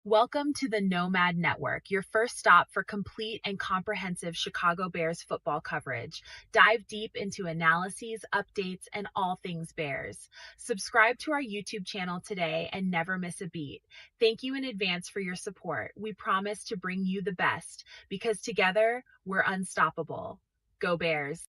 Welcome to the Nomad Network, your first stop for complete and comprehensive Chicago Bears football coverage. Dive deep into analyses, updates, and all things Bears. Subscribe to our YouTube channel today and never miss a beat. Thank you in advance for your support. We promise to bring you the best because together we're unstoppable. Go Bears.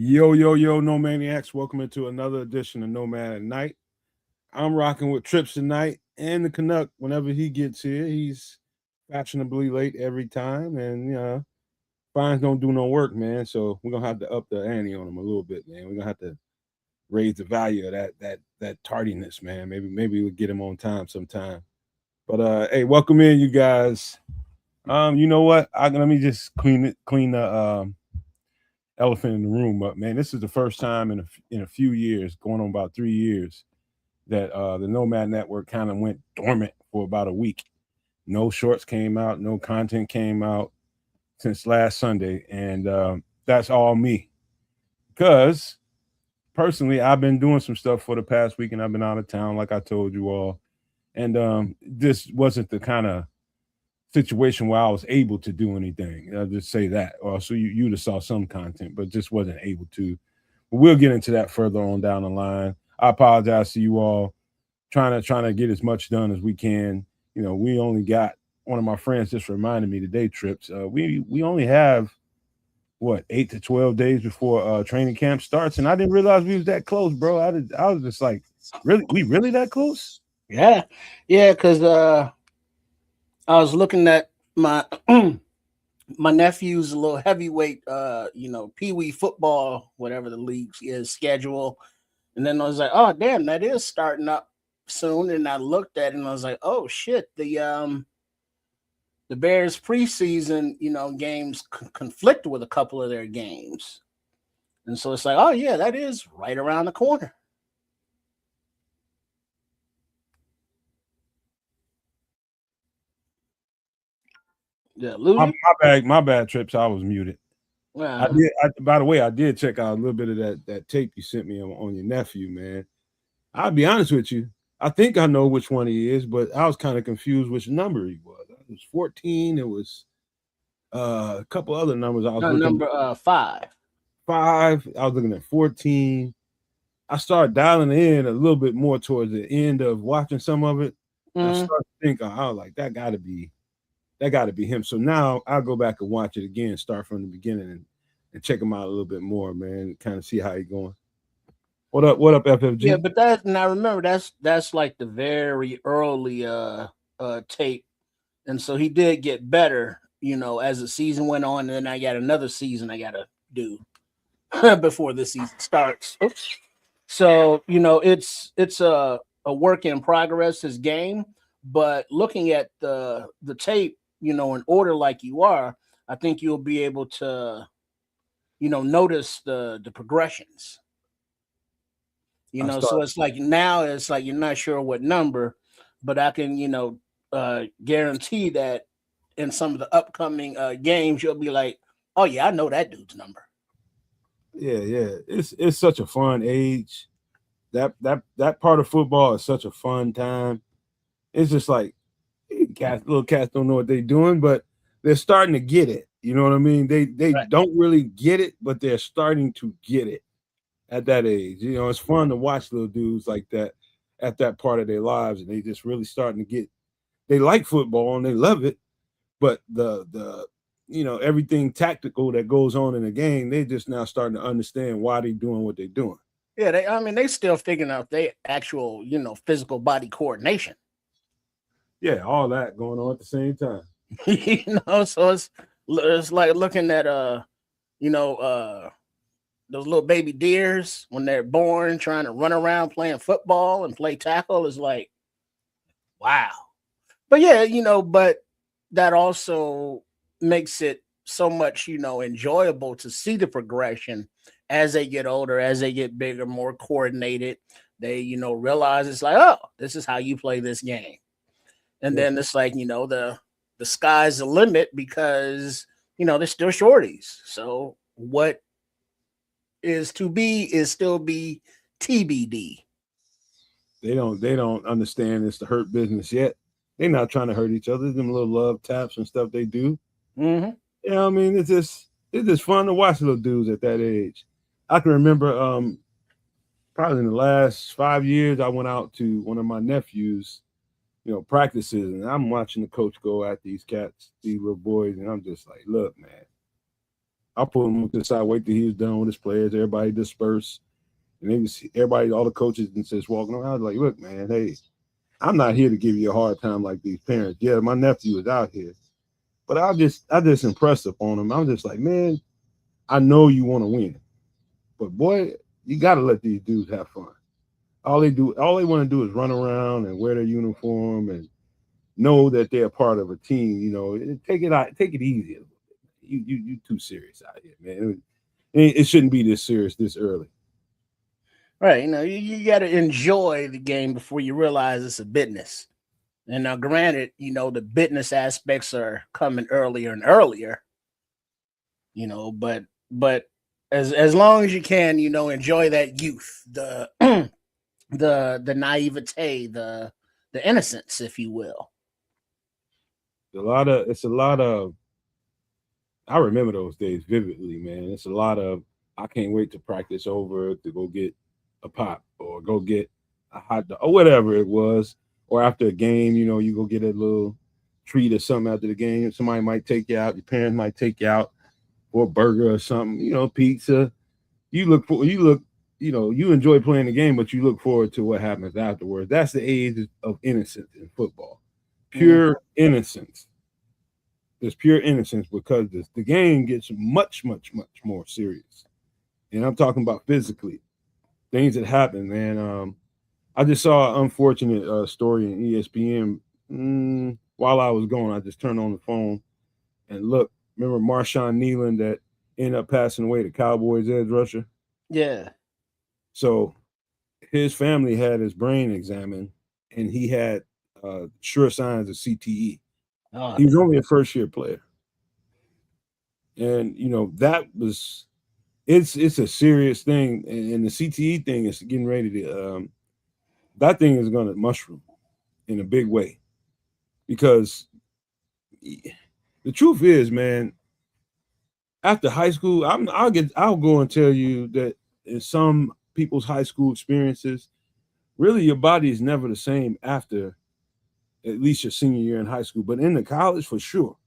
Yo, Nomaniacs. Welcome into another edition of Nomad at Night. I'm rocking with Trips tonight and the Canuck. Whenever he gets here, he's fashionably late every time. And, fines don't do no work, man. So we're going to have to up the ante on him a little bit, man. We're going to have to raise the value of that tardiness, man. Maybe we'll get him on time sometime. But, hey, welcome in, you guys. You know what? Let me just clean the elephant in the room up, man. This is the first time in a few years, going on about 3 years, that the Nomad Network kind of went dormant for about a week. No shorts came out, no content came out since last Sunday, and that's all me. Because personally, I've been doing some stuff for the past week, and I've been out of town, like I told you all, and this wasn't the kind of situation where I was able to do anything. I'll just say that. Or so you'd have saw some content, but just wasn't able to. But we'll get into that further on down the line. I apologize to you all. Trying to get as much done as we can. You know, we only got one of my friends just reminded me today, Trips. We only have 8 to 12 days before training camp starts, and I didn't realize we was that close, bro. I was just like, really that close? Yeah, because I was looking at my my nephew's a little heavyweight, pee-wee football, whatever the league is, schedule. And then I was like, oh, damn, that is starting up soon. And I looked at it and I was like, oh, shit, the Bears preseason, games conflict with a couple of their games. And so it's like, oh, yeah, that is right around the corner. Yeah, my bad, Trips. I was muted. Wow. By the way, I did check out a little bit of that tape you sent me on your nephew, man. I'll be honest with you. I think I know which one he is, but I was kind of confused which number he was. It was 14. It was a couple other numbers. I was looking number 5. 5. I was looking at 14. I started dialing in a little bit more towards the end of watching some of it. I started thinking, I was like, that got to be him. So now I'll go back and watch it again, start from the beginning and check him out a little bit more, man, kind of see how he's going. What up, FFG? Yeah, but that's like the very early tape. And so he did get better, as the season went on, and then I got another season I gotta do before the season starts. Oops. So, it's a work in progress, his game, but looking at the tape, in order like you are, I think you'll be able to, notice the progressions. So it's like now it's like you're not sure what number, but I can, guarantee that in some of the upcoming games, you'll be like, oh yeah, I know that dude's number. Yeah. It's such a fun age. That part of football is such a fun time. It's just like little cats don't know what they're doing, but they're starting to get it. You know what I mean? They right. Don't really get it, but they're starting to get it at that age. It's fun to watch little dudes like that at that part of their lives, and they just really starting to get. They like football and they love it, but the everything tactical that goes on in the game, they just now starting to understand why they're doing what they're doing. Yeah, they still figuring out their actual, physical body coordination. Yeah, all that going on at the same time. So it's like looking at those little baby deers when they're born, trying to run around playing football and play tackle is like, wow. But yeah, but that also makes it so much, enjoyable to see the progression as they get older, as they get bigger, more coordinated. They, realize it's like, oh, this is how you play this game. And then it's like, the sky's the limit because, they're still shorties. So what is to be is still be TBD. They don't understand it's the hurt business yet. They're not trying to hurt each other. Them little love taps and stuff they do. Mm-hmm. Yeah, I mean, it's just fun to watch little dudes at that age. I can remember probably in the last 5 years, I went out to one of my nephews, practices, and I'm watching the coach go at these cats, these little boys, and I'm just like, look, man. I pulled him to the side, wait till he was done with his players, everybody dispersed. And all the coaches and just walking around. I was like, look, man, hey, I'm not here to give you a hard time like these parents. Yeah, my nephew is out here. But I just impressed upon him. I'm just like, man, I know you want to win. But boy, you gotta let these dudes have fun. All they want to do is run around and wear their uniform and know that they're part of a team. Take it easy. You too serious out here, man. It shouldn't be this serious this early. Right. You got to enjoy the game before you realize it's a business. And now, granted, the business aspects are coming earlier and earlier, but as long as you can, enjoy that youth, the the naivete, the innocence, if you will. It's a lot of I remember those days vividly, man. It's a lot of I can't wait to practice over to go get a pop or go get a hot dog or whatever it was. Or after a game, you go get a little treat or something after the game. Somebody might take you out. Your parents might take you out for a burger or something, pizza. You enjoy playing the game, but you look forward to what happens afterwards. That's the age of innocence in football. Pure innocence. There's pure innocence because the game gets much, much, much more serious. And I'm talking about physically. Things that happen, man. I just saw an unfortunate story in ESPN while I was gone. I just turned on the phone and look. Remember Marshawn Nealon that ended up passing away, the Cowboys edge rusher? Yeah. So his family had his brain examined, and he had sure signs of CTE. Oh, he was only a first-year player. And, that was it's a serious thing. And the CTE thing is getting ready to that thing is going to mushroom in a big way. Because the truth is, man, after high school, I'll go and tell you that in some people's high school experiences, really your body is never the same after at least your senior year in high school. But in the college, for sure,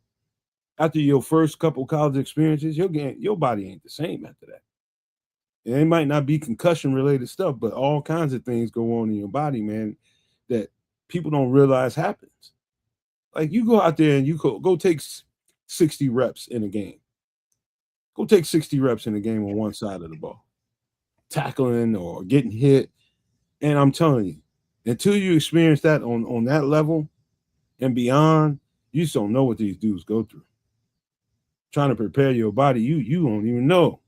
after your first couple college experiences, your body ain't the same after that. And it might not be concussion related stuff, but all kinds of things go on in your body, man, that people don't realize happens. Like you go out there and you go take 60 reps in a game. Go take 60 reps in a game on one side of the ball, tackling or getting hit. And I'm telling you, until you experience that on that level and beyond, you just don't know what these dudes go through. Trying to prepare your body, you don't even know.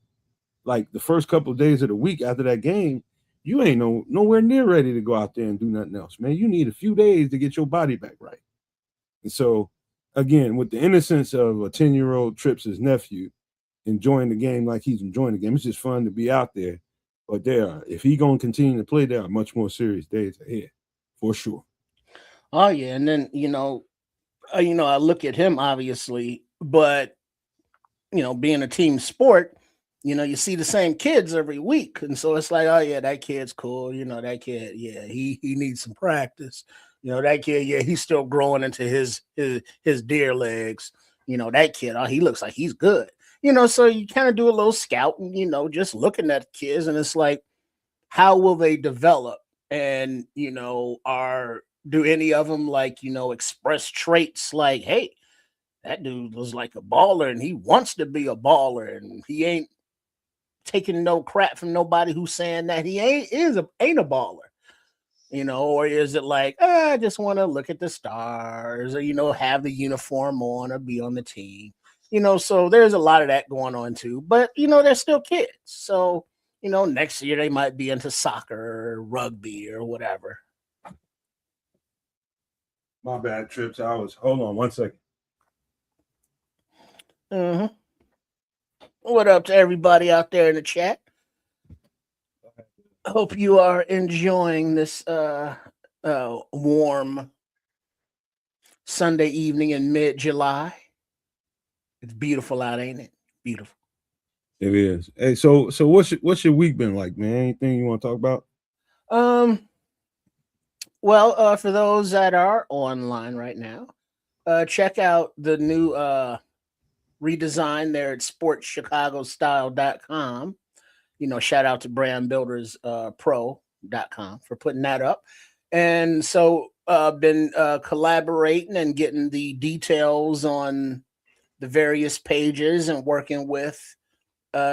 Like the first couple of days of the week after that game, you ain't nowhere near ready to go out there and do nothing else, man. You need a few days to get your body back right. And so, again, with the innocence of a 10-year-old Trips' nephew, enjoying the game like he's enjoying the game, it's just fun to be out there. But if he gonna continue to play, there are much more serious days ahead, for sure. Oh yeah, and then I look at him obviously, but being a team sport, you see the same kids every week, and so it's like, oh yeah, that kid's cool. That kid, yeah, he needs some practice. That kid, yeah, he's still growing into his deer legs. that kid, he looks like he's good. So you kind of do a little scouting, just looking at kids, and it's like, how will they develop? And, do any of them express traits like, hey, that dude was like a baller and he wants to be a baller and he ain't taking no crap from nobody who's saying that he ain't a baller. Or is it like, I just want to look at the stars or, have the uniform on or be on the team, so there's a lot of that going on too. But, they're still kids. So, next year they might be into soccer or rugby or whatever. My bad, Trips. Hold on 1 second. What up to everybody out there in the chat? Hope you are enjoying this warm Sunday evening in mid-July. It's beautiful out, ain't it? Beautiful. It is. Hey, so what's your week been like, man? Anything you want to talk about? Well, for those that are online right now, check out the new redesign there at sportschicagostyle.com. Shout out to brandbuilderspro.com for putting that up. And so been collaborating and getting the details on the various pages and working with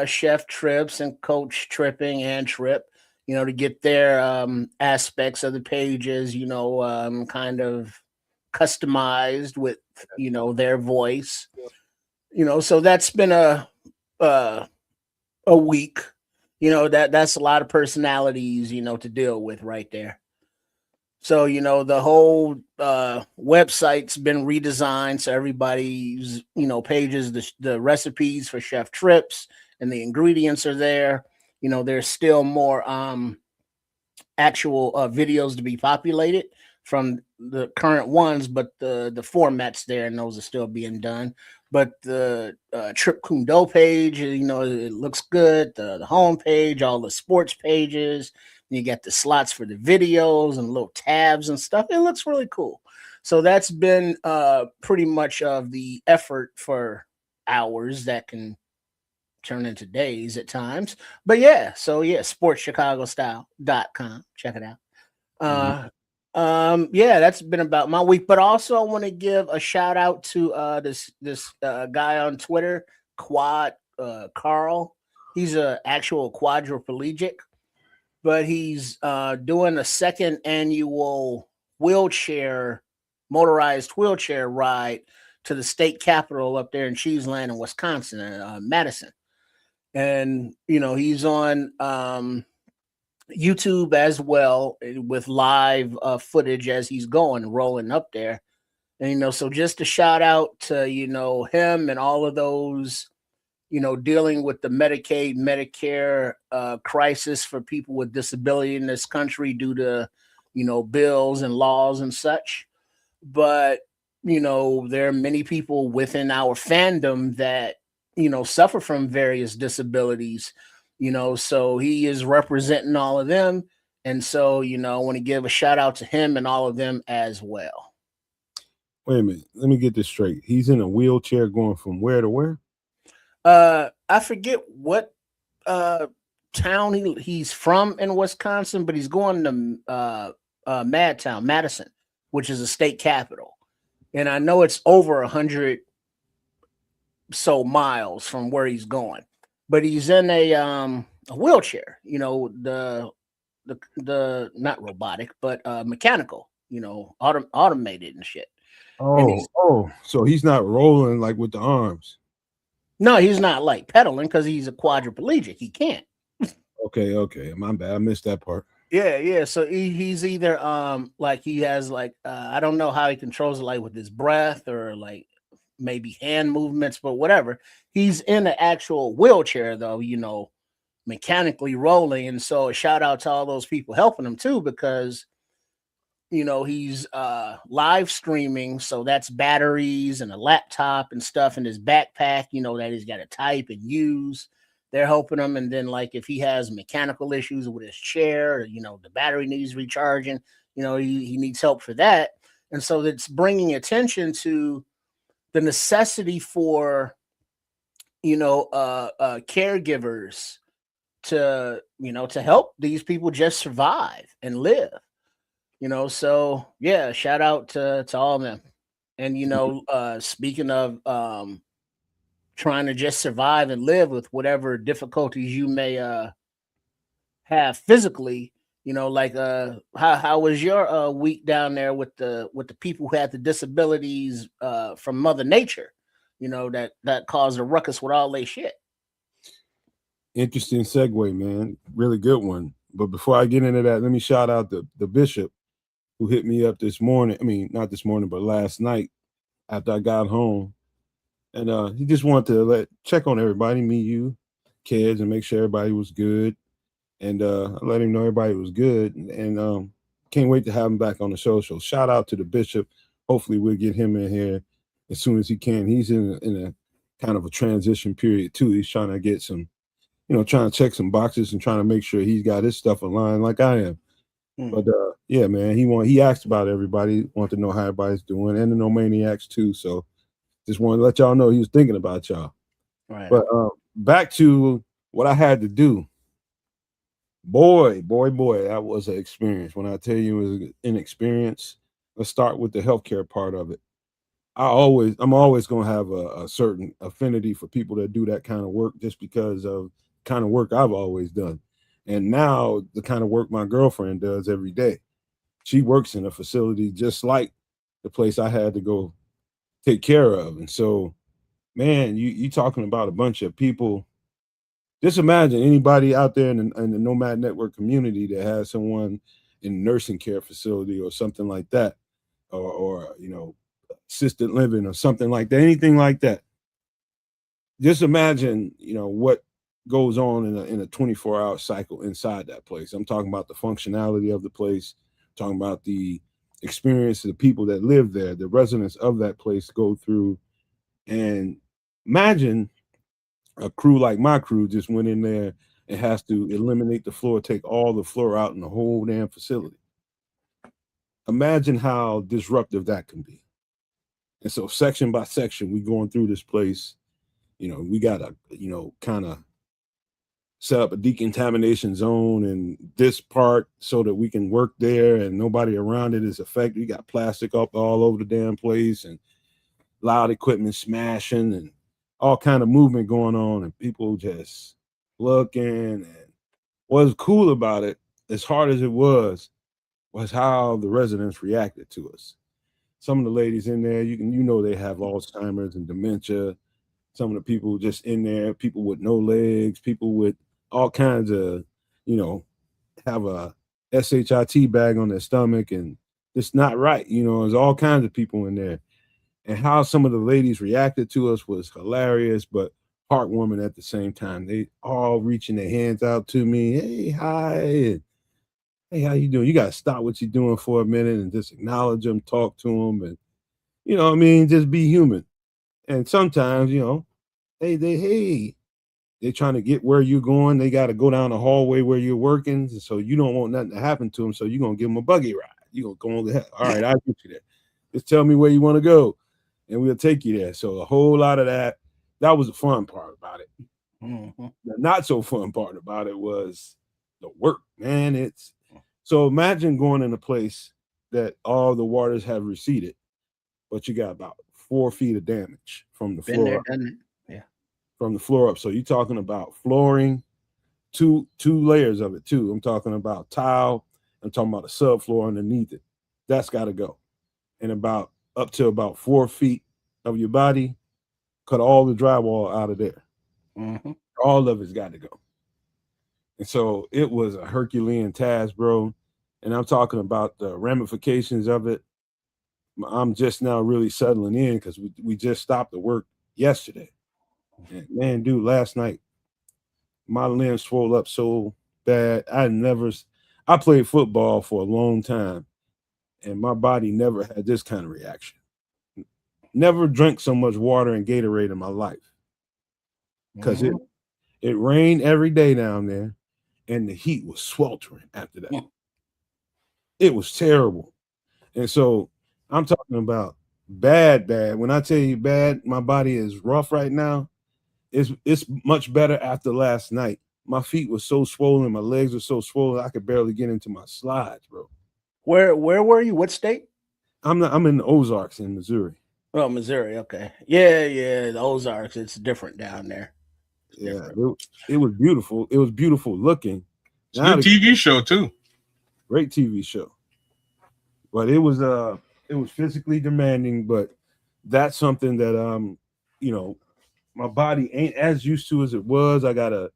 Chef Trips and Coach Tripping and Trip, to get their aspects of the pages, kind of customized with, their voice, so that's been a week, that's a lot of personalities, to deal with right there. So, the whole website's been redesigned. So everybody's, pages, the recipes for Chef Trips and the ingredients are there. There's still more actual videos to be populated from the current ones, but the format's there and those are still being done. But the Trip Kundo page, it looks good. The home page, all the sports pages, you get the slots for the videos and little tabs and stuff. It looks really cool. So that's been pretty much of the effort for hours that can turn into days at times. But yeah, so yeah, sportschicagostyle.com. Check it out. Yeah, that's been about my week. But also I want to give a shout out to this guy on Twitter, Quad Carl. He's an actual quadriplegic, but he's doing a second annual motorized wheelchair ride to the state capitol up there in Cheeseland in Wisconsin, Madison. And, he's on YouTube as well with live footage as he's rolling up there. And, so just a shout out to, him and all of those, dealing with the Medicaid, Medicare crisis for people with disability in this country due to, bills and laws and such. But, there are many people within our fandom that, suffer from various disabilities, so he is representing all of them. And so, I want to give a shout out to him and all of them as well. Wait a minute. Let me get this straight. He's in a wheelchair going from where to where? I forget what town he's from in Wisconsin, but he's going to Madison, which is a state capital. And I know it's over 100 so miles from where he's going, but he's in a wheelchair, the not robotic, but mechanical, automated and shit. So he's not rolling like with the arms. No, he's not like pedaling because he's a quadriplegic. He can't. Okay. My bad. I missed that part. Yeah. So he's either like he has like I don't know how he controls it, like with his breath or like maybe hand movements, but whatever. He's in an actual wheelchair though, mechanically rolling. And so a shout out to all those people helping him too, because he's live streaming, so that's batteries and a laptop and stuff in his backpack, that he's got to type and use. They're helping him. And then like if he has mechanical issues with his chair, or, the battery needs recharging, he needs help for that. And so it's bringing attention to the necessity for, caregivers to, to help these people just survive and live. So yeah, shout out to all of them. And speaking of trying to just survive and live with whatever difficulties you may have physically, like how was your week down there with the people who had the disabilities from Mother Nature, that caused a ruckus with all their shit. Interesting segue, man. Really good one. But before I get into that, let me shout out the bishop who hit me up this morning. I mean, not this morning, but last night after I got home. And he just wanted to check on everybody, me, you, kids, and make sure everybody was good. And I let him know everybody was good. And can't wait to have him back on the show. So shout out to the bishop. Hopefully we'll get him in here as soon as he can. He's in a kind of a transition period too. He's trying to get some, trying to check some boxes and trying to make sure he's got his stuff aligned like I am. But yeah, man, he asked about everybody, wanted to know how everybody's doing, and the No Maniacs too. So just wanted to let y'all know he was thinking about y'all. Right. But back to what I had to do. Boy, that was an experience. When I tell you it was an experience, let's start with the healthcare part of it. I'm always going to have a certain affinity for people that do that kind of work just because of the kind of work I've always done. And now the kind of work my girlfriend does every day. She works in a facility just like the place I had to go take care of. And so, man, you talking about a bunch of people. Just imagine anybody out there in the Nomad Network community that has someone in a nursing care facility or something like that, or assisted living or something like that, anything like that. Just imagine, what goes on in a 24-hour cycle inside that place. I'm talking about the functionality of the place, talking about the experience of the people that live there, the residents of that place go through. And imagine a crew like my crew just went in there and has to eliminate the floor, take all the floor out in the whole damn facility. Imagine how disruptive that can be. And so section by section, we going through this place. We got to, kind of set up a decontamination zone in this part so that we can work there and nobody around it is affected. We got plastic up all over the damn place and loud equipment smashing and all kind of movement going on and people just looking. And what's cool about it, as hard as it was how the residents reacted to us. Some of the ladies in there, they have Alzheimer's and dementia. Some of the people just in there, people with no legs, people with all kinds of, have a SHIT bag on their stomach and it's not right. There's all kinds of people in there. And how some of the ladies reacted to us was hilarious, but heartwarming at the same time. They all reaching their hands out to me. Hey, hi. Hey, how you doing? You got to stop what you're doing for a minute and just acknowledge them, talk to them. And, just be human. And sometimes, they're trying to get where you're going. They got to go down the hallway where you're working. So you don't want nothing to happen to them. So you're going to give them a buggy ride. You're going to go, all right, I'll get you there. Just tell me where you want to go and we'll take you there. So a whole lot of that was the fun part about it. Mm-hmm. The not so fun part about it was the work, man. So imagine going in a place that all the waters have receded, but you got about 4 feet of damage from the floor up. Yeah. From the floor up. So you're talking about flooring, two layers of it too. I'm talking about tile. I'm talking about a subfloor underneath it. That's got to go. And up to about 4 feet of your body, cut all the drywall out of there. Mm-hmm. All of it's got to go. And so it was a Herculean task, bro. And I'm talking about the ramifications of it. I'm just now really settling in because we just stopped the work yesterday. And man, dude, last night, my limbs swelled up so bad. I played football for a long time, and my body never had this kind of reaction. Never drank so much water and Gatorade in my life. Because it rained every day down there, and the heat was sweltering after that. It was terrible. And so I'm talking about Bad. When I tell you bad, my body is rough right now. It's much better after last night. My feet were so swollen, my legs were so swollen, I could barely get into my slides, bro. Where were you? What state? I'm in the Ozarks in Missouri. Oh, Missouri. Okay. Yeah. The Ozarks. It's different down there. Yeah, it was beautiful. It was beautiful looking. It's a good TV show too. Great TV show. But it was physically demanding, but that's something that my body ain't as used to as it was. I gotta,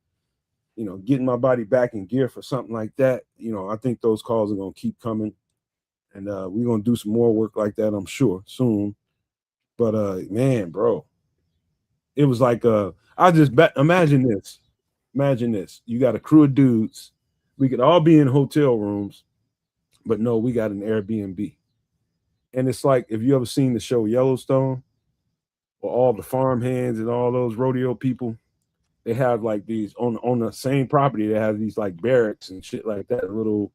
getting my body back in gear for something like that. I think those calls are gonna keep coming. And we're gonna do some more work like that, I'm sure, soon. But man, bro, it was like imagine this. Imagine this. You got a crew of dudes. We could all be in hotel rooms, but no, we got an Airbnb. And it's like, if you ever seen the show Yellowstone, or all the farm hands and all those rodeo people, they have like these on the same property. They have these like barracks and shit like that, little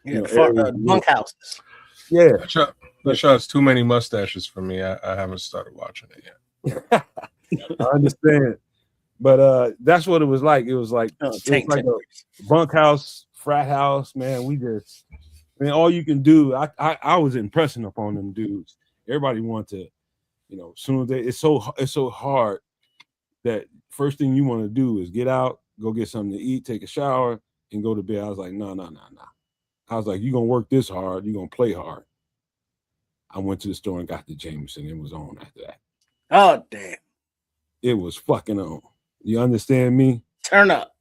bunkhouses. Yeah, that show has too many mustaches for me. I haven't started watching it yet. I understand, but that's what it was like. It was like a bunkhouse, frat house, man. All you can do. I was impressing upon them dudes. Everybody wanted to, soon as it's so hard that first thing you want to do is get out, go get something to eat, take a shower, and go to bed. I was like, no. I was like, you're gonna work this hard, you're gonna play hard. I went to the store and got the Jameson. It was on after that. Oh damn. It was fucking on. You understand me? Turn up.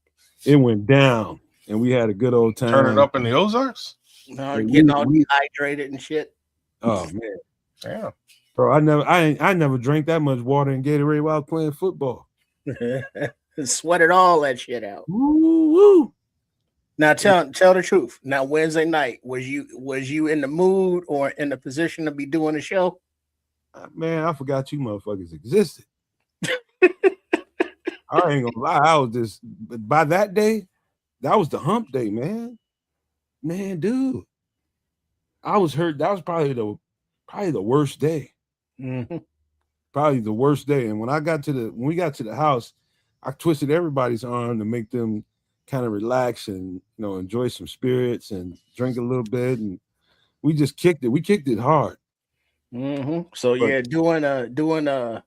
It went down, and we had a good old time. Turn it up in the Ozarks? No, getting all dehydrated and shit. Oh man. Damn. Bro, I never drank that much water and Gatorade while I was playing football. Sweated all that shit out. Woo. Now tell the truth. Now Wednesday night, was you in the mood or in the position to be doing the show? Man, I forgot you motherfuckers existed. I ain't gonna lie. I was just, by that day, that was the hump day, man. Man, dude, I was hurt. That was probably the worst day. Mm-hmm. Probably the worst day. And when we got to the house, I twisted everybody's arm to make them kind of relax and enjoy some spirits and drink a little bit, and we just kicked it. We kicked it hard. Mm-hmm. So doing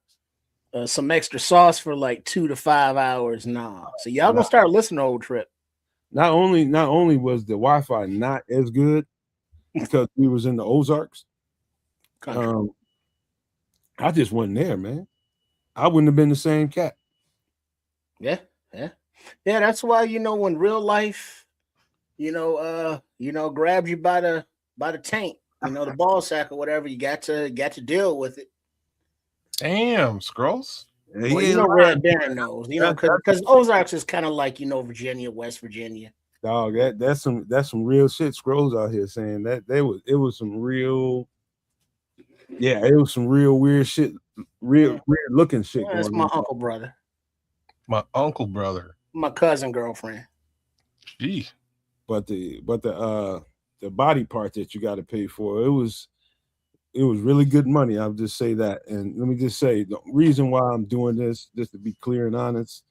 some extra sauce for like 2 to 5 hours now. So y'all gonna start listening to Old Trip. Not only was the Wi-Fi not as good because we was in the Ozarks, I just wasn't there, man. I wouldn't have been the same cat. Yeah. That's why when real life, grabs you by the taint, the ball sack or whatever, you got to deal with it. Damn, Scrolls. Well, Red Baron knows, because Ozarks is kind of like Virginia, West Virginia. Dog, that's some real shit. Scrolls out here saying that it was some real, it was some real weird shit, weird looking shit. That's my uncle brother. My uncle brother. My cousin girlfriend. Gee. But the body part that you got to pay for, it was really good money. I'll just say that. And let me just say, the reason why I'm doing this, just to be clear and honest,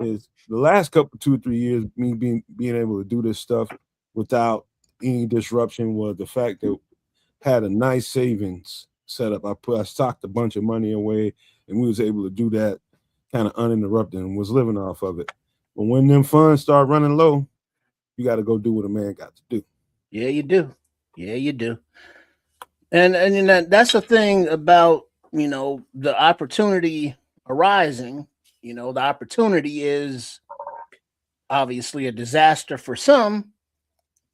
is the last 2 or 3 years, me being able to do this stuff without any disruption was the fact that I had a nice savings set up. I stocked a bunch of money away, and we was able to do that kind of uninterrupted and was living off of it. But when them funds start running low, you got to go do what a man got to do. Yeah, you do. And that's the thing about, the opportunity arising. The opportunity is obviously a disaster for some,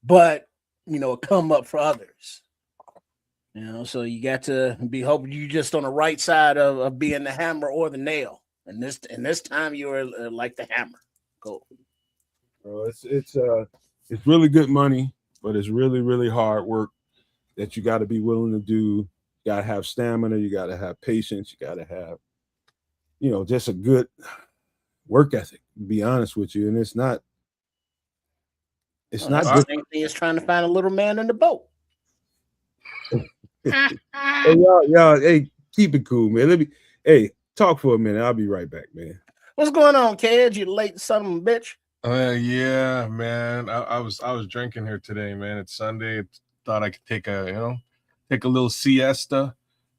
but, a come up for others. So you got to be hoping you just on the right side of being the hammer or the nail. And this time you were like the hammer. Go. It's really good money, but it's really, really hard work that you got to be willing to do. You got to have stamina. You got to have patience. You got to have, just a good work ethic, to be honest with you. And it's not the same thing as trying to find a little man in the boat. y'all, hey, keep it cool, man. Hey, talk for a minute. I'll be right back, man. What's going on, kids? You late son of a bitch? Yeah, man. I was drinking here today, man. It's Sunday. Thought I could take a little siesta,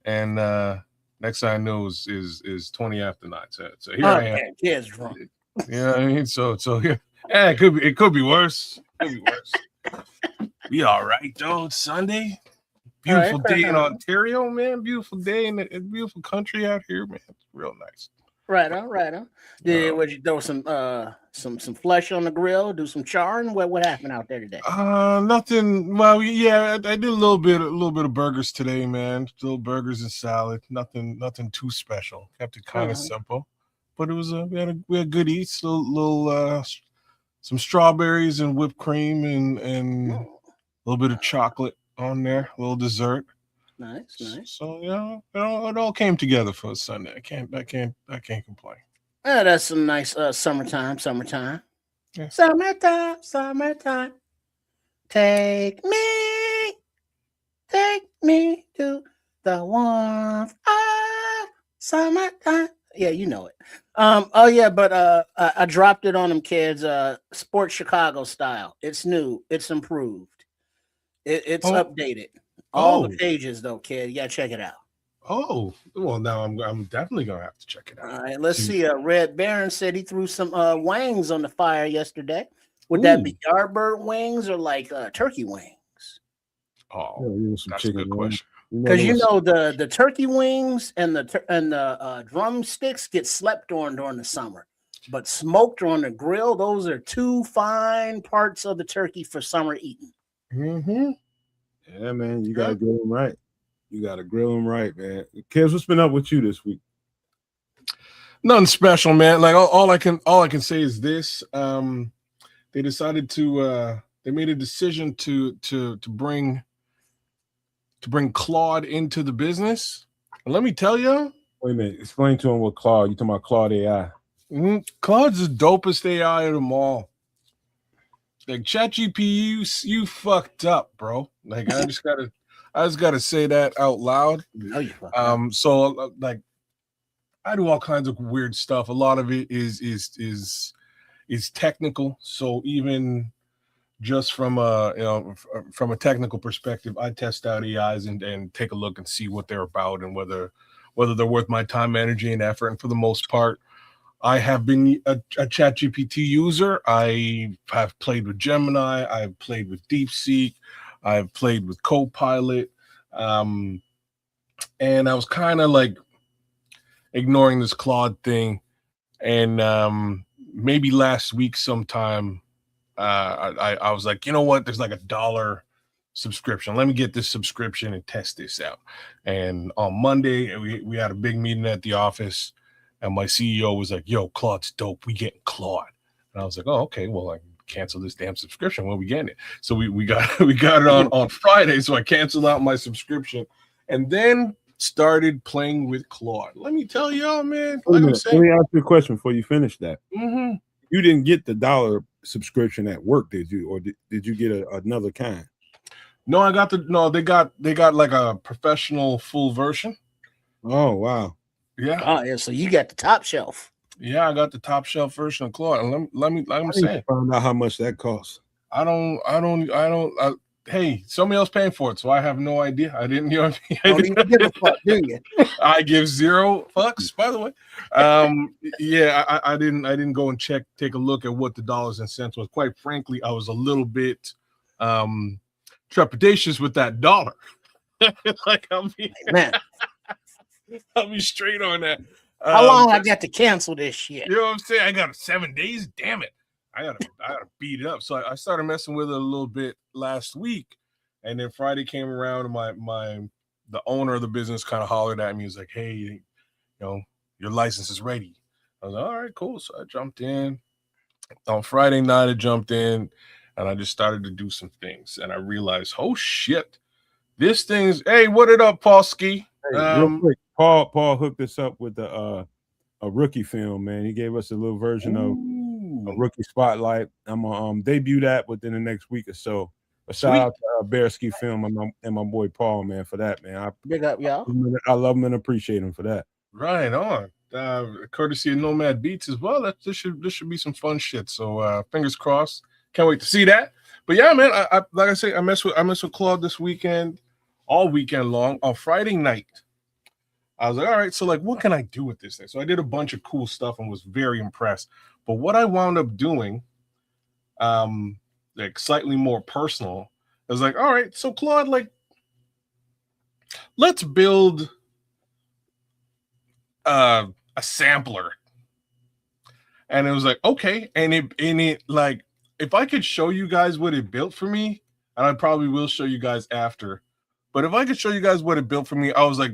and next thing I know is 20 after 9. So here I am. Man, kids drunk. Yeah, I mean, so here. Yeah, it could be worse. Be all right, though. It's Sunday. Beautiful day in Ontario, man. Beautiful day in a beautiful country out here, man. It's real nice. Right on. Would you throw some flesh on the grill? Do some charring? What happened out there today? Nothing. Well, yeah, I did a little bit of burgers today, man. Little burgers and salad. Nothing too special. Kept it kind of simple, but it was we had good eats. Little some strawberries and whipped cream and a little bit of chocolate on there. A little dessert. Nice. So it all came together for a Sunday. I can't complain. Yeah, that's some nice summertime. Yeah. Summertime. Take me to the warmth of summertime. Yeah, you know it. But I dropped it on them kids. Sports Chicago style. It's new. It's improved. It's updated. All the pages, though, kid. You gotta check it out. Oh, well, now I'm definitely gonna have to check it out. All right, let's see. Red Baron said he threw some wings on the fire yesterday. Would that be Yardbird wings or like turkey wings? Oh, that's a good question. Because the turkey wings and the drumsticks get slept on during the summer, but smoked on the grill, those are two fine parts of the turkey for summer eating. Mm-hmm. Yeah, man, you gotta grill them right. You gotta grill them right, man. Kids, what's been up with you this week? Nothing special, man. Like all I can say is this: they decided they made a decision to bring Claude into the business. And let me tell you. Wait a minute. Explain to him what Claude. You talking about Claude AI? Claude's the dopest AI of them all. Like ChatGPT, you fucked up, bro. Like I just gotta say that out loud. So like I do all kinds of weird stuff. A lot of it is technical. So even just from a technical perspective, I test out AIs and take a look and see what they're about and whether they're worth my time, energy, and effort. And for the most part, I have been a ChatGPT user. I have played with Gemini. I've played with DeepSeek. I've played with Copilot. And I was kind of like ignoring this Claude thing. And maybe last week sometime, I was like, you know what? There's like $1 subscription. Let me get this subscription and test this out. And on Monday, we had a big meeting at the office. And my CEO was like, yo, Claude's dope. We getting Claude. And I was like, oh, okay. Well, I can cancel this damn subscription. When we getting it? So we got it on Friday. So I canceled out my subscription and then started playing with Claude. Let me tell y'all, man. Like I'm saying, let me ask you a question before you finish that. Mm-hmm. You didn't get the $1 subscription at work, did you? Or did you get another kind? No, they got like a professional full version. Oh, wow. Yeah. Oh, yeah. So you got the top shelf. Yeah, I got the top shelf version of Claude. And let me like I'm saying, find out how much that costs. Hey, somebody else paying for it, so I have no idea. I didn't, Don't even give a fuck, do you? I give 0 fucks, by the way. Yeah, I didn't go and take a look at what the dollars and cents was. Quite frankly, I was a little bit trepidatious with that $1. Like I'll be straight on that. How long I got to cancel this shit? You know what I'm saying? I got 7 days. Damn it. I gotta beat it up. So I started messing with it a little bit last week. And then Friday came around and the owner of the business kind of hollered at me. He was like, hey, your license is ready. I was like, all right, cool. So I jumped in. On Friday night, I jumped in and I just started to do some things. And I realized, oh shit, this thing's, hey, what it up, Paul Ski? Hey, real quick, Paul hooked us up with a rookie film, man. He gave us a little version of a rookie spotlight. I'm gonna debut that within the next week or so. A shout out to Bearski Film and my boy Paul, man, for that, man. Big up, y'all. I love him and appreciate him for that. Right on. Courtesy of Nomad Beats as well. This should be some fun shit. So fingers crossed. Can't wait to see that. But yeah, man, I like I say, I mess with Claude this weekend, all weekend long. On Friday night, I was like, all right, so like, what can I do with this thing? So I did a bunch of cool stuff and was very impressed. But what I wound up doing, like slightly more personal, I was like, all right, so Claude, like, let's build a sampler. And it was like, okay, and it like, if I could show you guys what it built for me, and I probably will show you guys after, but if I could show you guys what it built for me, I was like,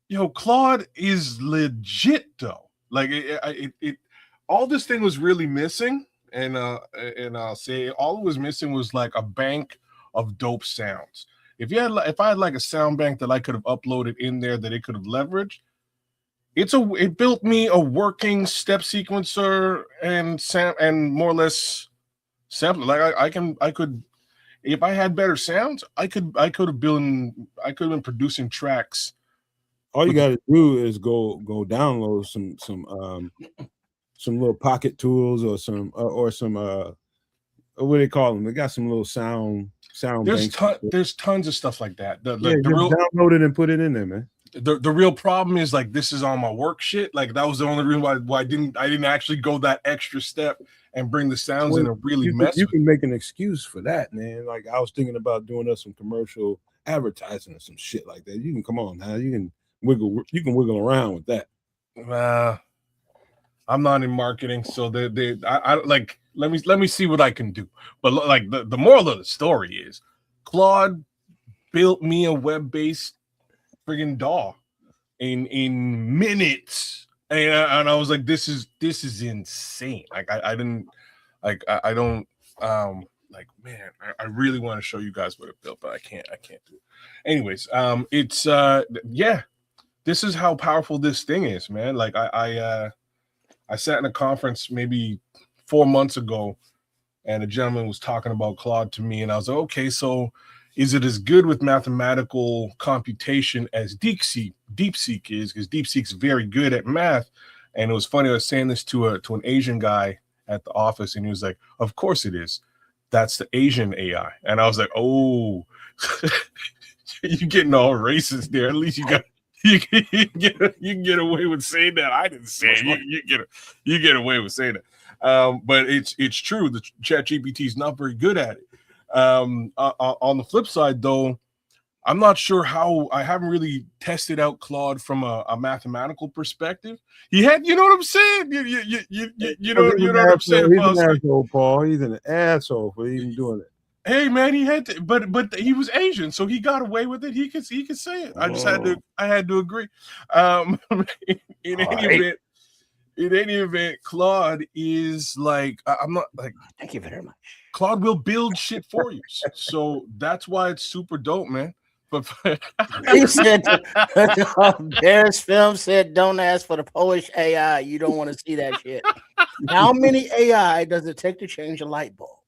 yo, Claude is legit though. Like it all this thing was really missing, and I'll say all it was missing was like a bank of dope sounds. If I had like a sound bank that I could have uploaded in there that it could have leveraged, it built me a working step sequencer and more or less sampler. Like I could if I had better sounds, I could have been producing tracks. All you got to do is go download some little pocket tools or some what do they call them? They got some little sound. There's tons of stuff like that. Download it and put it in there, man. The real problem is like this is on my work shit. Like that was the only reason why I didn't actually go that extra step and bring the sounds in and really mess. You can make an excuse for that, man. Like I was thinking about doing us some commercial advertising or some shit like that. You can come on now. You can wiggle around with that. I'm not in marketing, so I like let me see what I can do. But like the moral of the story is Claude built me a web-based friggin' DAW in minutes, and I was like, this is insane. Like I don't like, man, I really want to show you guys what it built, but I can't do it. Anyways, it's yeah, this is how powerful this thing is, man. Like I sat in a conference maybe 4 months ago, and a gentleman was talking about Claude to me, and I was like, okay, so is it as good with mathematical computation as DeepSeek is? Because DeepSeek's very good at math. And it was funny, I was saying this to an Asian guy at the office, and he was like, of course it is. That's the Asian AI. And I was like, oh, you're getting all racist there. At least you can get away with saying that. I didn't say it. You get away with saying that. But it's true. The ChatGPT is not very good at it. On the flip side, though, I'm not sure how. I haven't really tested out Claude from a mathematical perspective. He had, you know what I'm saying? You know what I'm saying? He's an asshole, Paul. He's an asshole for even doing it. Hey man, he had to, but he was Asian, so he got away with it. He could say it. I had to agree. In any event, Claude is like, I'm not like. Thank you very much. Claude will build shit for you, so that's why it's super dope, man. But he said, Bears Film said, "Don't ask for the Polish AI. You don't want to see that shit." How many AI does it take to change a light bulb?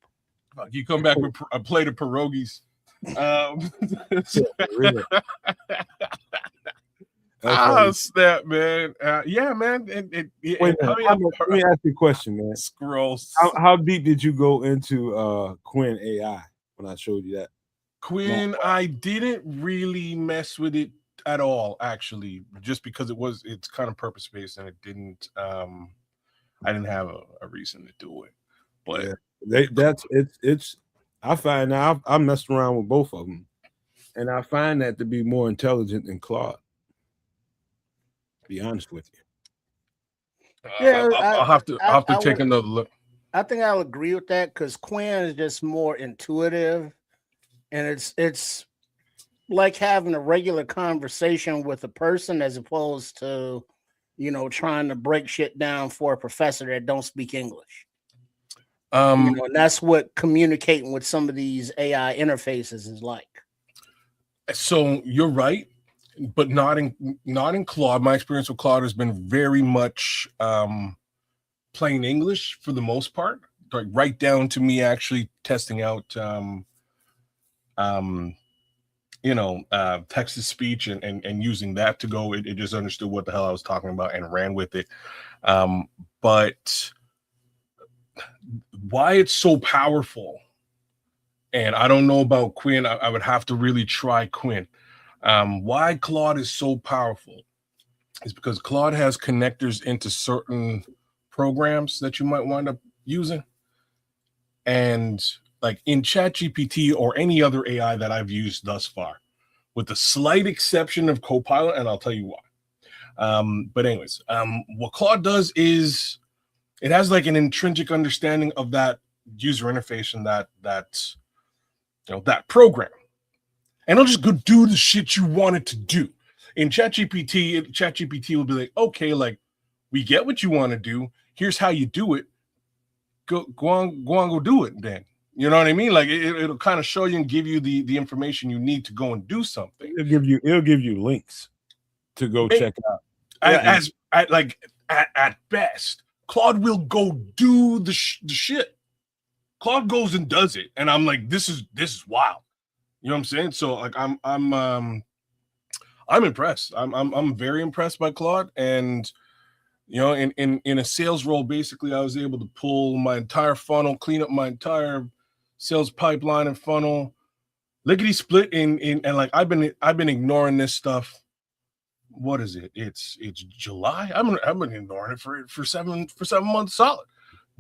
You come back with a plate of pierogies. Snap, man. Yeah, man. Wait, let me ask you a question, man. Scrolls. How deep did you go into Quinn AI when I showed you that? Quinn, I didn't really mess with it at all, actually, just because it's kind of purpose-based, and it didn't I didn't have a reason to do it. But yeah, I find now I messed around with both of them, and I find that to be more intelligent than Claude. To be honest with you. Yeah, I'll have to take another look. I think I'll agree with that because Quinn is just more intuitive, and it's like having a regular conversation with a person as opposed to, trying to break shit down for a professor that don't speak English. And that's what communicating with some of these AI interfaces is like. So you're right, but not in Claude. My experience with Claude has been very much plain English for the most part, like right down to me actually testing out text to speech and using that to go. It just understood what the hell I was talking about and ran with it. But why it's so powerful, and I don't know about Quinn. I would have to really try Quinn. Why Claude is so powerful is because Claude has connectors into certain programs that you might wind up using. And like in ChatGPT or any other AI that I've used thus far, with the slight exception of Copilot, and I'll tell you why. But anyways, what Claude does is it has like an intrinsic understanding of that user interface and that program. And it'll just go do the shit you want it to do. In ChatGPT will be like, okay, like we get what you want to do. Here's how you do it. Go do it then. You know what I mean? Like it'll kind of show you and give you the information you need to go and do something. It'll give you links to go check out. At best, Claude will go do the shit. Claude goes and does it, and I'm like, this is wild. You know what I'm saying? So like I'm impressed. I'm very impressed by Claude, and in a sales role, basically, I was able to pull my entire funnel, clean up my entire sales pipeline and funnel, lickety split and like I've been ignoring this stuff. What is it? It's July. I've been ignoring it for 7 months solid.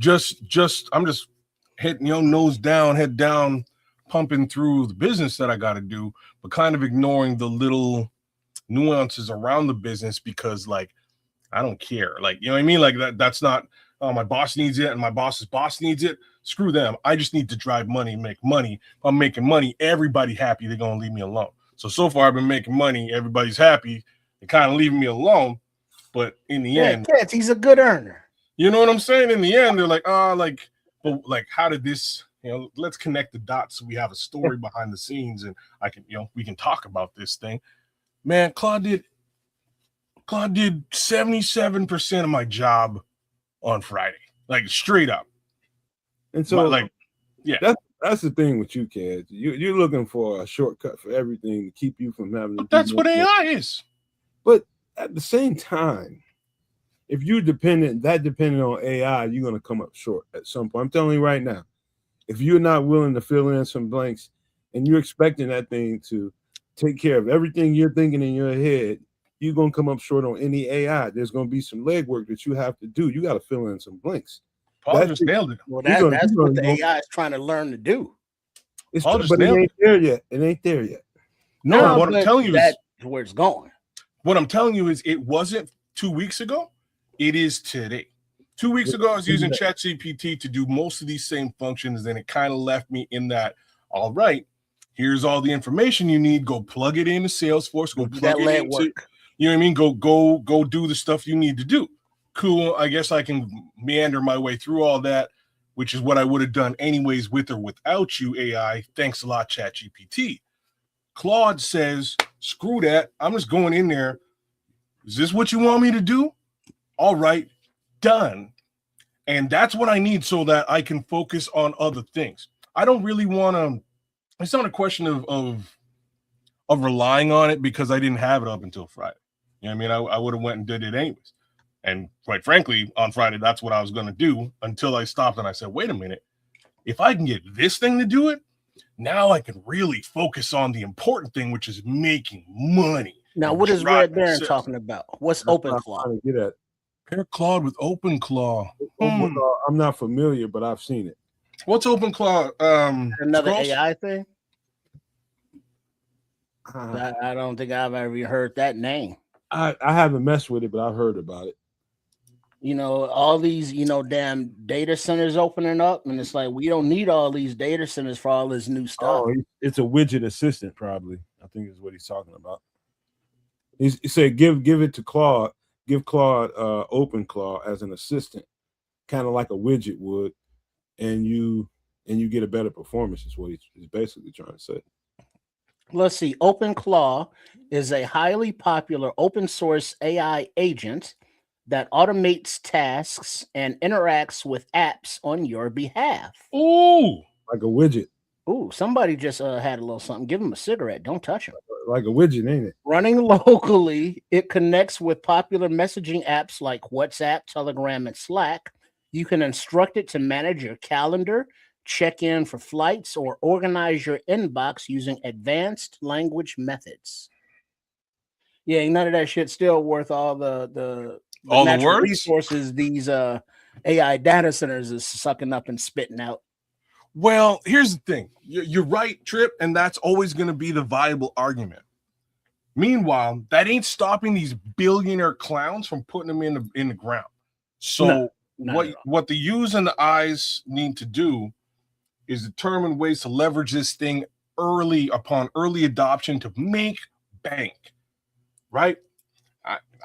I'm just hitting nose down, head down, pumping through the business that I got to do, but kind of ignoring the little nuances around the business because like I don't care. Like, you know what I mean? Like that's not, oh, my boss needs it and my boss's boss needs it. Screw them. I just need to drive money, make money. If I'm making money, everybody happy. They're going to leave me alone. So far I've been making money. Everybody's happy. They're kind of leaving me alone. But in the end, he's a good earner. You know what I'm saying? In the end, they're like, but like, how did this, let's connect the dots so we have a story behind the scenes and I can, we can talk about this thing. Man, Claude did 77% of my job on Friday, like straight up. And so, that's the thing with you, kids. You're looking for a shortcut for everything to keep you from having to. But that's what AI is. But at the same time, if you're dependent on AI, you're going to come up short at some point. I'm telling you right now, if you're not willing to fill in some blanks and you're expecting that thing to take care of everything you're thinking in your head, you're going to come up short on any AI. There's going to be some legwork that you have to do. You got to fill in some blanks. Paul just nailed it. Well, that's what the AI is trying to learn to do. It ain't there yet. It ain't there yet. No, what I'm telling you is where it's going. What I'm telling you is it wasn't 2 weeks ago. It is today. 2 weeks ago, I was using ChatGPT to do most of these same functions. And it kind of left me in that, all right, here's all the information you need. Go plug it into Salesforce. Go plug it into, you know what I mean? Go do the stuff you need to do. Cool. I guess I can meander my way through all that, which is what I would have done anyways with or without you, AI. Thanks a lot, ChatGPT. Claude says, screw that. I'm just going in there. Is this what you want me to do? All right, done. And that's what I need so that I can focus on other things. I don't really want to, it's not a question of relying on it because I didn't have it up until Friday. You know what I mean? I would have went and did it anyways. And quite frankly, on Friday, that's what I was going to do until I stopped and I said, wait a minute, if I can get this thing to do it, now I can really focus on the important thing, which is making money. Now, what is Red Baron talking about? What's OpenClaw? Pair Claude with OpenClaw. I'm not familiar, but I've seen it. What's OpenClaw? Another AI thing? I don't think I've ever heard that name. I haven't messed with it, but I've heard about it. All these, damn data centers opening up, and it's like we don't need all these data centers for all this new stuff. Oh, it's a widget assistant, probably. I think is what he's talking about. He said, give it to Claude. Give Claude OpenClaw as an assistant, kind of like a widget would, and you get a better performance. Is what he's basically trying to say. Let's see. OpenClaw is a highly popular open source AI agent that automates tasks and interacts with apps on your behalf. Ooh, like a widget. Ooh, somebody just had a little something. Give him a cigarette. Don't touch him. Like a widget, ain't it? Running locally, it connects with popular messaging apps like WhatsApp, Telegram, and Slack. You can instruct it to manage your calendar, check in for flights, or organize your inbox using advanced language methods. Yeah, ain't none of that shit still worth all the All the natural words? resources these AI data centers is sucking up and spitting out. Well, here's the thing. You're right, Trip, and that's always going to be the viable argument. Meanwhile, that ain't stopping these billionaire clowns from putting them in the ground. So what the U's and the I's need to do is determine ways to leverage this thing early adoption to make bank. Right?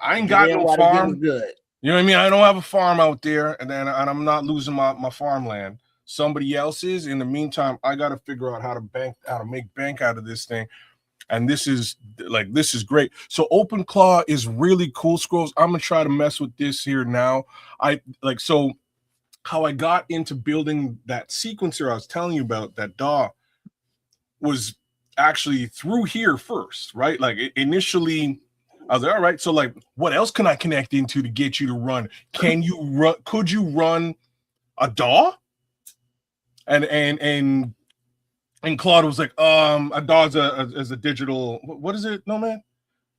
I ain't got no farm. Good. You know what I mean? I don't have a farm out there, and I'm not losing my farmland. Somebody else is. In the meantime, I got to figure out how to make bank out of this thing. And this is great. So OpenClaw is really cool, Scrolls. I'm gonna try to mess with this here now. So how I got into building that sequencer I was telling you about, that DAW, was actually through here first, right? Like initially, I was like, all right, so like what else can I connect into to get you to run? Could you run a DAW? And Claude was like, a DAW is a digital, what is it? No, man?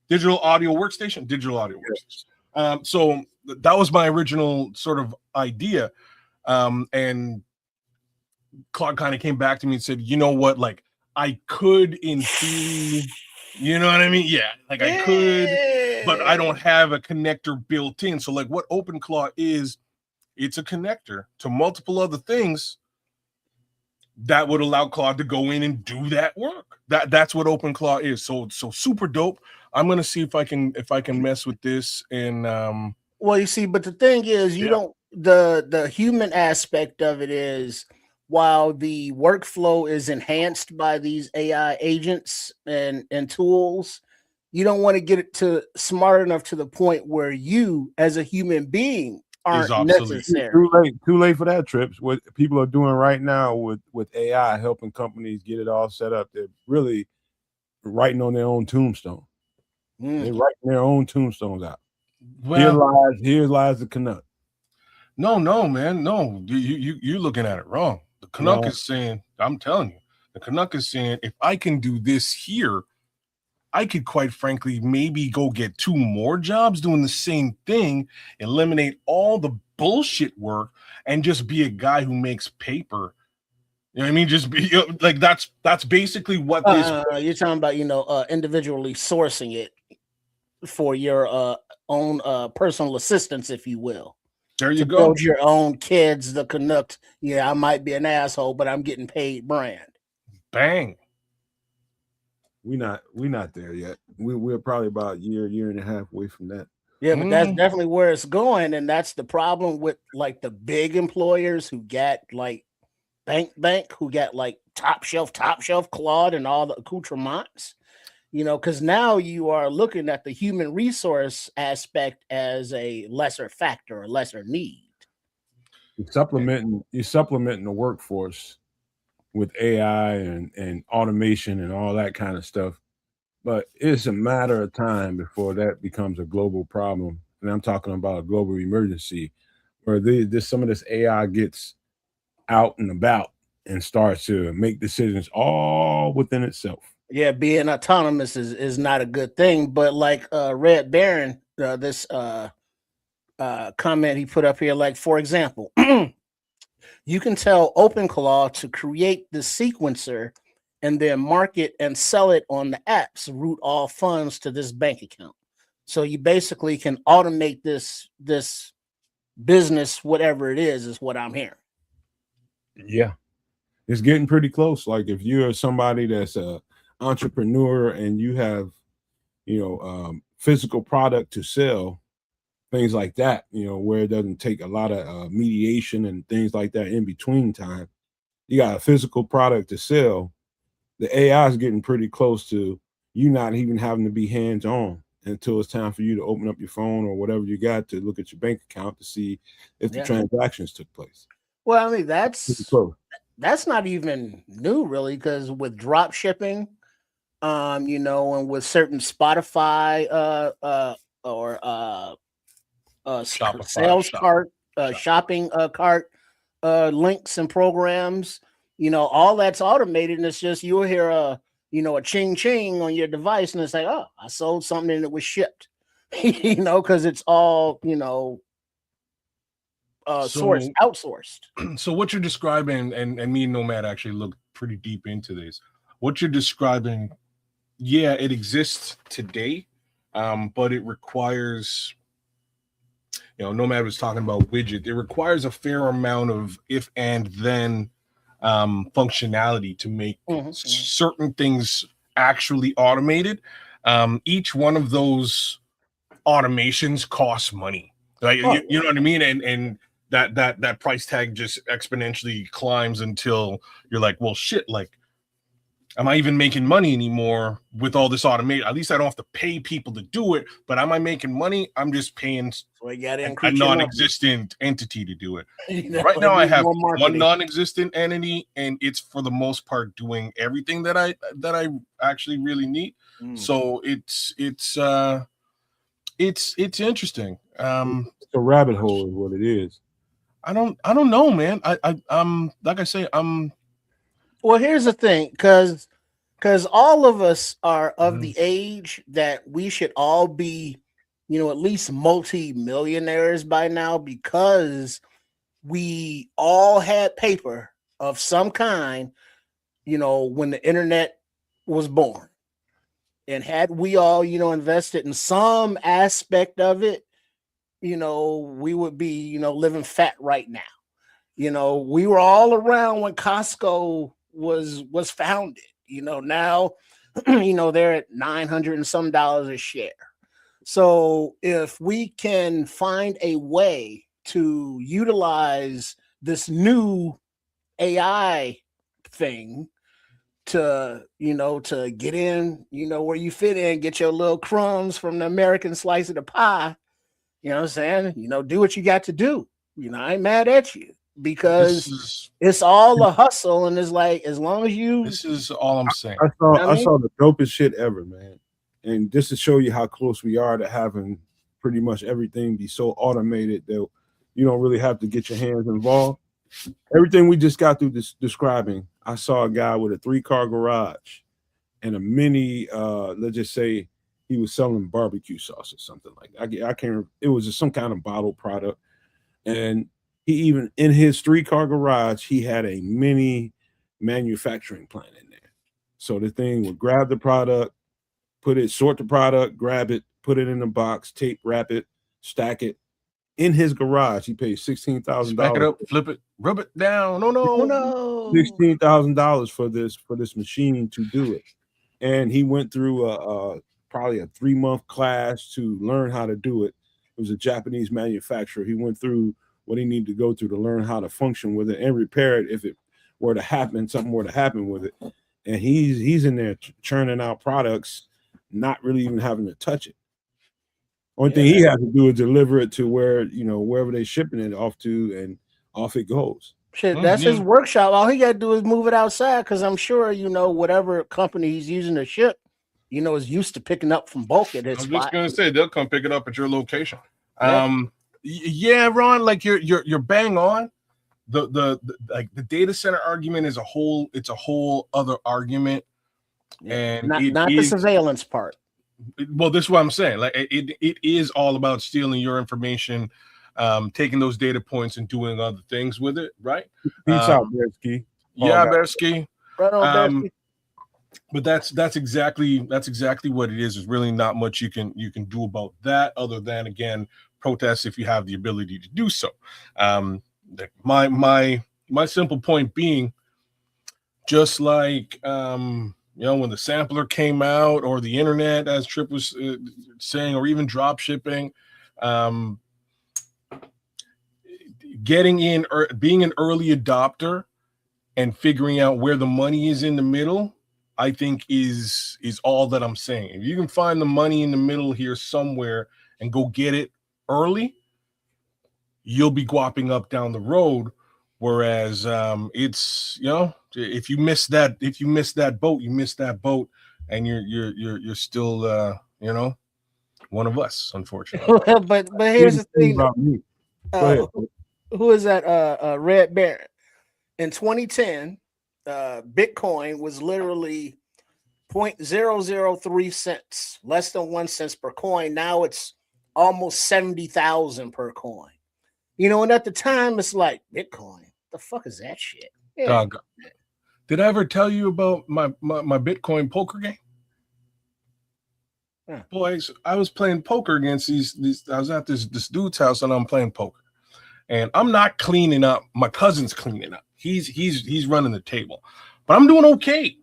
Digital audio workstation. So that was my original sort of idea. And Claude kind of came back to me and said, you know what? Like, I could in theory, you know what I mean? Yeah, like I could, but I don't have a connector built in. So like what OpenClaw is, it's a connector to multiple other things that would allow Claude to go in and do that work. That's what OpenClaw is. So super dope. I'm gonna see if I can mess with this. And well, you see, but the thing is, you don't the human aspect of it is, while the workflow is enhanced by these AI agents and tools, you don't want to get it to smart enough to the point where you, as a human being, aren't necessary. Too late for that, Trips. What people are doing right now with AI, helping companies get it all set up, they're really writing on their own tombstone. They're writing their own tombstones out. Well, here lies the Canuck. No, man, no. You're looking at it wrong. The Canuck is saying, I'm telling you, the Canuck is saying, if I can do this here, I could quite frankly maybe go get 2 more jobs doing the same thing, eliminate all the bullshit work, and just be a guy who makes paper. You know what I mean? Just be like that's basically what this. You're talking about, individually sourcing it for your own personal assistance, if you will. There you go. Build your own kids, the Canuck. Yeah, I might be an asshole, but I'm getting paid brand. Bang. We're not there yet. We're probably about a year and a half away from that. Yeah, but that's definitely where it's going, and that's the problem with like the big employers who get like bank, who get like top shelf Claude and all the accoutrements. Because now you are looking at the human resource aspect as a lesser factor, a lesser need. You're supplementing the workforce with AI and automation and all that kind of stuff. But it's a matter of time before that becomes a global problem. And I'm talking about a global emergency where some of this AI gets out and about and starts to make decisions all within itself. Yeah, being autonomous is not a good thing. But like Red Baron, this comment he put up here, like, for example, you can tell OpenClaw to create the sequencer and then market and sell it on the apps, route all funds to this bank account. So you basically can automate this business, whatever it is what I'm hearing. Yeah, it's getting pretty close. Like if you're somebody that's a entrepreneur and you have, physical product to sell, things like that, where it doesn't take a lot of mediation and things like that in between time. You got a physical product to sell. The AI is getting pretty close to you not even having to be hands-on until it's time for you to open up your phone or whatever you got to look at your bank account to see if the transactions took place. Well, I mean, that's that's not even new, really, because with drop shipping, and with certain Spotify or Shopify, sales cart, shopping cart links and programs, all that's automated, and it's just you'll hear a ching ching on your device, and it's like, oh, I sold something and it was shipped, because it's all sourced, outsourced. So what you're describing, and me and Nomad actually looked pretty deep into this. What you're describing, yeah, it exists today, but it requires, Nomad was talking about widget. It requires a fair amount of if and then functionality to make certain things actually automated. Each one of those automations costs money. Like you know what I mean? And that price tag just exponentially climbs until you're like, well, shit, like, am I even making money anymore with all this automation? At least I don't have to pay people to do it, but am I making money? I'm just paying a non-existent entity to do it. Right now I have one non-existent entity, and it's for the most part doing everything that I actually really need. So it's interesting. It's a rabbit hole is what it is. I don't know, man. I'm like I say, well, here's the thing, because all of us are of the age that we should all be, at least multi-millionaires by now, because we all had paper of some kind, when the internet was born. And had we all, invested in some aspect of it, we would be, living fat right now. We were all around when Costco was founded. Now, they're at $900 and some a share. So if we can find a way to utilize this new AI thing to get in, where you fit in, get your little crumbs from the American slice of the pie, you know what I'm saying? Do what you got to do. I ain't mad at you, because it's all a hustle, and it's like, as long as you. This is all I'm saying. I saw the dopest shit ever, man. And just to show you how close we are to having pretty much everything be so automated that you don't really have to get your hands involved. Everything we just got through describing, I saw a guy with a 3-car garage and a mini, let's just say he was selling barbecue sauce or something like that. I can't remember. It was just some kind of bottled product. And he even, in his 3-car garage, he had a mini manufacturing plant in there. So the thing would grab the product, sort the product, grab it, put it in a box, tape, wrap it, stack it. In his garage, he paid $16,000. Back it up, flip it, rub it down. No. $16,000 for this machine to do it. And he went through probably a 3-month class to learn how to do it. It was a Japanese manufacturer. He went through what he needed to go through to learn how to function with it and repair it if it were to happen, something were to happen with it. And he's in there churning out products, not really even having to touch it. Only thing he has to do is deliver it to where, wherever they're shipping it off to, and off it goes. Shit, that's his workshop. All he got to do is move it outside, because I'm sure, whatever company he's using to ship, is used to picking up from bulk at his spot. I was just going to say, they'll come pick it up at your location. Yeah, Ron, like you're bang on. The like the data center argument is a whole other argument. And not the surveillance part. Well, this is what I'm saying. Like it is all about stealing your information, taking those data points and doing other things with it, right? Peace out, Bearsky. Yeah, Bearsky. Right on, Bearsky. But that's exactly what it is. There's really not much you can do about that, other than, again, protest if you have the ability to do so. My simple point being, just like when the sampler came out, or the internet, as Trip was saying, or even drop shipping, getting in or being an early adopter and figuring out where the money is in the middle, I think is all that I'm saying. If you can find the money in the middle here somewhere and go get it early, you'll be guapping up down the road Whereas it's, you know, if you miss that boat, you miss that boat, and you're still you know, one of us, unfortunately. but here's the thing. About me. Go ahead. Who is that? Red Baron. In 2010, Bitcoin was literally 0.003 cents, less than 1 cent per coin. Now it's almost 70,000 per coin. You know, and at the time it's like, Bitcoin, the fuck is that shit? Yeah. Dog, did I ever tell you about my Bitcoin poker game? Yeah. Boys, I was playing poker against these. I was at this dude's house and I'm playing poker, and I'm not cleaning up. My cousin's cleaning up. He's running the table, but I'm doing okay,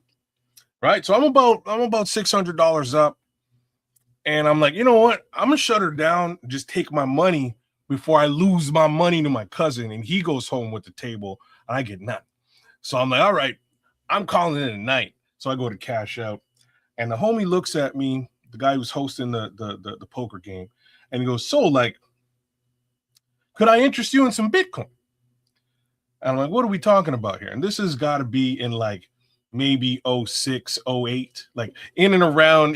right? So I'm about $600 up, and I'm like, you know what? I'm gonna shut her down. Just take my money before I lose my money to my cousin, and he goes home with the table, and I get nothing. So I'm like, all right, I'm calling it a night. So I go to cash out, and the homie looks at me, the guy who's hosting the poker game, and he goes, so, like, could I interest you in some Bitcoin? And I'm like, what are we talking about here? And this has got to be in like maybe 06, 08, like in and around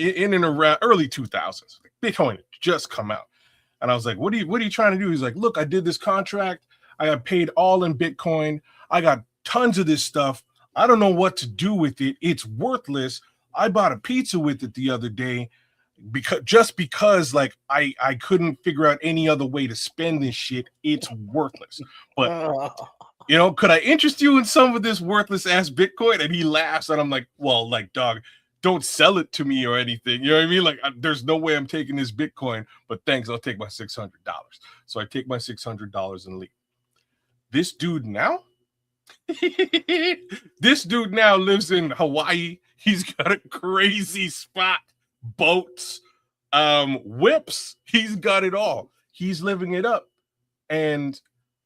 early 2000s. Like Bitcoin had just come out. And I was like, what are you trying to do? He's like, look, I did this contract. I got paid all in Bitcoin. I got tons of this stuff. I don't know what to do with it. It's worthless. I bought a pizza with it the other day because like I couldn't figure out any other way to spend this shit. It's worthless. But you know, could I interest you in some of this worthless ass Bitcoin? And he laughs, and I'm like, well, like, dog, don't sell it to me or anything. You know what I mean? Like, there's no way I'm taking this Bitcoin, but thanks, I'll take my $600. So I take my $600 and leave. This dude now lives in Hawaii. He's got a crazy spot, boats, whips. He's got it all. He's living it up. And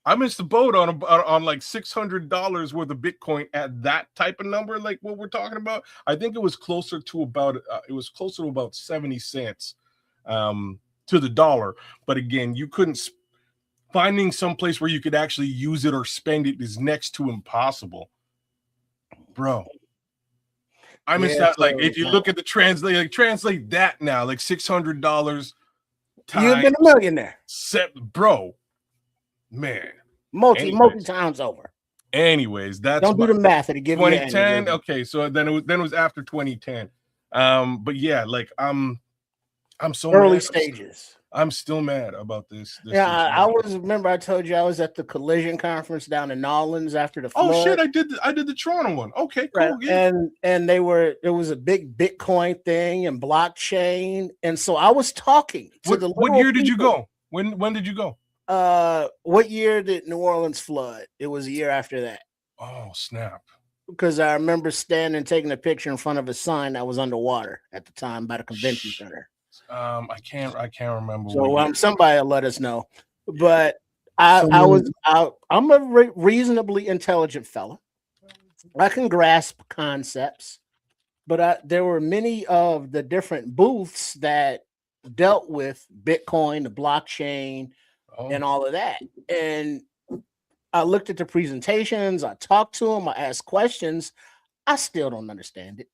I missed the boat on like $600 worth of Bitcoin at that type of number, like what we're talking about. I think it was closer to about 70 cents to the dollar. But again, you couldn't finding some place where you could actually use it or spend it is next to impossible, bro. I missed that. Like, if you look at the translate that now, like $600. You've been a millionaire, bro. Man, multi times over. Anyways, that's don't do the math. It'll give 2010. Okay, so then it was after 2010. But yeah, like I'm so early mad. stages. I'm still mad about this. Yeah, I remember I told you I was at the collision conference down in New Orleans after the flood. Oh shit, I did the Toronto one. Okay, cool. Right. Yeah. And there was a big Bitcoin thing and blockchain, and so I was talking to what year did you go? When did you go? What year did New Orleans flood? It was a year after that. Oh snap! Because I remember standing taking a picture in front of a sign that was underwater at the time by the convention center. I can't remember. So somebody will let us know. But I'm a reasonably intelligent fella. I can grasp concepts, but there were many of the different booths that dealt with Bitcoin, the blockchain, and all of that. And I looked at the presentations, I talked to them, I asked questions. I still don't understand it.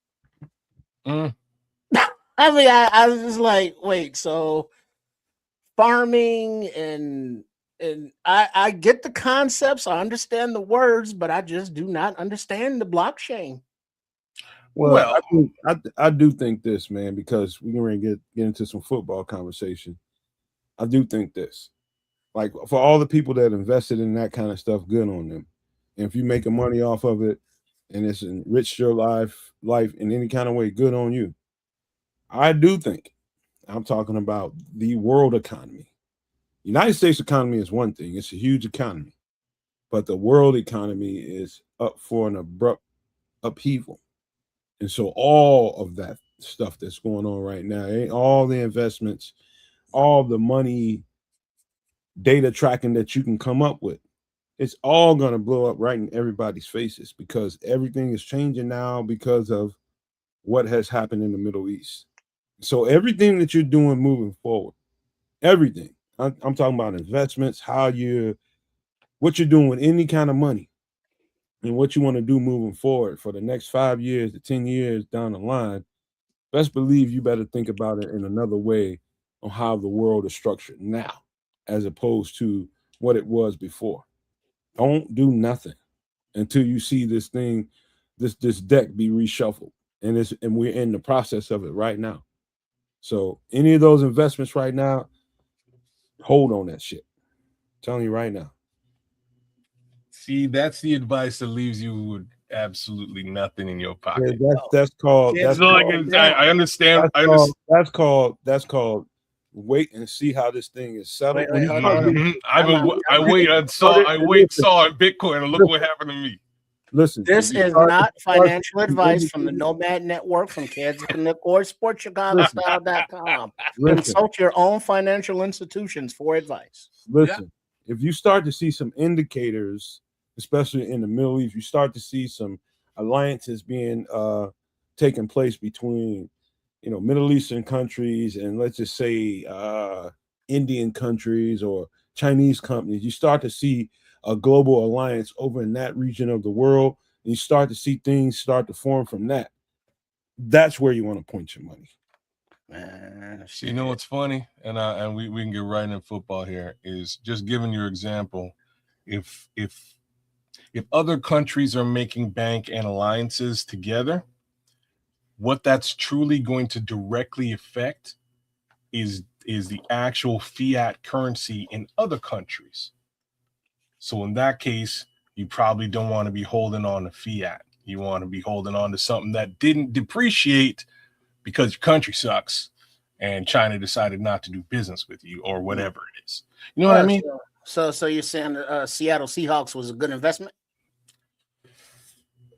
I mean, I was just like, wait, so farming and I get the concepts, I understand the words, but I just do not understand the blockchain. Well, I do think this, man, because we're going to get into some football conversation. I do think this. Like, for all the people that invested in that kind of stuff, good on them. And if you're making money off of it and it's enriched your life in any kind of way, good on you. I do think, I'm talking about the world economy. United States economy is one thing. It's a huge economy. But the world economy is up for an abrupt upheaval. And so all of that stuff that's going on right now, all the investments, all the money, data tracking that you can come up with, it's all going to blow up right in everybody's faces because everything is changing now because of what has happened in the Middle East. So everything that you're doing moving forward, everything, I'm talking about investments, what you're doing with any kind of money, and what you want to do moving forward for the next 5 years to 10 years down the line, best believe you better think about it in another way on how the world is structured now, as opposed to what it was before. Don't do nothing until you see this thing, this deck be reshuffled, and we're in the process of it right now. So any of those investments right now, hold on that shit. I'm telling you right now. See, that's the advice that leaves you with absolutely nothing in your Yeah, pocket. that's called Yeah, that's So like, called I understand. that's called wait and see how this thing is settled. Wait, hold on. I wait and saw Bitcoin, and look what happened to me. Listen, This is not financial advice from the Nomad Network, from Kansas Canuck or SportsChicagoStyle.com. Consult your own financial institutions for advice. Listen, if you start to see some indicators, especially in the Middle East, you start to see some alliances being taking place between, Middle Eastern countries and, let's just say, Indian countries or Chinese companies. You start to see a global alliance over in that region of the world, and you start to see things start to form from that. That's where you want to point your money. Man, so you know what's funny, and we can get right in football here, is just giving your example. If other countries are making bank and alliances together, what that's truly going to directly affect is the actual fiat currency in other countries. So in that case, you probably don't want to be holding on to fiat. You want to be holding on to something that didn't depreciate because your country sucks and China decided not to do business with you or whatever it is. You know what I mean? So you're saying Seattle Seahawks was a good investment?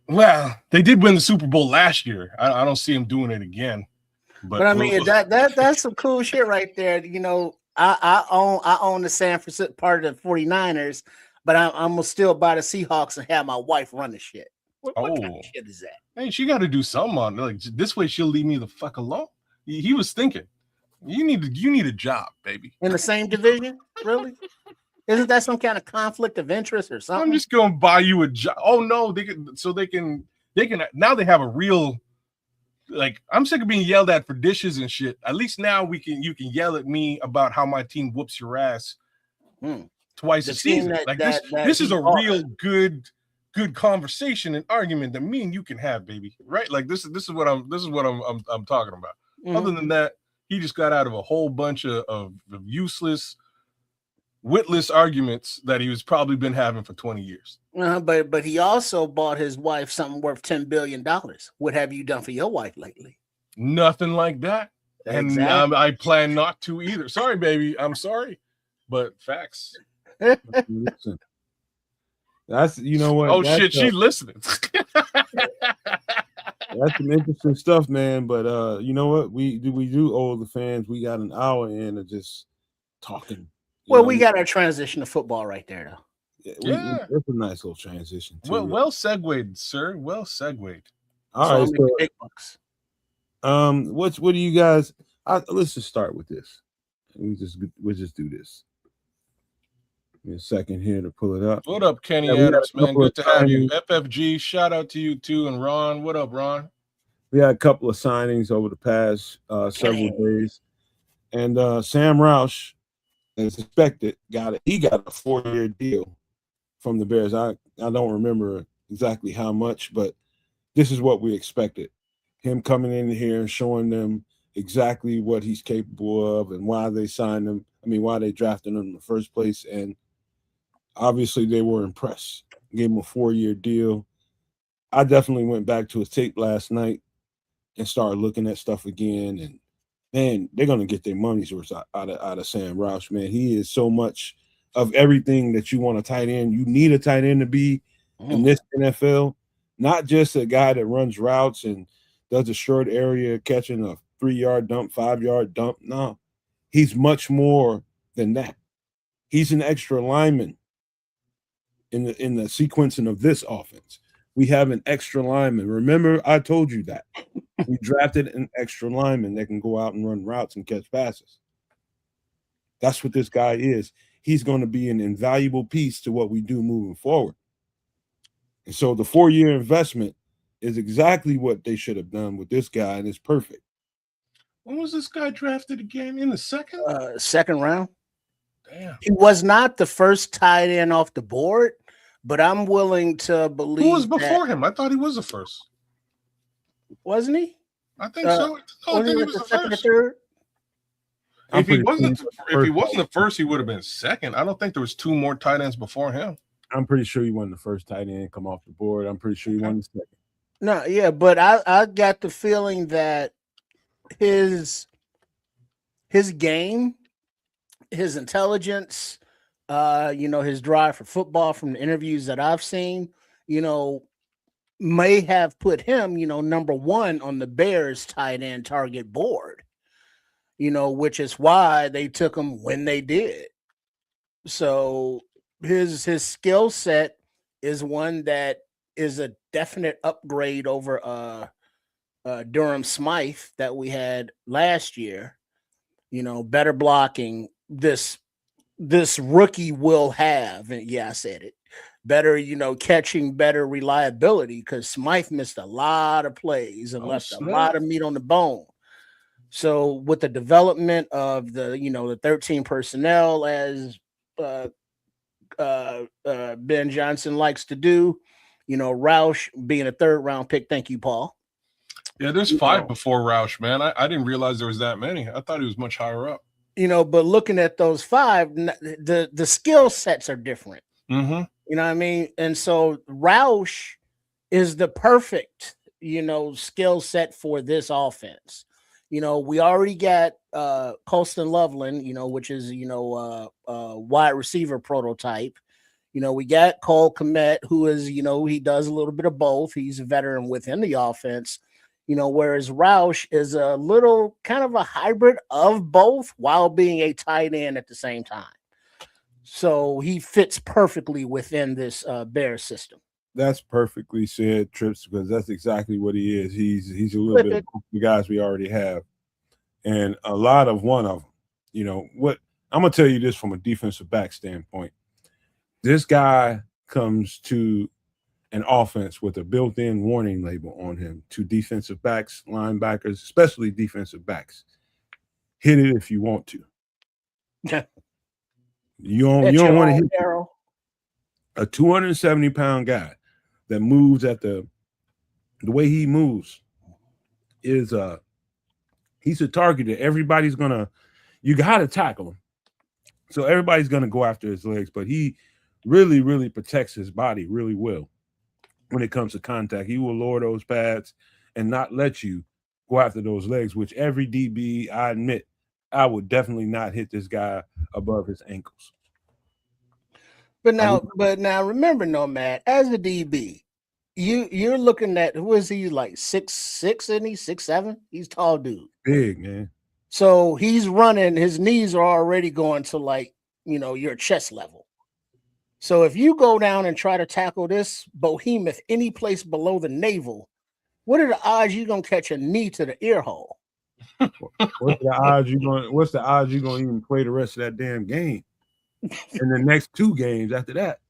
Well, they did win the Super Bowl last year. I don't see them doing it again. But I mean, that's some cool shit right there. I own the San Francisco part of the 49ers, but I'm gonna still buy the Seahawks and have my wife run the shit. What kind of shit is that? Hey, she got to do something on like this way. She'll leave me the fuck alone. He was thinking, you need a job, baby. In the same division, really? Isn't that some kind of conflict of interest or something? I'm just gonna buy you a job. Oh no, they can now they have a real. Like, I'm sick of being yelled at for dishes and shit. At least now you can yell at me about how my team whoops your ass twice a season. This is a real good conversation and argument that me and you can have, baby. Right? Like this is what I'm talking about. Mm-hmm. Other than that, he just got out of a whole bunch of useless, witless arguments that he was probably been having for 20 years. But he also bought his wife something worth $10 billion. What have you done for your wife lately? Nothing like that. Exactly. And I plan not to either. Sorry, baby. I'm sorry. But facts. Listen. That's, you know what? Oh, shit. She's listening. That's some interesting stuff, man. But you know what? We do owe the fans. We got an hour in of just talking. Well, we got our transition to football right there, though. Yeah, that's a nice little transition. Well segued, sir. Well segued. All right. So, what do you guys? Let's just start with this. We'll just do this. Give me a second here to pull it up. What up, Kenny Adams, man? Good to have you. FFG, shout out to you too, and Ron. What up, Ron? We had a couple of signings over the past several days, and Sam Roush, as expected, got a 4-year deal from the Bears. I don't remember exactly how much, but this is what we expected. Him coming in here and showing them exactly what he's capable of and why they signed him. I mean, why they drafted him in the first place. And obviously they were impressed. Gave him a 4-year deal. I definitely went back to his tape last night and started looking at stuff again. And man, they're going to get their money's worth out of Sam Roush, man. He is so much of everything that you want a tight end. You need a tight end to be in this NFL, not just a guy that runs routes and does a short area catching a 3-yard dump, 5-yard dump. No, he's much more than that. He's an extra lineman in the sequencing of this offense. We have an extra lineman. Remember, I told you that. We drafted an extra lineman that can go out and run routes and catch passes. That's what this guy is. He's going to be an invaluable piece to what we do moving forward. And so the 4-year investment is exactly what they should have done with this guy, and it's perfect. When was this guy drafted again? In the second? Second round. Damn. He was not the first tight end off the board, but I'm willing to believe. Who was before him? I thought he was the first. Wasn't he? I think so. I think he was the second first. or third. If he wasn't the first, he would have been second. I don't think there was 2 more tight ends before him. I'm pretty sure he wasn't the first tight end come off the board. I'm pretty sure he wasn't the second. No, yeah, but I got the feeling that his game, his intelligence, his drive for football from the interviews that I've seen, may have put him, number 1 on the Bears tight end target board, which is why they took him when they did. So his skill set is one that is a definite upgrade over Durham Smythe that we had last year. Better blocking. This rookie will have, and yeah, I said it. Better, catching, better reliability, because Smythe missed a lot of plays and left a lot of meat on the bone. So with the development of the 13 personnel, as Ben Johnson likes to do, Roush being a 3rd round pick. Thank you, Paul. Yeah, there's 5 before Roush, man. I didn't realize there was that many. I thought he was much higher up. But looking at those 5, the skill sets are different. Mm-hmm. You know what I mean? And so Roush is the perfect, skill set for this offense. We already got Colston Loveland, which is, wide receiver prototype. We got Cole Kmet, who is, he does a little bit of both. He's a veteran within the offense, whereas Roush is a little kind of a hybrid of both while being a tight end at the same time. So he fits perfectly within this Bears system. That's perfectly said, Trips, because that's exactly what he is. He's a little bit of the guys we already have, and a lot of one of them. What I'm gonna tell you this from a defensive back standpoint. This guy comes to an offense with a built-in warning label on him to defensive backs, linebackers, especially defensive backs. Hit it if you want to. You don't want to hit a 270-pound guy that moves at the way he moves is he's a target that everybody's you gotta tackle him. So everybody's gonna go after his legs, but he really, really protects his body really well when it comes to contact. He will lower those pads and not let you go after those legs, which every DB, I admit, I would definitely not hit this guy above his ankles. But now remember, Nomad, as a DB, you're looking at, who is he, like 6'6", isn't he? 6'7"? He's tall dude. Big, man. So he's running, his knees are already going to your chest level. So if you go down and try to tackle this behemoth any place below the navel, what are the odds you're gonna catch a knee to the ear hole? What's the odds you're gonna even play the rest of that damn game? In the next 2 games after that.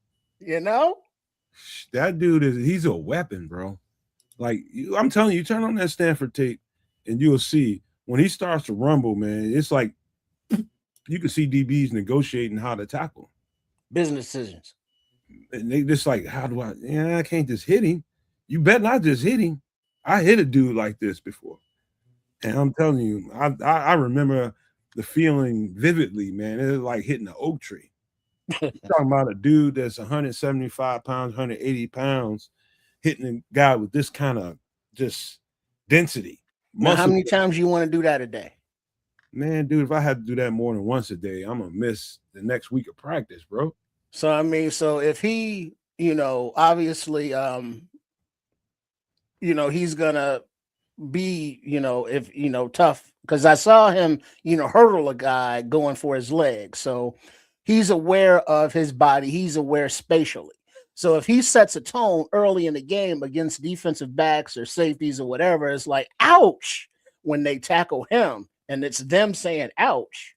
That dude he's a weapon, bro. Like I'm telling you, turn on that Stanford tape and you'll see when he starts to rumble, man, it's like you can see DBs negotiating how to tackle. Business decisions. And they just like, I can't just hit him. You better not just hit him. I hit a dude like this before. And I'm telling you, I remember the feeling vividly, man. It was like hitting an oak tree. You're talking about a dude that's 175 pounds, 180 pounds, hitting a guy with this kind of just density. Now, how many times you want to do that a day? Man, dude, if I had to do that more than once a day, I'm going to miss the next week of practice, bro. So if he, obviously, he's going to be, tough, because I saw him, hurdle a guy going for his leg. So he's aware of his body. He's aware spatially. So if he sets a tone early in the game against defensive backs or safeties or whatever, it's like, ouch, when they tackle him. And it's them saying, ouch,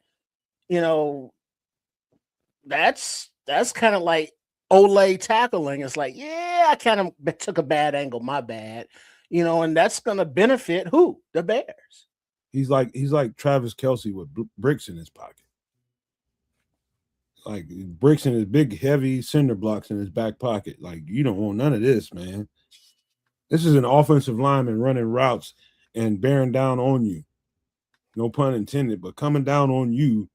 that's kind of like Olay tackling. It's like, yeah, I kind of took a bad angle, my bad. And that's going to benefit who? The Bears. He's like Travis Kelce with bricks in his pocket. Like bricks in his big, heavy cinder blocks in his back pocket. Like, you don't want none of this, man. This is an offensive lineman running routes and bearing down on you. No pun intended, but coming down on you,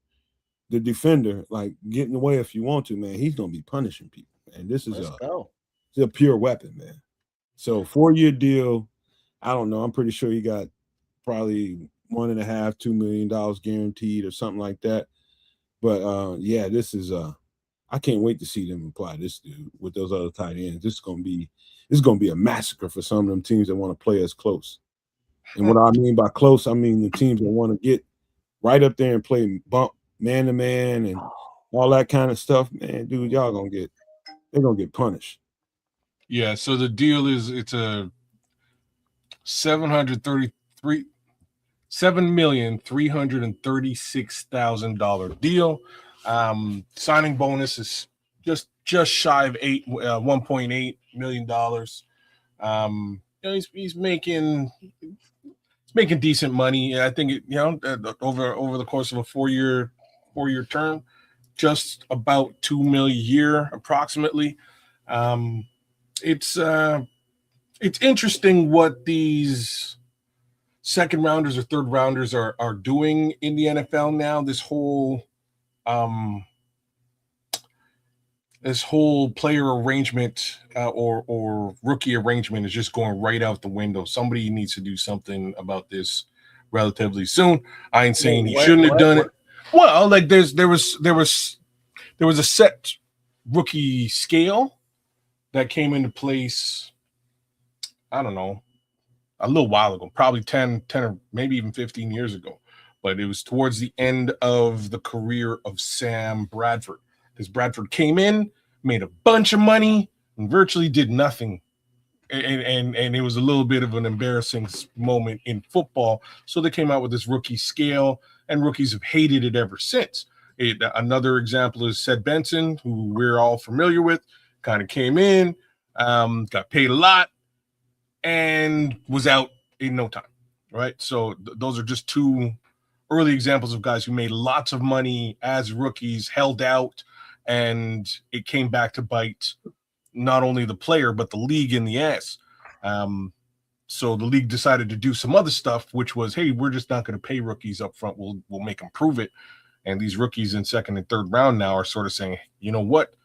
the defender, like getting away if you want to, man. He's going to be punishing people. And this is a pure weapon, man. So 4-year deal. I don't know. I'm pretty sure he got probably $1.5, $2 million guaranteed or something like that. But yeah, this is I can't wait to see them apply this dude with those other tight ends. This is gonna be a massacre for some of them teams that want to play us close. And what I mean by close, I mean the teams that want to get right up there and play bump man to man and all that kind of stuff. Man, dude, they're gonna get punished. Yeah, so the deal is it's a $7,336,000 deal. Signing bonus is just shy of $1.8 million. He's making decent money. I think over the course of a four-year term, just about $2 million a year approximately. It's interesting what these second rounders or third rounders are doing in the NFL now. This whole player arrangement or rookie arrangement is just going right out the window. Somebody needs to do something about this relatively soon. I ain't saying he shouldn't have done it. Well, like there was a set rookie scale that came into place, I don't know, a little while ago, probably 10 or maybe even 15 years ago. But it was towards the end of the career of Sam Bradford. Because Bradford came in, made a bunch of money, and virtually did nothing. And it was a little bit of an embarrassing moment in football. So they came out with this rookie scale, and rookies have hated it ever since. Another example is Sed Benson, who we're all familiar with, kind of came in, got paid a lot, and was out in no time, right? So those are just two early examples of guys who made lots of money as rookies, held out, and it came back to bite not only the player, but the league in the ass. So the league decided to do some other stuff, which was, hey, we're just not going to pay rookies up front. We'll make them prove it. And these rookies in second and third round now are sort of saying, you know what?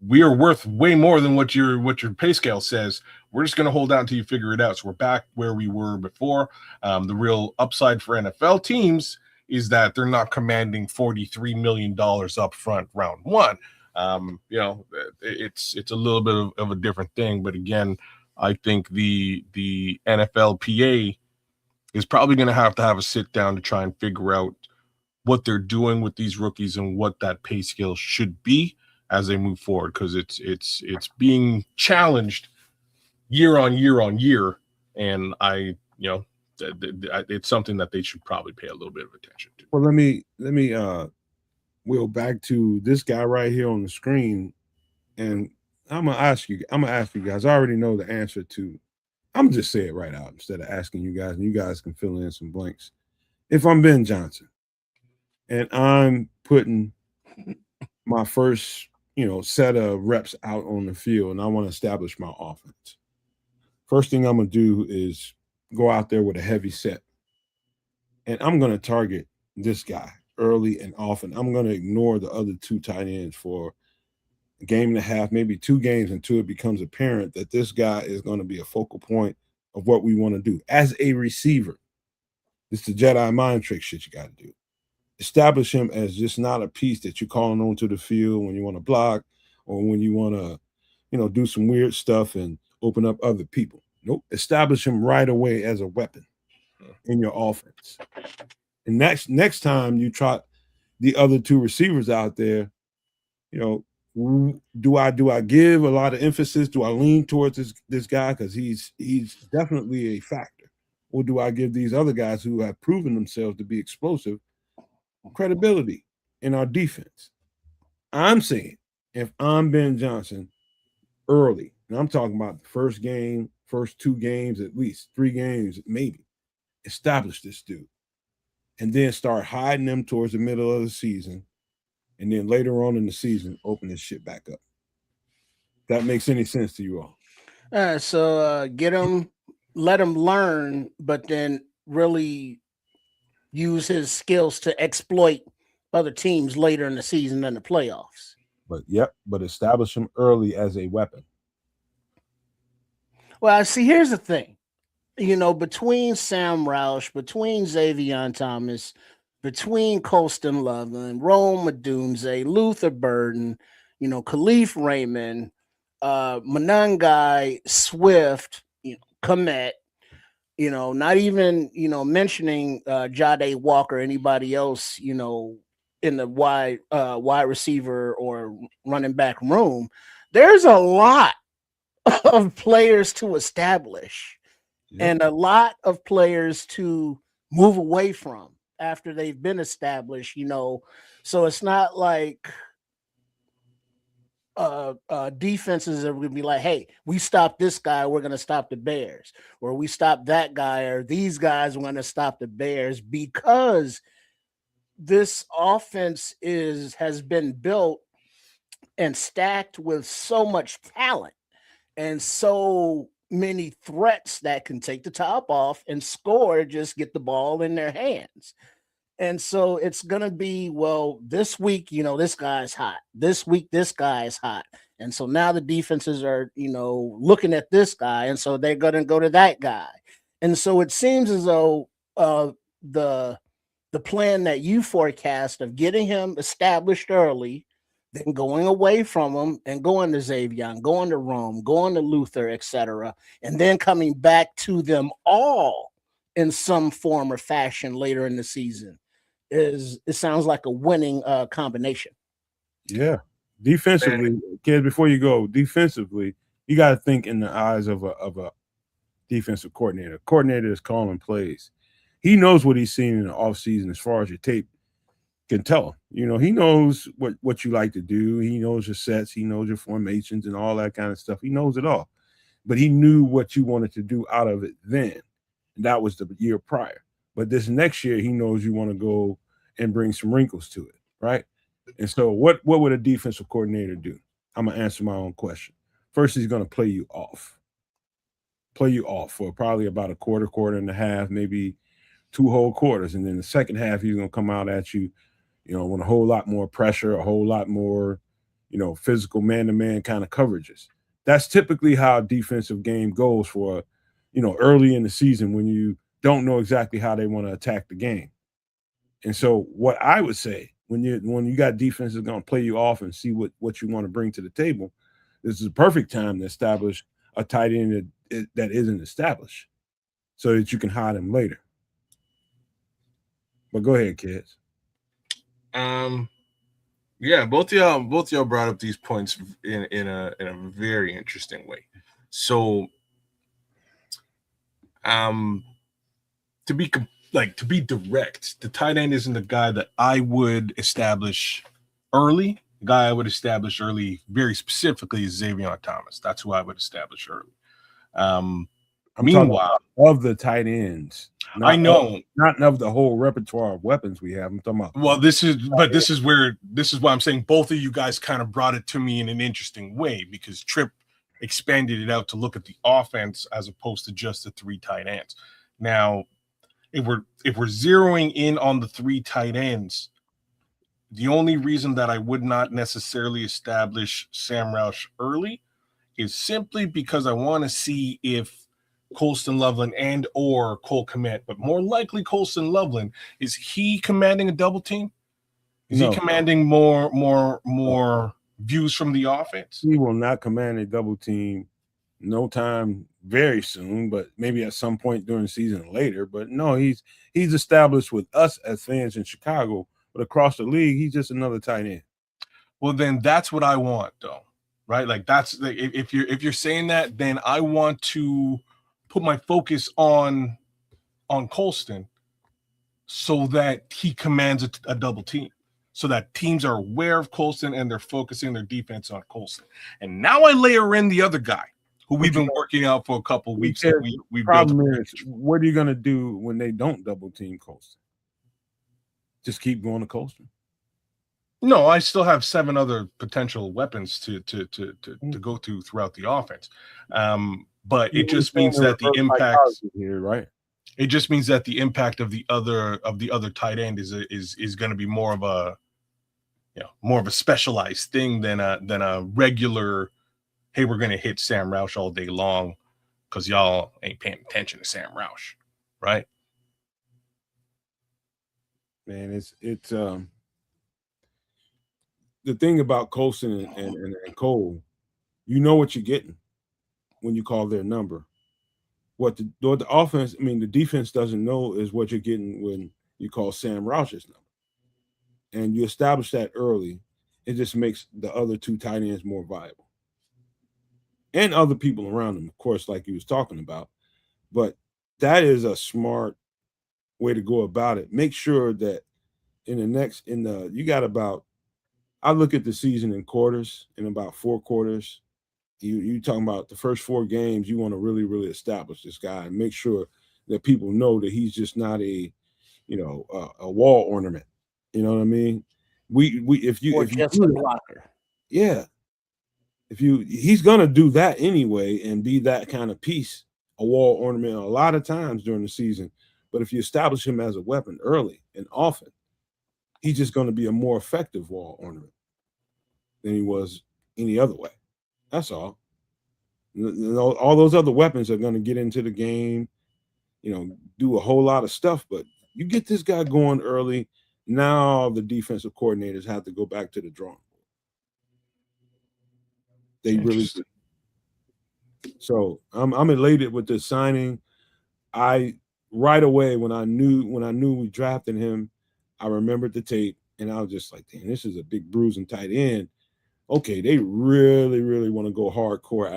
We are worth way more than what your pay scale says. We're just going to hold out until you figure it out. So we're back where we were before. The real upside for NFL teams is that they're not commanding $43 million up front round one. It's a little bit of a different thing. But again, I think the NFLPA is probably going to have a sit down to try and figure out what they're doing with these rookies and what that pay scale should be as they move forward, because it's being challenged year on year, and it's something that they should probably pay a little bit of attention to. Well, let me wheel back to this guy right here on the screen, and I'm gonna ask you guys. I already know the answer to. I'm just say it right out instead of asking you guys, and you guys can fill in some blanks. If I'm Ben Johnson, and I'm putting my first set of reps out on the field, and I want to establish my offense. First thing I'm going to do is go out there with a heavy set. And I'm going to target this guy early and often. I'm going to ignore the other two tight ends for a game and a half, maybe 2 games, until it becomes apparent that this guy is going to be a focal point of what we want to do. As a receiver, it's the Jedi mind trick shit you got to do. Establish him as just not a piece that you're calling onto the field when you want to block or when you want to, do some weird stuff and open up other people. Nope. Establish him right away as a weapon in your offense. And next time you trot the other 2 receivers out there, do I give a lot of emphasis? Do I lean towards this guy because he's definitely a factor? Or do I give these other guys who have proven themselves to be explosive credibility in our defense? I'm saying, if I'm Ben Johnson early, and I'm talking about the first game, first 2 games, at least 3 games, maybe, establish this dude. And then start hiding them towards the middle of the season. And then later on in the season, open this shit back up. That makes any sense to you all? So get him, let him learn, but then really use his skills to exploit other teams later in the season and the playoffs. But establish him early as a weapon. Well, see, here's the thing. Between Sam Roush, between Xavier Thomas, between Colston Loveland, Rome Odunze, Luther Burden, Khalif Raymond, Manungai, Swift, Komet, not even, mentioning Jade Walker, anybody else, in the wide receiver or running back room. There's a lot of players to establish and a lot of players to move away from after they've been established, so it's not like defenses are going to be like, hey, we stopped this guy, we're going to stop the Bears, or we stopped that guy, or these guys are going to stop the Bears, because this offense has been built and stacked with so much talent and so many threats that can take the top off and score, just get the ball in their hands. And so it's going to be, well, this week, this guy's hot. This week, this guy is hot. And so now the defenses are, looking at this guy. And so they're going to go to that guy. And so it seems as though the plan that you forecast of getting him established early, then going away from him and going to Xavier, going to Rome, going to Luther, etc., and then coming back to them all in some form or fashion later in the season, it sounds like a winning combination. Yeah. Defensively, kids, before you go, defensively, you got to think in the eyes of a defensive coordinator. Coordinator is calling plays. He knows what he's seen in the offseason as far as your tape can tell. He knows what you like to do. He knows your sets. He knows your formations and all that kind of stuff. He knows it all. But he knew what you wanted to do out of it then. And that was the year prior. But this next year, he knows you want to go and bring some wrinkles to it, right? And so what would a defensive coordinator do? I'm going to answer my own question. First, he's going to play you off for probably about a quarter and a half, maybe 2 whole quarters. And then the second half, he's going to come out at you, with a whole lot more pressure, a whole lot more, physical man-to-man kind of coverages. That's typically how a defensive game goes for, early in the season when you don't know exactly how they want to attack the game. And so what I would say, when you got defenses going to play you off and see what you want to bring to the table, this is a perfect time to establish a tight end that isn't established so that you can hide them later. But go ahead, kids. Yeah, both y'all brought up these points in a very interesting way. So, to be direct, the tight end isn't the guy that I would establish early. The guy I would establish early, very specifically, is Xavier Thomas. That's who I would establish early. Meanwhile, of the tight ends, I know not of the whole repertoire of weapons we have. I'm talking about. Well, this is why I'm saying both of you guys kind of brought it to me in an interesting way, because Tripp expanded it out to look at the offense as opposed to just the 3 tight ends. Now, if we're zeroing in on the 3 tight ends, the only reason that I would not necessarily establish Sam Roush early is simply because I want to see if Colston Loveland and or Cole Kmet, but more likely Colston Loveland, is he commanding a double team? Is he commanding more views from the offense? He will not command a double team no time very soon, but maybe at some point during the season later. But no, he's established with us as fans in Chicago, but across the league, he's just another tight end. Well, then that's what I want, though, right? Like that's if you're saying that, then I want to put my focus on Colston so that he commands a double team. so that teams are aware of Colston and they're focusing their defense on Colston. And now I layer in the other guy who we've been working out for a couple of weeks. We problem is, what are you going to do when they don't double team Colston? Just keep going to Colston. No, I still have 7 other potential weapons to go to throughout the offense. But it just means that the impact here, right? It just means that the impact of the other tight end is going to be more of a specialized thing than a regular. Hey, we're going to hit Sam Roush all day long because y'all ain't paying attention to Sam Roush, right? Man, it's the thing about Colson and Cole, you know what you're getting when you call their number. What the offense, the defense doesn't know is what you're getting when you call Sam Roush's number. And you establish that early, it just makes the other 2 tight ends more viable. And other people around them, of course, like he was talking about. But that is a smart way to go about it. Make sure that you got about, I look at the season in quarters, in about 4 quarters. You talking about the first 4 games, you want to really, really establish this guy and make sure that people know that he's just not a wall ornament. You know what I mean? If you just a blocker. Yeah. He's gonna do that anyway and be that kind of piece, a wall ornament a lot of times during the season. But if you establish him as a weapon early and often, he's just going to be a more effective wall ornament than he was any other way. That's all. All those other weapons are going to get into the game, do a whole lot of stuff. But you get this guy going early, now the defensive coordinators have to go back to the drawing board. They really do. So I'm elated with this signing. Right away when I knew we drafted him, I remembered the tape and I was just like, damn, this is a big bruising tight end. Okay, they really, really want to go hardcore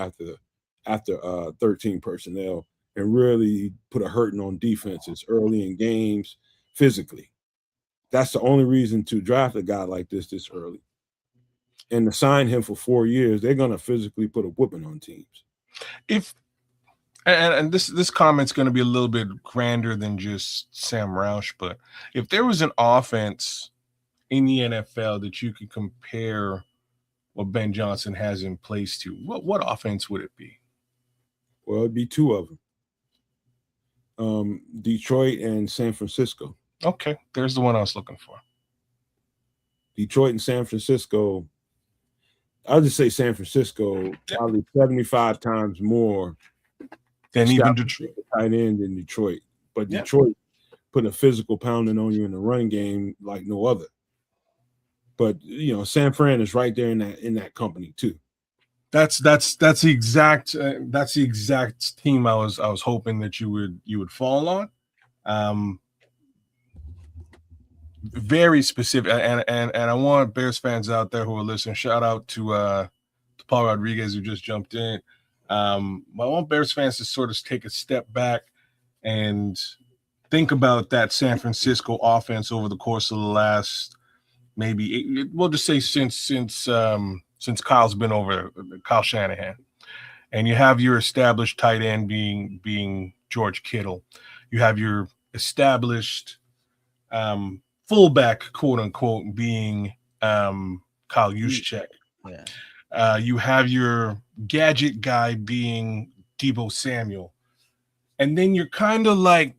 after 13 personnel and really put a hurting on defenses early in games physically. That's the only reason to draft a guy like this early. And to sign him for 4 years, they're going to physically put a whooping on teams. And this comment's going to be a little bit grander than just Sam Roush, but if there was an offense in the NFL that you could compare what Ben Johnson has in place to, what offense would it be? Well, it'd be 2 of them. Detroit and San Francisco. Okay, there's the one I was looking for. Detroit and San Francisco. I'll just say San Francisco probably 75 times more than even Detroit tight end in Detroit. But Detroit put a physical pounding on you in the run game like no other. But San Fran is right there in that company too. That's the exact team I was hoping that you would fall on. Very specific, and I want Bears fans out there who are listening. Shout out to Paul Rodriguez who just jumped in. I want Bears fans to sort of take a step back and think about that San Francisco offense over the course of the last we'll just say since Kyle's been over, Kyle Shanahan, and you have your established tight end being George Kittle. You have your established fullback, quote unquote, being Kyle Juszczyk. Yeah. You have your gadget guy being Deebo Samuel. And then you're kind of like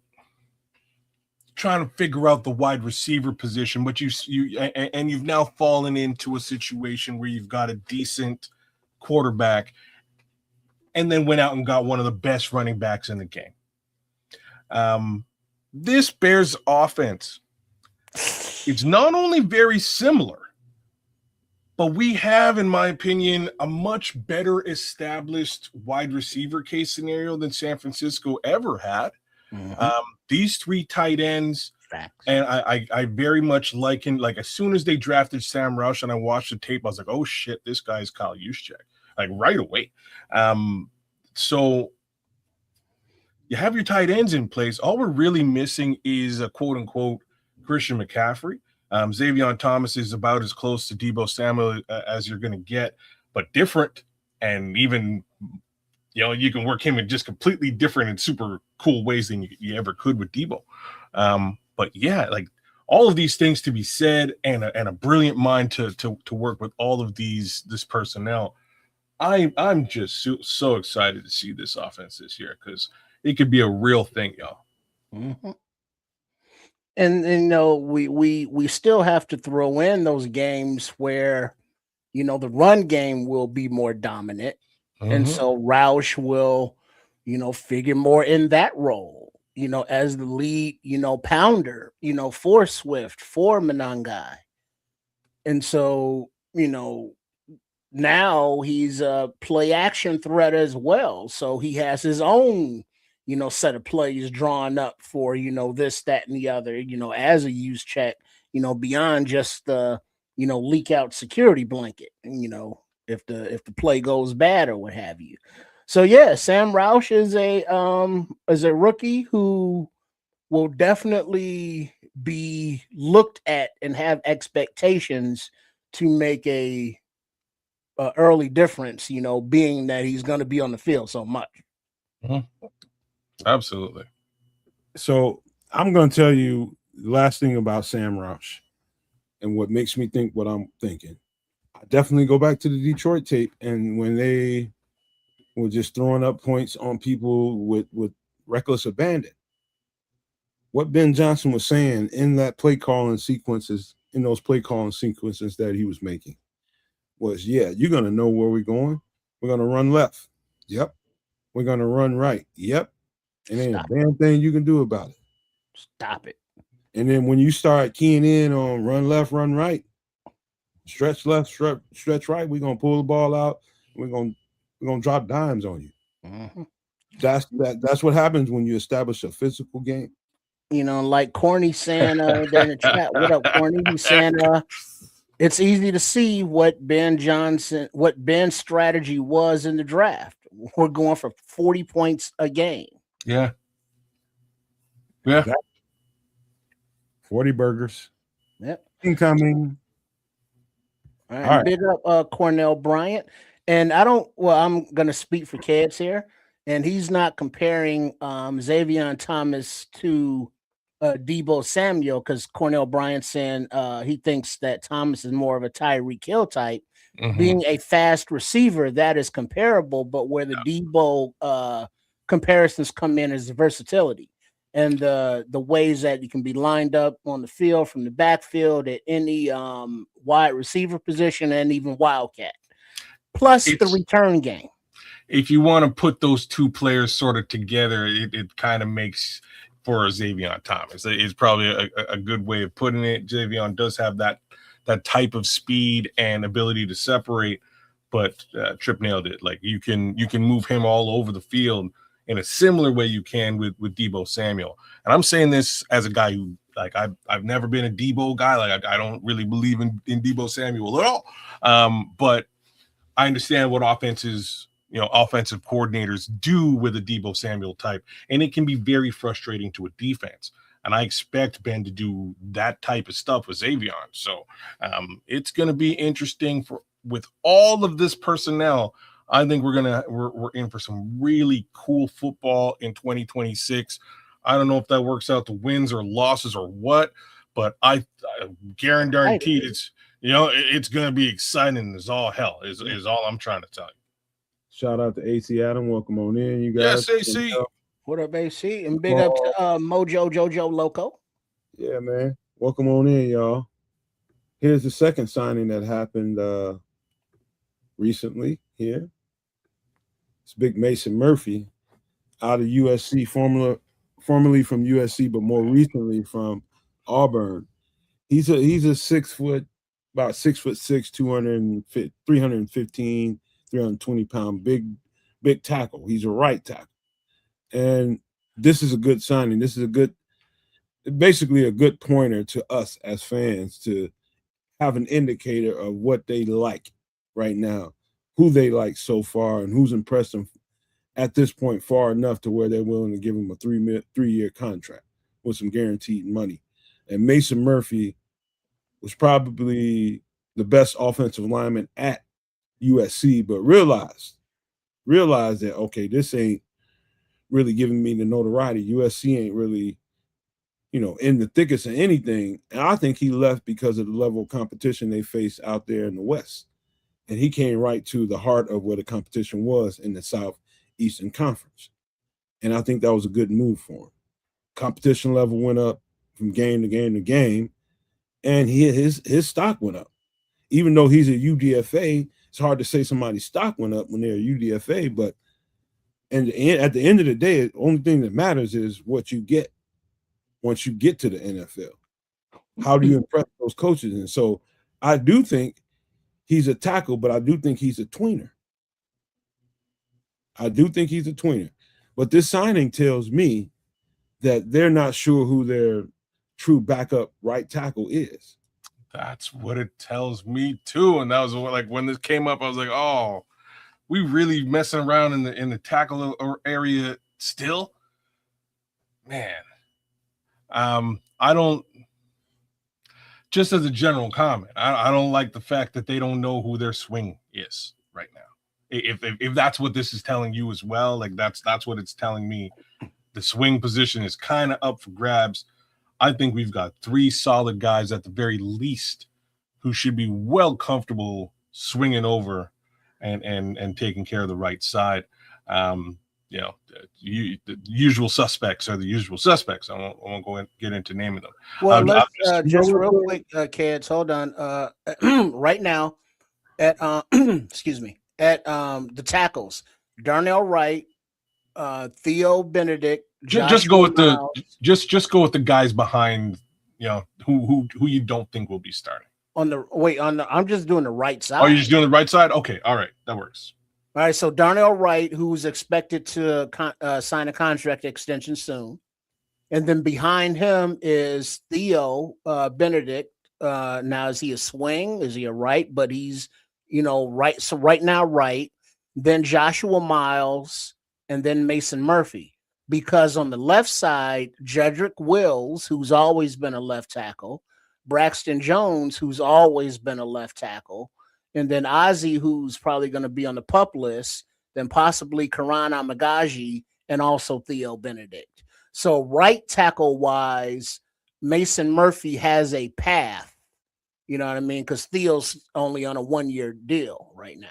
trying to figure out the wide receiver position, but you've now fallen into a situation where you've got a decent quarterback and then went out and got one of the best running backs in the game. This Bears offense, it's not only very similar, but we have, in my opinion, a much better established wide receiver case scenario than San Francisco ever had. Mm-hmm. These 3 tight ends, and I very much liken, as soon as they drafted Sam Roush and I watched the tape, I was like, oh shit, this guy's Kyle Juszczyk, right away. So you have your tight ends in place. All we're really missing is a quote unquote Christian McCaffrey. Xavier Thomas is about as close to Deebo Samuel as you're going to get, but different. And even, you can work him in just completely different and super cool ways than you ever could with Deebo. But yeah, like all of these things to be said, and a brilliant mind to work with all of this personnel. I'm just so excited to see this offense this year, because it could be a real thing, y'all. Mm-hmm. And we still have to throw in those games where the run game will be more dominant, and so Roush will figure more in that role, as the lead pounder, for Swift, for Monangai. And so now he's a play action threat as well, so he has his own set of plays drawn up for this, that, and the other, as a use check, beyond just the leak out security blanket, if the play goes bad or what have you. So yeah, Sam Roush is a rookie who will definitely be looked at and have expectations to make a early difference, being that he's going to be on the field so much. Mm-hmm. Absolutely. So I'm going to tell you the last thing about Sam Roush and what makes me think what I'm thinking. I definitely go back to the Detroit tape, and when they were just throwing up points on people with reckless abandon. What Ben Johnson was saying in those play calling sequences that he was making was, yeah, you're going to know where we're going. We're going to run left. Yep. We're going to run right. Yep. And ain't a damn thing you can do about it. Stop it. And then when you start keying in on run left, run right, stretch left, stretch right, we're going to pull the ball out. We're going to drop dimes on you. Mm-hmm. That's what happens when you establish a physical game. Like Corny saying there in the chat, what up, Corny? He's saying it's easy to see what Ben's strategy was in the draft. We're going for 40 points a game. Yeah. 40 burgers. Yep. Incoming. All right. Big up Cornell Bryant. And I'm going to speak for Keds here. And he's not comparing Xavier Thomas to Deebo Samuel, because Cornell Bryant saying he thinks that Thomas is more of a Tyreek Hill type. Mm-hmm. Being a fast receiver, that is comparable, but where the Deebo comparisons come in is the versatility and the ways that you can be lined up on the field from the backfield at any wide receiver position and even wildcat. Plus the return game. If you want to put those two players sort of together, it kind of makes for Xavier Thomas. It's probably a good way of putting it. Xavier does have that type of speed and ability to separate, but Trip nailed it. Like you can move him all over the field in a similar way you can with Deebo Samuel. And I'm saying this as a guy who, like, I've never been a Deebo guy. Like I don't really believe in Deebo Samuel at all. But I understand what offensive coordinators do with a Deebo Samuel type, and it can be very frustrating to a defense. And I expect Ben to do that type of stuff with Xavier. So it's going to be interesting with all of this personnel. I think we're in for some really cool football in 2026. I don't know if that works out to wins or losses or what, but I guaranteed it's going to be exciting as all hell is all I'm trying to tell you. Shout out to AC Adam. Welcome on in, you guys. Yes, AC. What up, AC? And big up to Mojo Jojo Loco. Yeah, man. Welcome on in, y'all. Here's the second signing that happened recently here. It's Big Mason Murphy out of USC, formerly from USC, but more recently from Auburn. He's a about 6'6", 315, 320-pound big tackle. He's a right tackle. And this is a good signing. This is basically a good pointer to us as fans to have an indicator of what they like right now, who they like so far, and who's impressed them at this point far enough to where they're willing to give him a 3-year contract with some guaranteed money. And Mason Murphy was probably the best offensive lineman at USC, but realized that, okay, this ain't really giving me the notoriety. USC ain't really, in the thickest of anything. And I think he left because of the level of competition they face out there in the West. And he came right to the heart of where the competition was in the Southeastern Conference. And I think that was a good move for him. Competition level went up from game to game to game, and his stock went up. Even though he's a UDFA, it's hard to say somebody's stock went up when they're a UDFA, but at the end of the day, the only thing that matters is what you get once you get to the NFL. How do you impress those coaches? And so I do think he's a tackle, but I do think he's a tweener. But this signing tells me that they're not sure who their true backup right tackle is. That's what it tells me too. And that was like when this came up, I was like, oh, we really messing around in the tackle area still? Man. I don't, just as a general comment, I don't like the fact that they don't know who their swing is right now. If that's what this is telling you as well, like that's what it's telling me. The swing position is kind of up for grabs. I think we've got 3 solid guys at the very least who should be well comfortable swinging over and taking care of the right side. The usual suspects are the usual suspects. I won't go and get into naming them. Well, let's just real quick, kids, hold on. Right now, at excuse me, at the tackles, Darnell Wright, Theo Benedict. Just go with just go with the guys behind. Who you don't think will be starting. I'm just doing the right side. Oh, you're just doing the right side? Okay, all right, that works. All right, so Darnell Wright, who's expected to sign a contract extension soon, and then behind him is Theo Benedict. Now, is he a swing? Is he a right? But he's right. So right now, right. Then Joshua Miles, and then Mason Murphy. Because on the left side, Jedrick Wills, who's always been a left tackle, Braxton Jones, who's always been a left tackle, and then Ozzie, who's probably going to be on the PUP list, then possibly Karan Amagaji, and also Theo Benedict. So right tackle wise, Mason Murphy has a path. You know what I mean? Because Theo's only on a 1-year deal right now.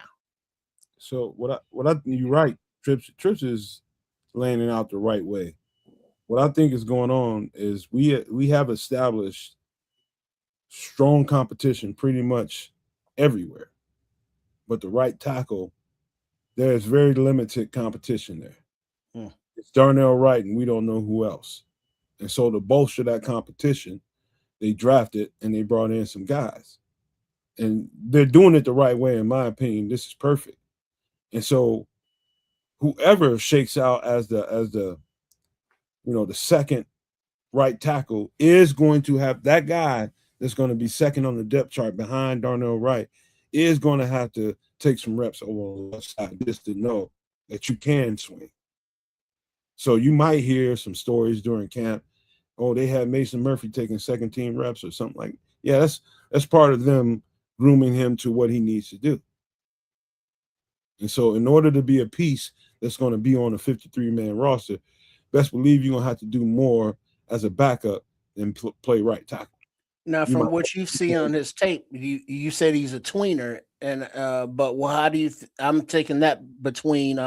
So you're right. Trips is laying it out the right way. What I think is going on is we have established strong competition pretty much everywhere. But the right tackle, there's very limited competition there. It's Darnell Wright, and we don't know who else. And so to bolster that competition, they drafted and they brought in some guys. And they're doing it the right way, in my opinion. This is perfect. And so whoever shakes out as the second right tackle is going to have that guy that's going to be second on the depth chart behind Darnell Wright is going to have to take some reps over on the left side just to know that you can swing. So you might hear some stories during camp. Oh, they had Mason Murphy taking second team reps or something like that. Yeah, that's part of them grooming him to what he needs to do. And so in order to be a piece that's going to be on a 53-man roster, best believe you're going to have to do more as a backup than play right tackle. Now, from what you've seen on his tape, you said he's a tweener, and but how do you? I'm taking that between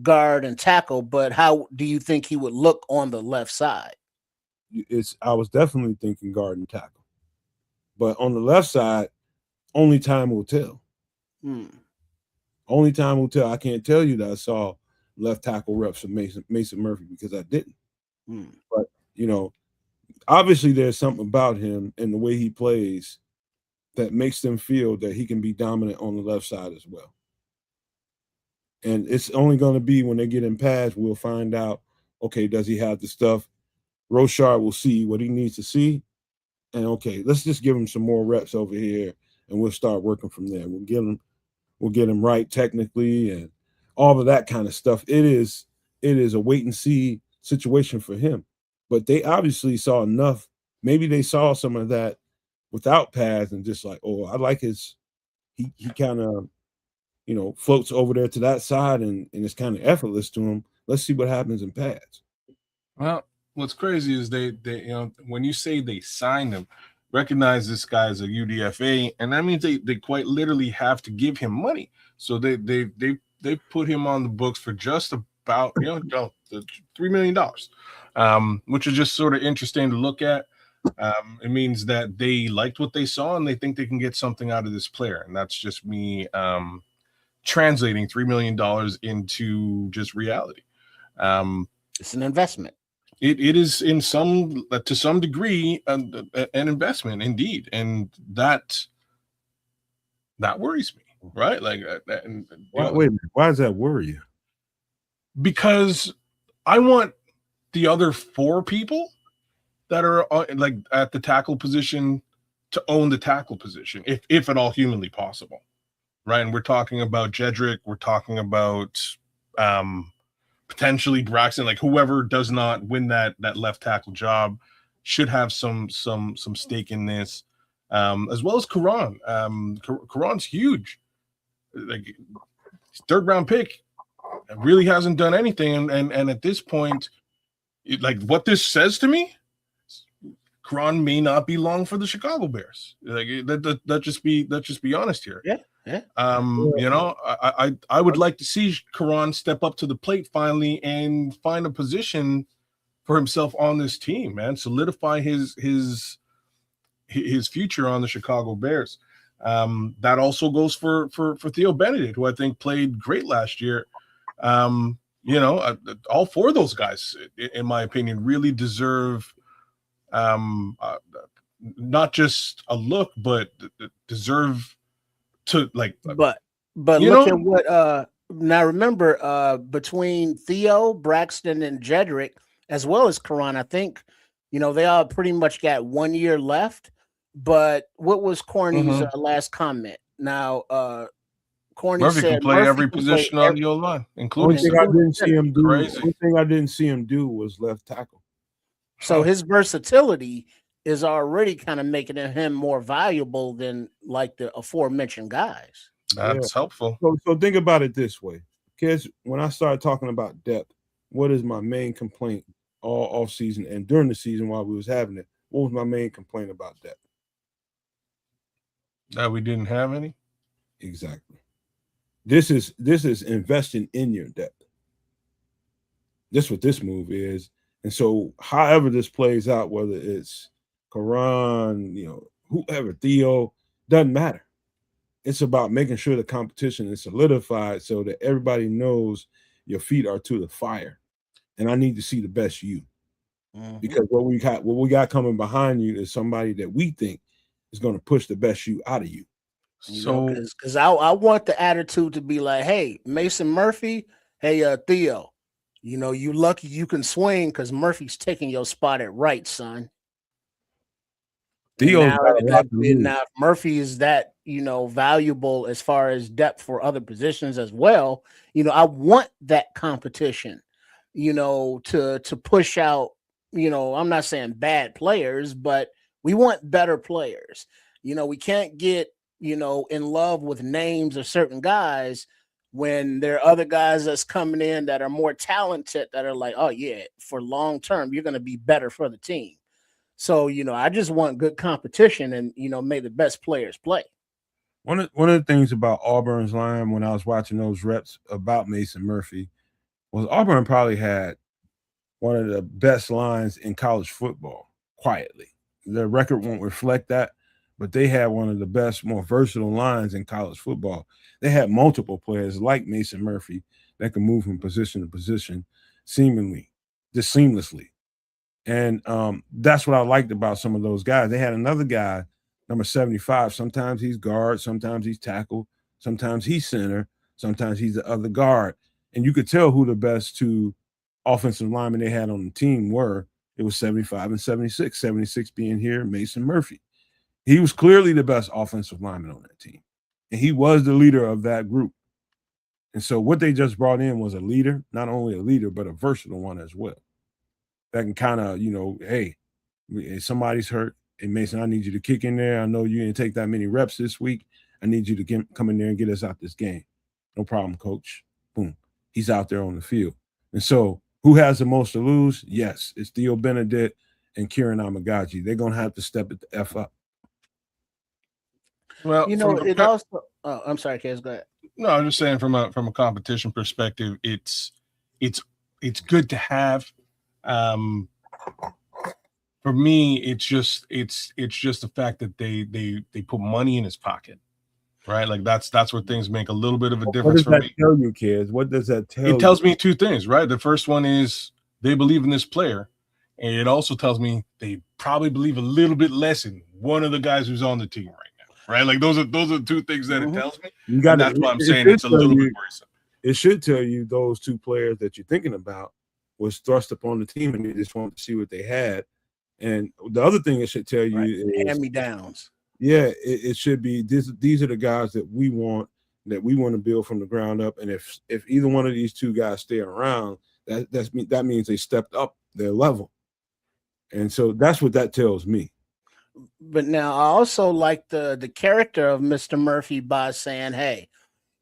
guard and tackle, but how do you think he would look on the left side? I was definitely thinking guard and tackle, but on the left side, only time will tell. Only time will tell. I can't tell you that I saw left tackle reps from Mason Murphy because I didn't. But obviously there's something about him and the way he plays that makes them feel that he can be dominant on the left side as well. And it's only going to be when they get in pads, we'll find out, okay, does he have the stuff? Rochard will see what he needs to see. And okay, let's just give him some more reps over here and we'll start working from there. We'll get him right technically and all of that kind of stuff. It is a wait and see situation for him. But they obviously saw enough. Maybe they saw some of that without pads and just like, oh, I like his. He kind of, floats over there to that side and it's kind of effortless to him. Let's see what happens in pads. Well, what's crazy is they when you say they signed him, recognize this guy as a UDFA, and that means they quite literally have to give him money. So they put him on the books for just about $3 million, which is just sort of interesting to look at. It means that they liked what they saw and they think they can get something out of this player, and that's just me translating $3 million into just reality. It's an investment. It is in to some degree an investment indeed, and that worries me, right? Like, wait a minute, why does that worry you? Because I want the other 4 people that are like at the tackle position to own the tackle position, if at all humanly possible, right? And we're talking about Jedrick, we're talking about potentially Braxton, like whoever does not win that left tackle job should have some stake in this, as well as Karan. Karan's huge, like 3rd round pick, really hasn't done anything, and at this point, like what this says to me, Karan may not be long for the Chicago Bears. Like let's just be honest here. Yeah. I would like to see Karan step up to the plate finally and find a position for himself on this team, man. Solidify his future on the Chicago Bears. That also goes for Theo Benedict, who I think played great last year. All 4 of those guys, in my opinion, really deserve not just a look, but deserve to like. But look at what now. Remember, between Theo, Braxton, and Jedrick, as well as Karan, I think they all pretty much got 1 year left. But what was Corny's last comment? Now, Corny Murphy said can play every position on the O-line, including. One thing I didn't see him do was left tackle. So his versatility is already kind of making him more valuable than like the aforementioned guys. That's helpful. So think about it this way, kids. When I started talking about depth, what is my main complaint all off season and during the season while we was having it? What was my main complaint about depth? That we didn't have any. Exactly. This is investing in your depth. This is what this move is. And so however this plays out, whether it's Karan, whoever, Theo, doesn't matter. It's about making sure the competition is solidified so that everybody knows your feet are to the fire. And I need to see the best you. Mm-hmm. Because what we got coming behind you is somebody that we think is going to push the best you out of you. So because I want the attitude to be like, hey, Mason Murphy, hey, Theo, you lucky you can swing because Murphy's taking your spot at right, son. Now if Murphy is that, valuable as far as depth for other positions as well, I want that competition, to push out, I'm not saying bad players, but we want better players. We can't get, in love with names of certain guys when there are other guys that's coming in that are more talented that are like, oh yeah, for long term, you're going to be better for the team. So, I just want good competition and, may the best players play. One of the things about Auburn's line when I was watching those reps about Mason Murphy was Auburn probably had one of the best lines in college football, quietly. Their record won't reflect that, but they had one of the best, more versatile lines in college football. They had multiple players like Mason Murphy that could move from position to position seemingly, just seamlessly. And that's what I liked about some of those guys. They had another guy, number 75. Sometimes he's guard, sometimes he's tackle, sometimes he's center, sometimes he's the other guard. And you could tell who the best 2 offensive linemen they had on the team were. It was 75 and 76. 76 being here, Mason Murphy. He was clearly the best offensive lineman on that team. And he was the leader of that group. And so what they just brought in was a leader, not only a leader, but a versatile one as well. That can kind of, hey, if somebody's hurt, hey, Mason, I need you to kick in there. I know you didn't take that many reps this week. I need you to come in there and get us out this game. No problem, coach. Boom. He's out there on the field. And so who has the most to lose? Yes, it's Theo Benedict and Kieran Amagaji. They're going to have to step it the F up. Well, it also. Oh, I'm sorry, Kez. Go ahead. No, I'm just saying from a competition perspective, it's good to have. For me, it's just the fact that they put money in his pocket, right? Like that's where things make a little bit of a difference for me. What does that tell you, kids? What does that tell you? It tells me two things, right? The first one is they believe in this player, and it also tells me they probably believe a little bit less in one of the guys who's on the team right now, right? Like those are two things that it tells me. And that's why I'm saying it's a little bit worrisome. It should tell you those two players that you're thinking about was thrust upon the team, and they just wanted to see what they had. And the other thing it should tell you is hand-me-downs. Yeah, it should be these are the guys that we want to build from the ground up. And if either one of these two guys stay around, that means they stepped up their level. And so that's what that tells me. But now I also like the character of Mr. Murphy by saying, hey,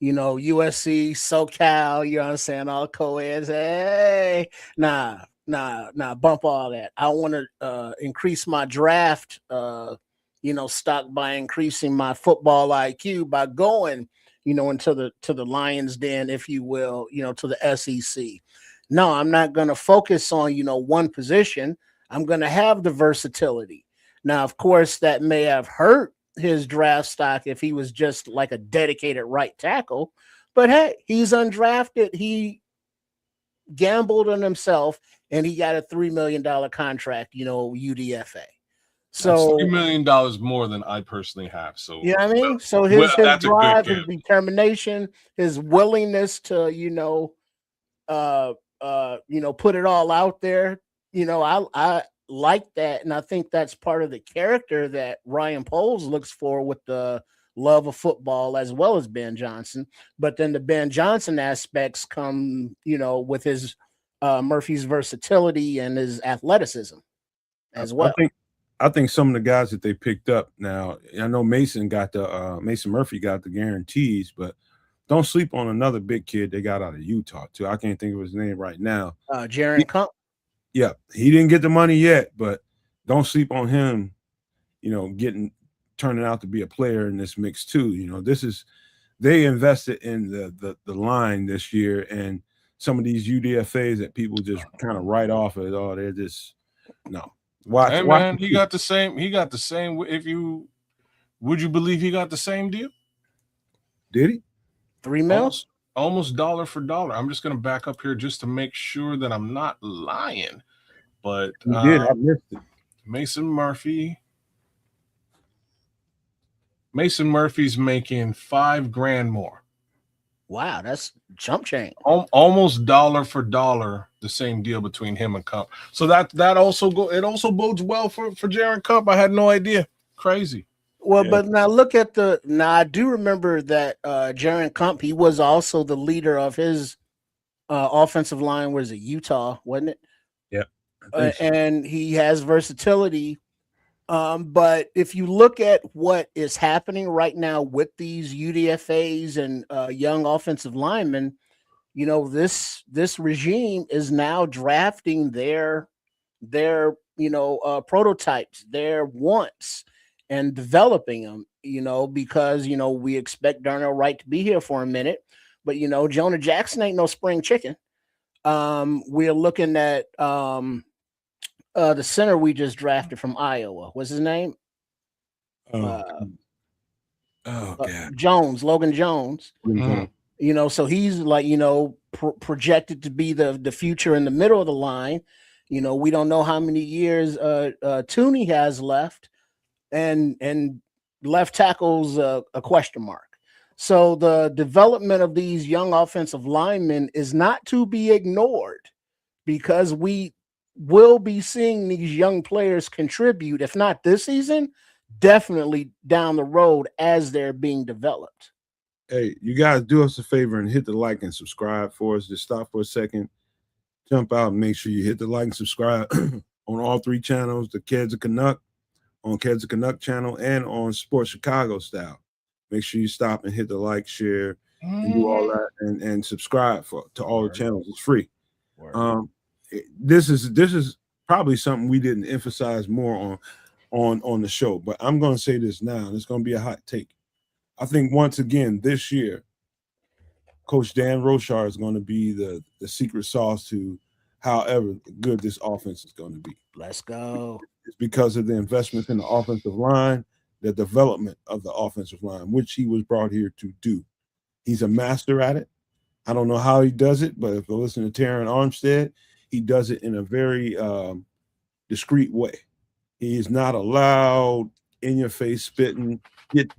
USC, SoCal, you know what I'm saying, all co-eds, hey, nah, bump all that. I want to increase my draft stock by increasing my football IQ by going, into the lion's den, if you will, to the SEC. No, I'm not going to focus on, one position. I'm going to have the versatility. Now, of course, that may have hurt his draft stock if he was just like a dedicated right tackle, but hey, he's undrafted. He gambled on himself and he got a $3 million contract, UDFA. So that's $3 million more than I personally have. So you know what I mean? So his drive, his determination, his willingness to, put it all out there, I like that. And I think that's part of the character that Ryan Poles looks for with the love of football as well as Ben Johnson. But then the Ben Johnson aspects come, with his Murphy's versatility and his athleticism as well. I think some of the guys that they picked up now, I know Mason Murphy got the guarantees, but don't sleep on another big kid they got out of Utah too. I can't think of his name right now. Jaron Kump. Yeah, he didn't get the money yet, but don't sleep on him, turning out to be a player in this mix too. They invested in the line this year, and some of these UDFAs that people just kind of write off as, oh, they're just no. Hey man, he got the same. Would you believe he got the same deal? Did he? $3 million? Almost dollar for dollar. I'm just gonna back up here just to make sure that I'm not lying. But he did. I missed it. Mason Murphy's making $5,000 more. Wow, that's chump change. Almost dollar for dollar, the same deal between him and Kump. So that also bodes well for Jaron Kump. I had no idea. Crazy. Well, yeah. But now look at I do remember that Jaron Kump, he was also the leader of his offensive line, was it Utah, wasn't it? Yeah. And he has versatility. But if you look at what is happening right now with these UDFAs and young offensive linemen, this regime is now drafting their prototypes, their wants, and developing them, because, we expect Darnell Wright to be here for a minute, but, Jonah Jackson ain't no spring chicken. We're looking at the center we just drafted from Iowa. What's his name? God. Jones, Logan Jones. Mm-hmm. So he's like, projected to be the future in the middle of the line. We don't know how many years Tooney has left, and left tackle's a question mark. So the development of these young offensive linemen is not to be ignored, because we will be seeing these young players contribute, if not this season, definitely down the road as they're being developed. Hey, you guys do us a favor and hit the like and subscribe for us. Just stop for a second, jump out, and make sure you hit the like and subscribe on all 3 channels, the Kids of Canuck, on Keds Canuck channel and on Sports Chicago Style. Make sure you stop and hit the like, share, and do all that, and subscribe to all the channels. It's free. This is probably something we didn't emphasize more on the show, but I'm going to say this now, and it's going to be a hot take. I think once again this year, Coach Dan Rochar is going to be the secret sauce to however good this offense is going to be. Let's go. It's because of the investment in the offensive line, the development of the offensive line, which he was brought here to do. He's a master at it. I don't know how he does it, but if you listen to Terran Armstead, he does it in a very discreet way. He is not allowed in your face spitting,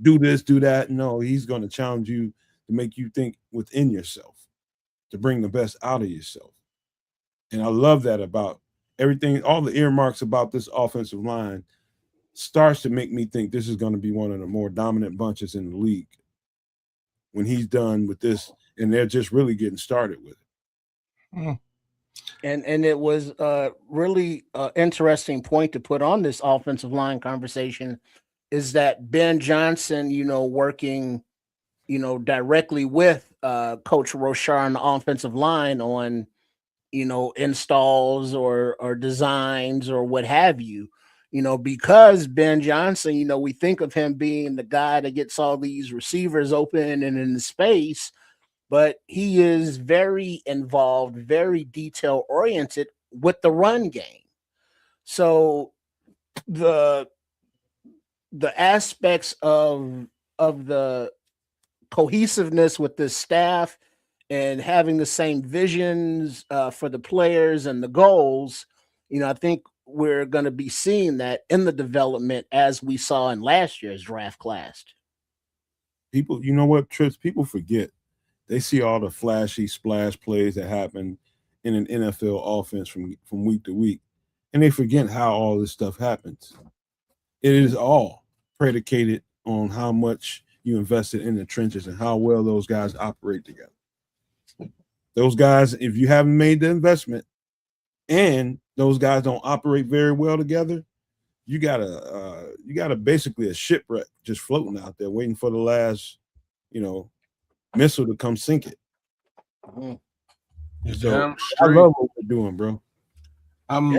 do this, do that. No, he's going to challenge you to make you think within yourself, to bring the best out of yourself. And I love that about everything. All the earmarks about this offensive line starts to make me think this is going to be one of the more dominant bunches in the league when he's done with this, and they're just really getting started with it. And it was a really interesting point to put on this offensive line conversation is that Ben Johnson, working, directly with Coach Rochar on the offensive line on, installs or designs or what have you, because Ben Johnson, we think of him being the guy that gets all these receivers open and in the space, but he is very involved, very detail oriented with the run game. So the aspects of the cohesiveness with the staff and having the same visions for the players and the goals, I think we're going to be seeing that in the development as we saw in last year's draft class. People, you know what, Trips? People forget. They see all the flashy splash plays that happen in an NFL offense from week to week, and they forget how all this stuff happens. It is all predicated on how much you invested in the trenches and how well those guys operate together. Those guys, if you haven't made the investment and those guys don't operate very well together, you got a basically a shipwreck just floating out there waiting for the last, missile to come sink it. So I love what we're doing, bro. I'm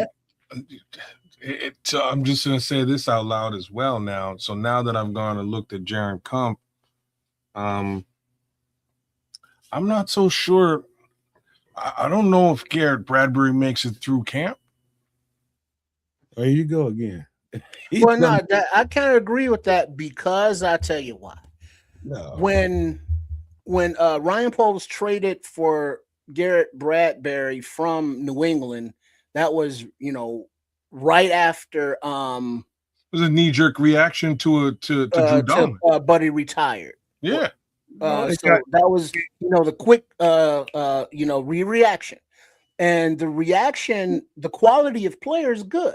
just gonna say this out loud as well now. So now that I've gone and looked at Jaron Kump, I'm not so sure. I don't know if Garrett Bradbury makes it through camp. There you go again. Well, no, I kind of agree with that because I tell you why. No. When Ryan Poles traded for Garrett Bradbury from New England, that was, right after it was a knee-jerk reaction to Drew Dolan. Buddy retired. Yeah. So that was, the quick, reaction. And the reaction, the quality of player is good.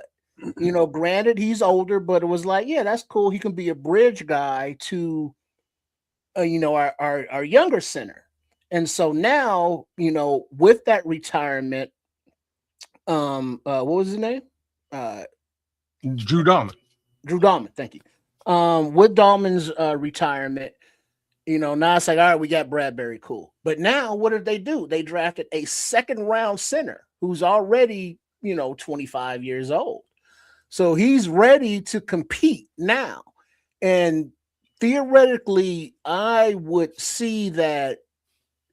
Granted, he's older, but it was like, yeah, that's cool. He can be a bridge guy to, our younger center. And so now, with that retirement, what was his name? Drew Dolan. Drew Dolan, thank you. With Dahlman's retirement, now it's like, all right, we got Bradbury, cool. But now what did they do? They drafted a second-round center who's already, 25 years old. So he's ready to compete now. And theoretically, I would see that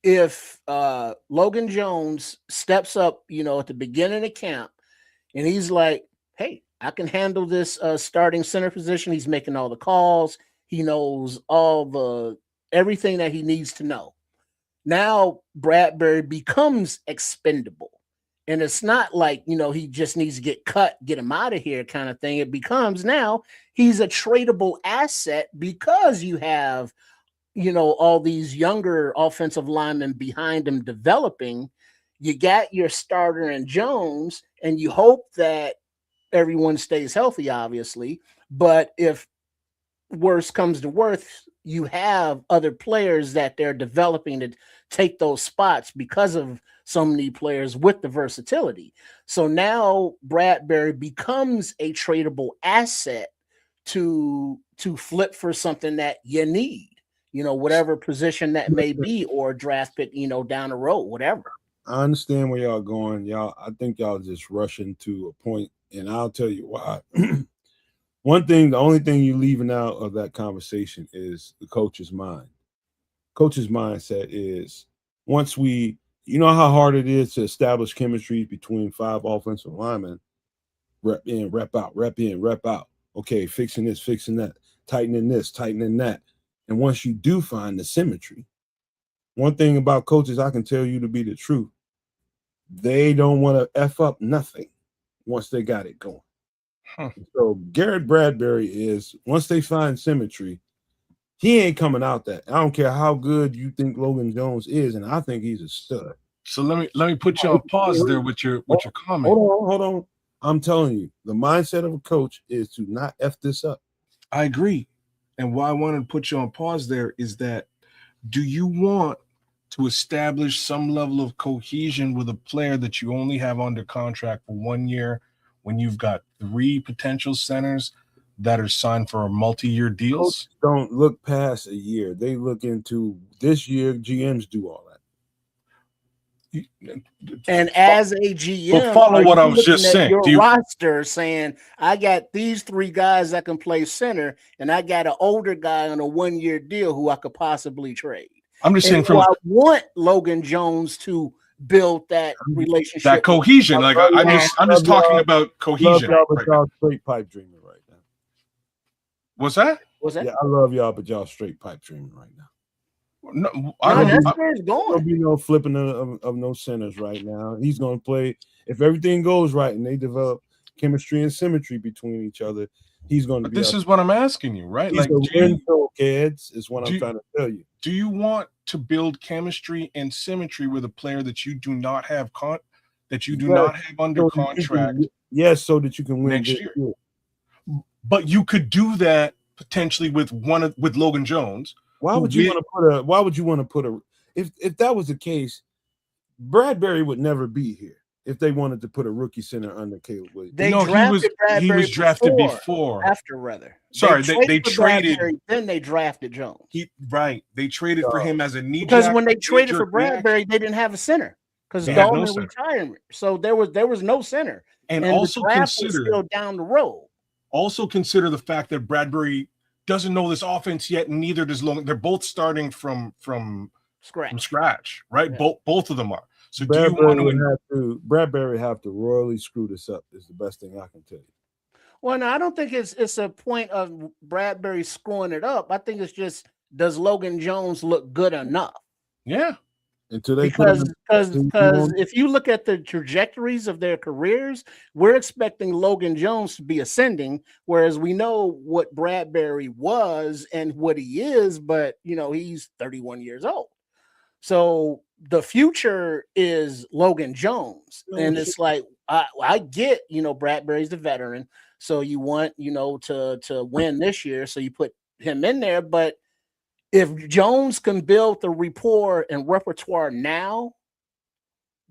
if Logan Jones steps up, at the beginning of camp, and he's like, hey, I can handle this starting center position. He's making all the calls. He knows everything that he needs to know. Now Bradbury becomes expendable. And it's not like, he just needs to get cut, get him out of here kind of thing. It becomes now he's a tradable asset because you have, all these younger offensive linemen behind him developing. You got your starter in Jones, and you hope that everyone stays healthy, obviously. But if worse comes to worse, you have other players that they're developing to take those spots because of so many players with the versatility. So now Bradbury becomes a tradable asset to flip for something that you need, whatever position that may be, or draft pick, down the road, whatever. I understand where y'all going. I think y'all just rushing to a point, and I'll tell you why. The only thing you're leaving out of that conversation is the coach's mind. Coach's mindset is you know how hard it is to establish chemistry between 5 offensive linemen. Rep in, rep out, rep in, rep out. Okay, fixing this, fixing that, tightening this, tightening that. And once you do find the symmetry, one thing about coaches I can tell you to be the truth, they don't want to F up nothing once they got it going. So Garrett Bradbury is, once they find symmetry, he ain't coming out that. I don't care how good you think Logan Jones is, and I think he's a stud. So let me put you on pause there with your comment. Hold on. I'm telling you, the mindset of a coach is to not F this up. I agree. And why I wanted to put you on pause there is that, do you want to establish some level of cohesion with a player that you only have under contract for 1 year when you've got 3 potential centers that are signed for multi-year deals? Coaches don't look past a year. They look into this year. GMs do all that. And as a GM, but follow what I was just saying. Your roster saying, I got these 3 guys that can play center, and I got an older guy on a 1-year deal who I could possibly trade. I'm just saying, I want Logan Jones to build that relationship, that cohesion. Like I'm just talking about cohesion. Love y'all, but y'all straight pipe dreaming right now. What's that? Yeah, I love y'all, but y'all straight pipe dreaming right now. No, that's where it's going. There'll be no flipping of no centers right now. He's going to play, if everything goes right and they develop chemistry and symmetry between each other, he's going to be. This is what I'm asking you, right? He's kids is what I'm trying to tell you. Do you want to build chemistry and symmetry with a player that you do not have not have under contract? Yes, so that you can win next year. But you could do that potentially with Logan Jones. Why would you want to put a if that was the case, Bradbury would never be here if they wanted to put a rookie center under Caleb Williams. He was drafted before. Sorry, they traded. Bradbury, then they drafted Jones. They traded for him as a knee. Because when they traded for Bradbury, they didn't have a center because Dahlman retired. So there was no center. And also the draft was still down the road. Also consider the fact that Bradbury doesn't know this offense yet, and neither does Logan. They're both starting from scratch, right? Yeah. Both of them are. So Bradbury have to royally screw this up is the best thing I can tell you. Well, no, I don't think it's a point of Bradbury screwing it up. I think it's just, does Logan Jones look good enough? Yeah. Because if you look at the trajectories of their careers, we're expecting Logan Jones to be ascending, whereas we know what Bradbury was and what he is, but he's 31 years old. So the future is Logan Jones. And it's like, I get, Bradbury's the veteran. So you want, to win this year. So you put him in there, but if Jones can build the rapport and repertoire now,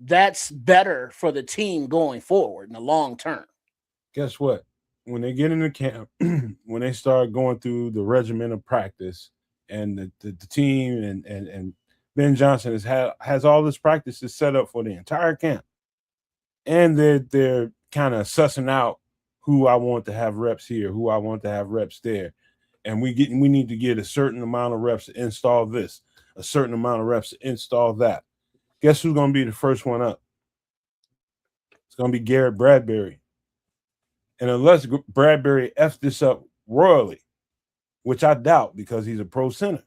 that's better for the team going forward in the long term. Guess what? When they get into camp, when they start going through the regimen of practice, and the team and Ben Johnson has all this practices set up for the entire camp, and they're kind of sussing out who I want to have reps here, who I want to have reps there. And we need to get a certain amount of reps to install this, a certain amount of reps to install that. Guess who's going to be the first one up? It's going to be Garrett Bradbury. And unless Bradbury F this up royally, which I doubt because he's a pro center,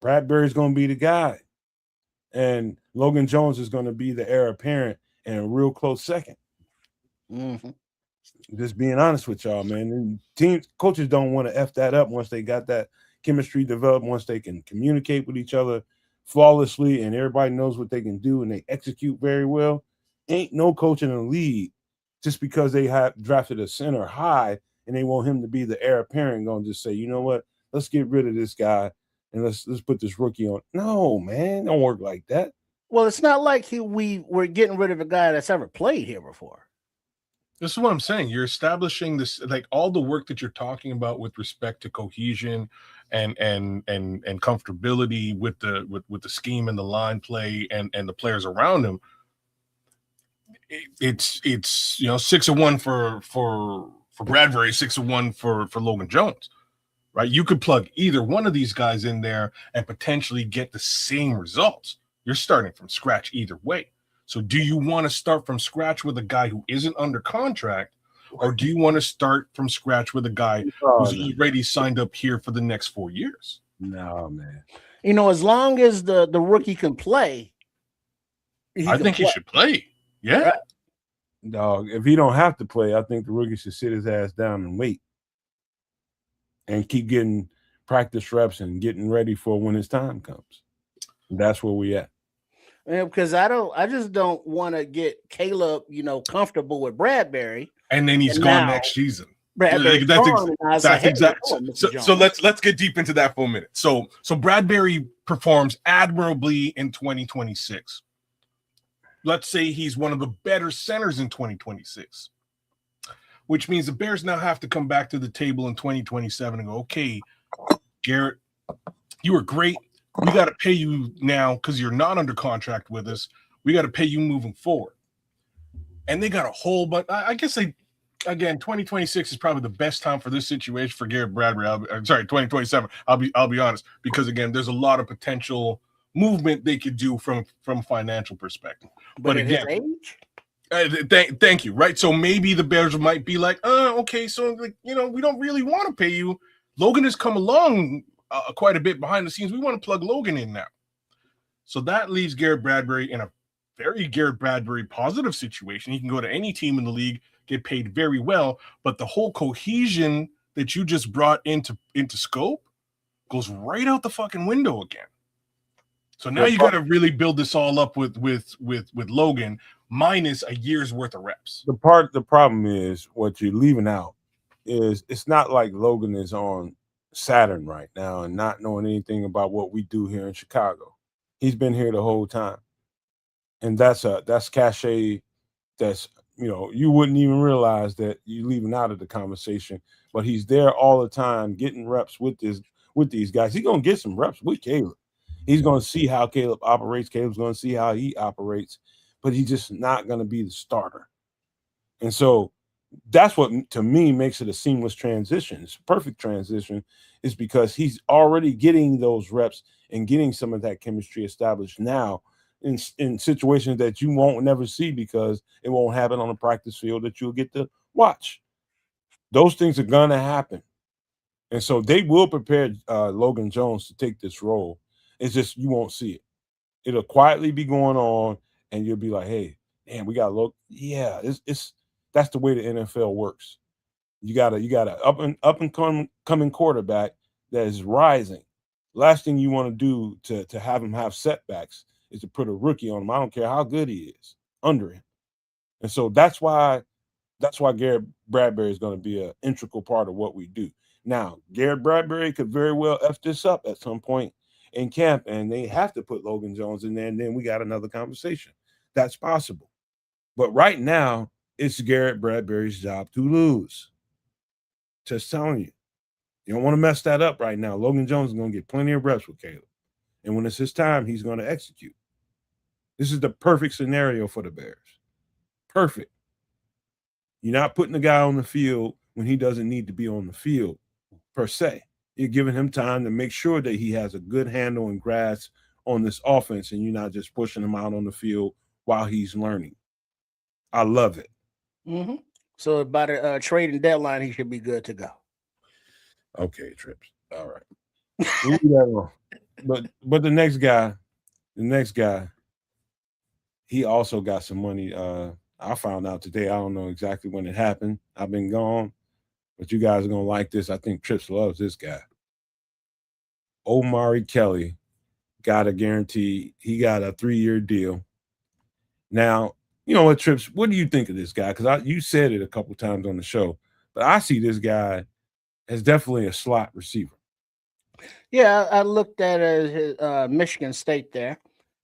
Bradbury's going to be the guy. And Logan Jones is going to be the heir apparent and a real close second. Mm-hmm. Just being honest with y'all, man. Coaches don't want to F that up once they got that chemistry developed, once they can communicate with each other flawlessly and everybody knows what they can do and they execute very well. Ain't no coach in the league just because they have drafted a center high and they want him to be the heir apparent going to just say, you know what, let's get rid of this guy and let's put this rookie on. No, man, don't work like that. Well, it's not like we're getting rid of a guy that's ever played here before. This is what I'm saying. You're establishing this, like all the work that you're talking about with respect to cohesion and comfortability with the scheme and the line play and the players around him. It's 6-1 for Bradbury, 6-1 for Logan Jones, right? You could plug either one of these guys in there and potentially get the same results. You're starting from scratch either way. So do you want to start from scratch with a guy who isn't under contract, or do you want to start from scratch with a guy who's already signed up here for the next 4 years? No, man. As long as the rookie can play, I think he should play. Yeah. Right. Dog, if he don't have to play, I think the rookie should sit his ass down and wait and keep getting practice reps and getting ready for when his time comes. That's where we at. Because I just don't want to get Caleb, comfortable with Bradbury, and then he's gone next season. Bradbury's gone, that's exactly. So let's get deep into that for a minute. So Bradbury performs admirably in 2026. Let's say he's one of the better centers in 2026, which means the Bears now have to come back to the table in 2027 and go, okay, Garrett, you were great. We got to pay you now because you're not under contract with us. We got to pay you moving forward. And they got a whole bunch. I guess 2026 is probably the best time for this situation for Garrett Bradbury. 2027. I'll be honest, because again, there's a lot of potential movement they could do from a financial perspective. But again, thank you. Right. So maybe the Bears might be like, okay, so we don't really want to pay you. Logan has come along quite a bit behind the scenes. We want to plug Logan in now. So that leaves Garrett Bradbury in a very Garrett Bradbury positive situation. He can go to any team in the league, get paid very well, but the whole cohesion that you just brought into scope goes right out the fucking window again. So now you got to really build this all up with Logan minus a year's worth of reps. The problem is what you're leaving out is it's not like Logan is on Saturn right now and not knowing anything about what we do here in Chicago. He's been here the whole time, and that's cachet. That's you wouldn't even realize that you're leaving out of the conversation. But he's there all the time, getting reps with these guys. He's gonna get some reps with Caleb. He's gonna see how Caleb operates. Caleb's gonna see how he operates, but he's just not gonna be the starter. And so that's what, to me, makes it a seamless transition. It's a perfect transition, is because he's already getting those reps and getting some of that chemistry established now in situations that you won't never see because it won't happen on a practice field that you'll get to watch. Those things are going to happen. And so they will prepare Logan Jones to take this role. It's just you won't see it. It'll quietly be going on, and you'll be like, hey, damn, we got to look. Yeah, that's the way the NFL works. You got a up and coming quarterback that is rising. Last thing you want to do to have him have setbacks is to put a rookie on him. I don't care how good he is under him. And so that's why Garrett Bradbury is going to be an integral part of what we do. Now, Garrett Bradbury could very well F this up at some point in camp, and they have to put Logan Jones in there, and then we got another conversation. That's possible. But right now, it's Garrett Bradbury's job to lose. Just telling you. You don't want to mess that up right now. Logan Jones is going to get plenty of reps with Caleb. And when it's his time, he's going to execute. This is the perfect scenario for the Bears. Perfect. You're not putting the guy on the field when he doesn't need to be on the field, per se. You're giving him time to make sure that he has a good handle and grasp on this offense, and you're not just pushing him out on the field while he's learning. I love it. Mm-hmm. So by the trading deadline, he should be good to go. Okay, Trips. All right. Leave that alone. But the next guy, he also got some money. I found out today. I don't know exactly when it happened. I've been gone, but you guys are gonna like this. I think Trips loves this guy. Omari Kelly got a guarantee. He got a 3-year deal. Now, you know what, Trips? What do you think of this guy? Because you said it a couple times on the show, but I see this guy as definitely a slot receiver. Yeah, I looked at his Michigan State there,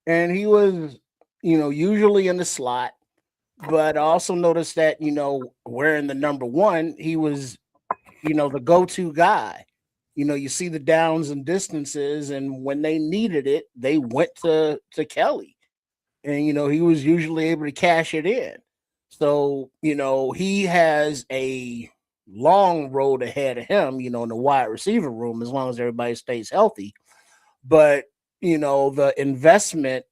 and he was, usually in the slot. But I also noticed that, wearing the number 1, he was, the go-to guy. You see the downs and distances, and when they needed it, they went to Kelly. And he was usually able to cash it in. So, he has a long road ahead of him, in the wide receiver room, as long as everybody stays healthy. But, the investment,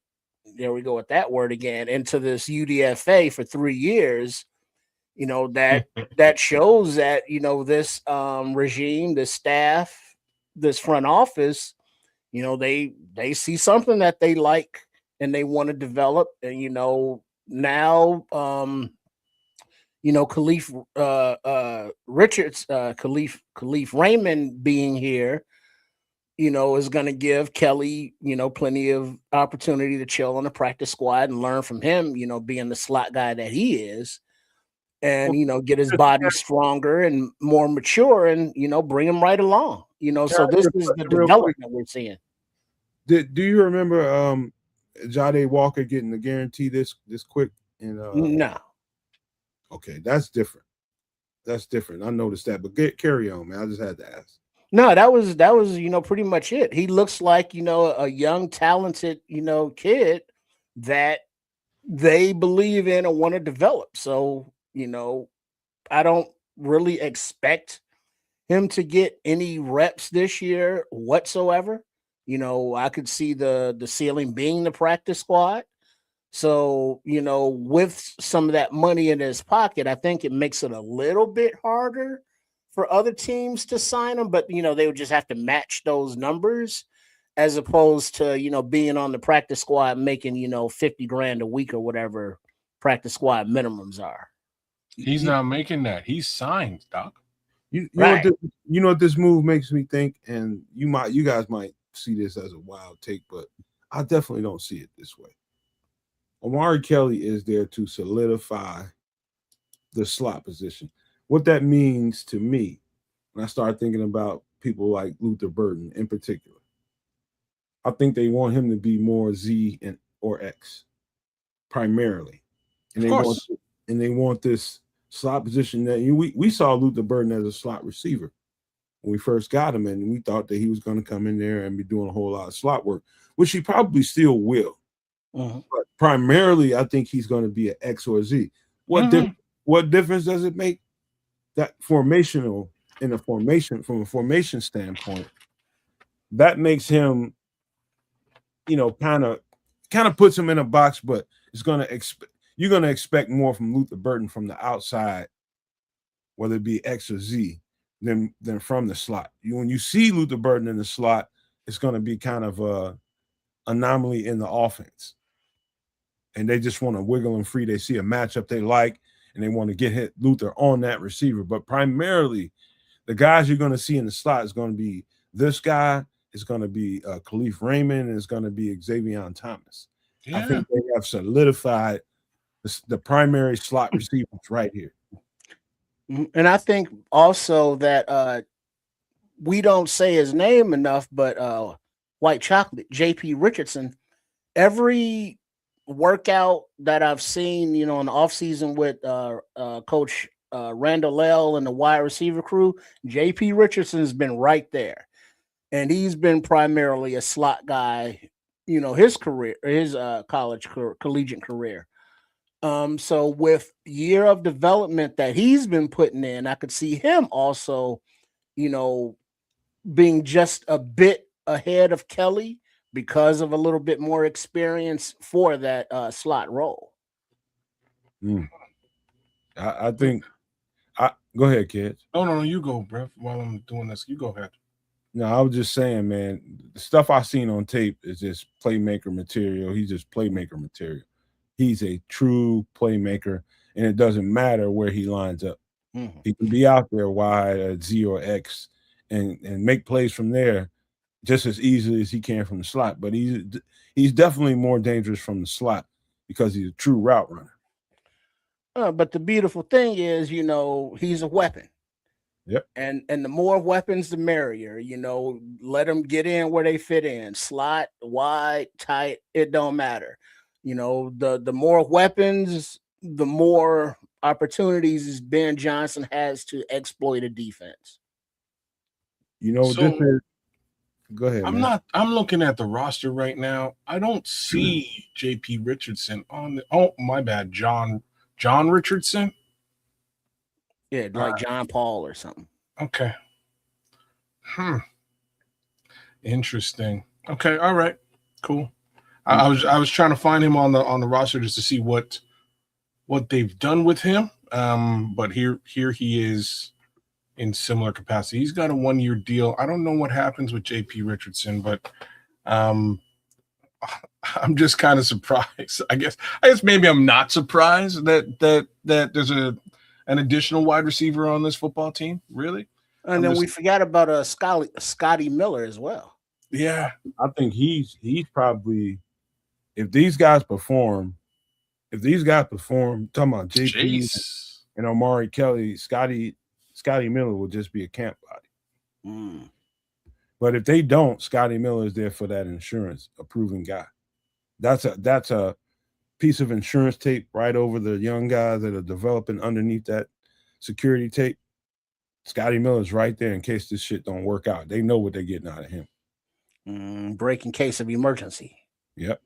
there we go with that word again, into this UDFA for 3 years, that shows that, this regime, this staff, this front office, they see something that they like and they want to develop. And, now, Khalif Richards, Khalif Raymond being here, is going to give Kelly, plenty of opportunity to chill on the practice squad and learn from him, being the slot guy that he is, and, get his body stronger and more mature and, bring him right along, so this is the development we're seeing. Do you remember Jade Walker getting the guarantee this quick? No. Okay, that's different. I noticed that, but carry on, man. I just had to ask. No, that was pretty much it. He looks like a young, talented kid that they believe in and want to develop. So I don't really expect him to get any reps this year whatsoever. I could see the ceiling being the practice squad. So, with some of that money in his pocket, I think it makes it a little bit harder for other teams to sign him, but, they would just have to match those numbers as opposed to, being on the practice squad making, $50,000 a week or whatever practice squad minimums are. He's not making that. He's signed, Doc. You know what this move makes me think, and you guys might see this as a wild take, but I definitely don't see it this way. Omari Kelly is there to solidify the slot position. What that means to me, when I start thinking about people like Luther Burden in particular, I think they want him to be more Z or X primarily, and they want this slot position that we saw Luther Burden as a slot receiver when we first got him, and we thought that he was going to come in there and be doing a whole lot of slot work, which he probably still will. But primarily, I think he's going to be an X or Z. What difference does it make? That from a formation standpoint, that makes him, kind of puts him in a box. But you're going to expect more from Luther Burden from the outside, whether it be X or Z, than from the slot. When you see Luther Burden in the slot, it's going to be kind of a anomaly in the offense. And they just want to wiggle him free. They see a matchup they like, and they want to get Luther on that receiver. But primarily, the guys you're going to see in the slot is going to be this guy, it's going to be Khalif Raymond, and it's going to be Xavier Thomas. Yeah. I think they have solidified the primary slot receivers right here. And I think also that we don't say his name enough, but White Chocolate, J.P. Richardson, every workout that I've seen, in the offseason with Coach Randall L and the wide receiver crew, J.P. Richardson's been right there. And he's been primarily a slot guy, his career, his collegiate career. So with year of development that he's been putting in, I could see him also, being just a bit ahead of Kelly because of a little bit more experience for that slot role. I think go ahead, kids. No, you go, Brev. While I'm doing this, you go ahead. No, I was just saying, man, the stuff I've seen on tape is just playmaker material. He's just playmaker material. He's a true playmaker, and it doesn't matter where he lines up. He can be out there wide at Z or X and make plays from there just as easily as he can from the slot. But he's definitely more dangerous from the slot because he's a true route runner. But the beautiful thing is, he's a weapon. Yep. And the more weapons, the merrier. Let them get in where they fit in. Slot, wide, tight, it don't matter. The more weapons, the more opportunities Ben Johnson has to exploit a defense. You know, So- this is. Go ahead. I'm looking at the roster right now. I don't see JP Richardson on the. Oh, my bad. John Richardson. Yeah, like John Paul or something. Okay. Interesting. Okay. All right. Cool. I was trying to find him on the roster just to see what they've done with him. But here he is in similar capacity. He's got a 1-year deal. I don't know what happens with JP Richardson, but I'm just kind of surprised. I guess maybe I'm not surprised that there's an additional wide receiver on this football team. Really? And then we forgot about Scotty Miller as well. Yeah. I think he's probably, if these guys perform, talking about JP Jace. and Omari Kelly, Scotty Miller will just be a camp body. But if they don't, Scotty Miller is there for that insurance, a proven guy. That's a piece of insurance tape right over the young guys that are developing underneath that security tape. Scotty Miller's right there in case this shit don't work out. They know what they're getting out of him. Break in case of emergency. Yep.